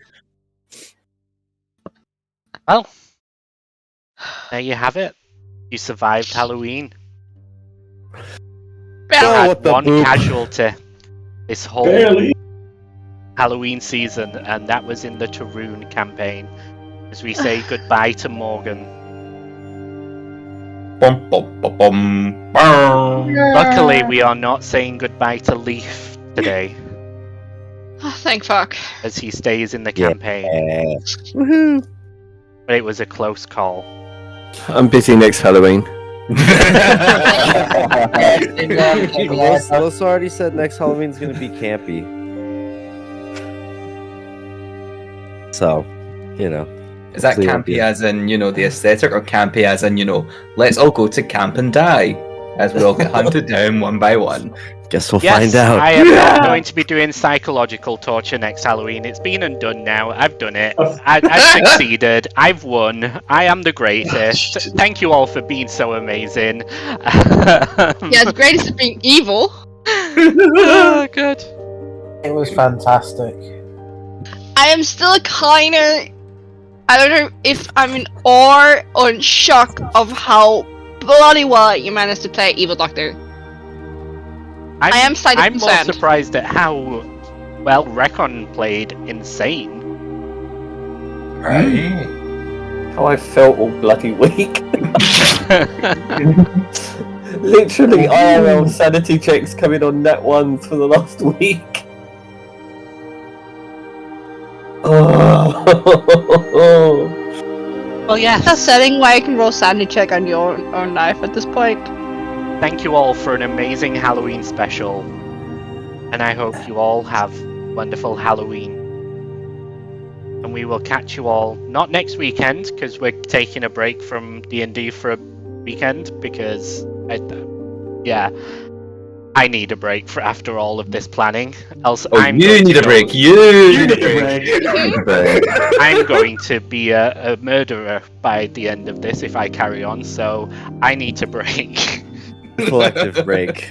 Well, there you have it. You survived Halloween. Yeah. You Oh, had what the one boop. casualty this whole Barely. Halloween season, and that was in the Tarun campaign. As we say goodbye to Morgan. Bum, bum, bum, bum, bum. Luckily, we are not saying goodbye to Leaf today, Oh, thank fuck. as he stays in the Yeah. campaign. Woohoo! But it was a close call. I'm busy next Halloween. Melissa already said next Halloween's gonna be campy. So, you know. Is that Clear, campy yeah. as in, you know, the aesthetic, or campy as in, you know, let's all go to camp and die as we all get hunted down one by one? Guess we'll Yes, find out. I am not going to be doing psychological torture next Halloween. It's been and done now. I've done it. I've succeeded. I've won. I am the greatest. Thank you all for being so amazing. Yeah, the greatest is being evil. Oh, good. It was fantastic. I am still kinda... I don't know if I'm in awe or in shock of how bloody well you managed to play Evil Doctor. I am slightly I'm more concerned. surprised at how well Recon played Insane. Right. How I felt all bloody weak. Literally, IRL sanity checks coming on net ones for the last week. Oh. Well, yeah. That's a setting where you can roll sanity check on your own life at this point. Thank you all for an amazing Halloween special. And I hope you all have wonderful Halloween. And we will catch you all, not next weekend, because we're taking a break from D&D for a weekend, because, I need a break for after all of this planning. Else Oh, I'm you going to need a go- break. You need a break. I'm going to be a murderer by the end of this if I carry on, so I need to break. Collective break.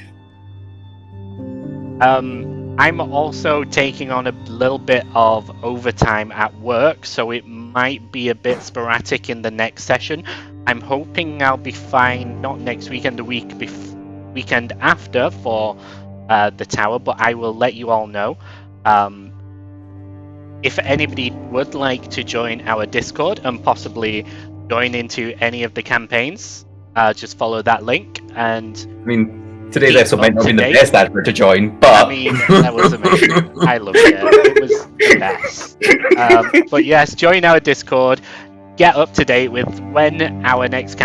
I'm also taking on a little bit of overtime at work, so it might be a bit sporadic in the next session. I'm hoping I'll be fine, not next weekend, the weekend after for the tower, but I will let you all know. If anybody would like to join our Discord and possibly join into any of the campaigns, just follow that link. And I mean, today's episode might not be the up-to-date. best advert to join, but I mean, that was amazing. I loved it. It was the best. But yes, join our Discord. Get up to date with when our next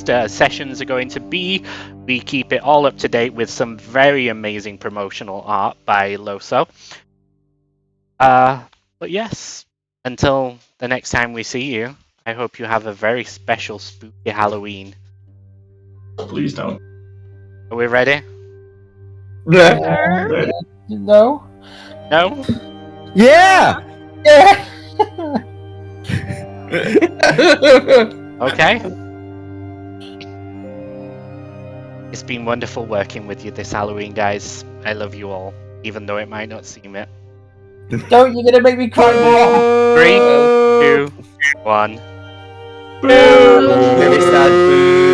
sessions are going to be. We keep it all up to date with some very amazing promotional art by Loso. But yes, until the next time we see you, I hope you have a very special spooky Halloween. Please don't. Are we ready? No. No? Yeah! Yeah! Okay. It's been wonderful working with you this Halloween, guys. I love you all, even though it might not seem it. Don't, you're gonna make me cry. 3, 2, 1. Very sad. Boo.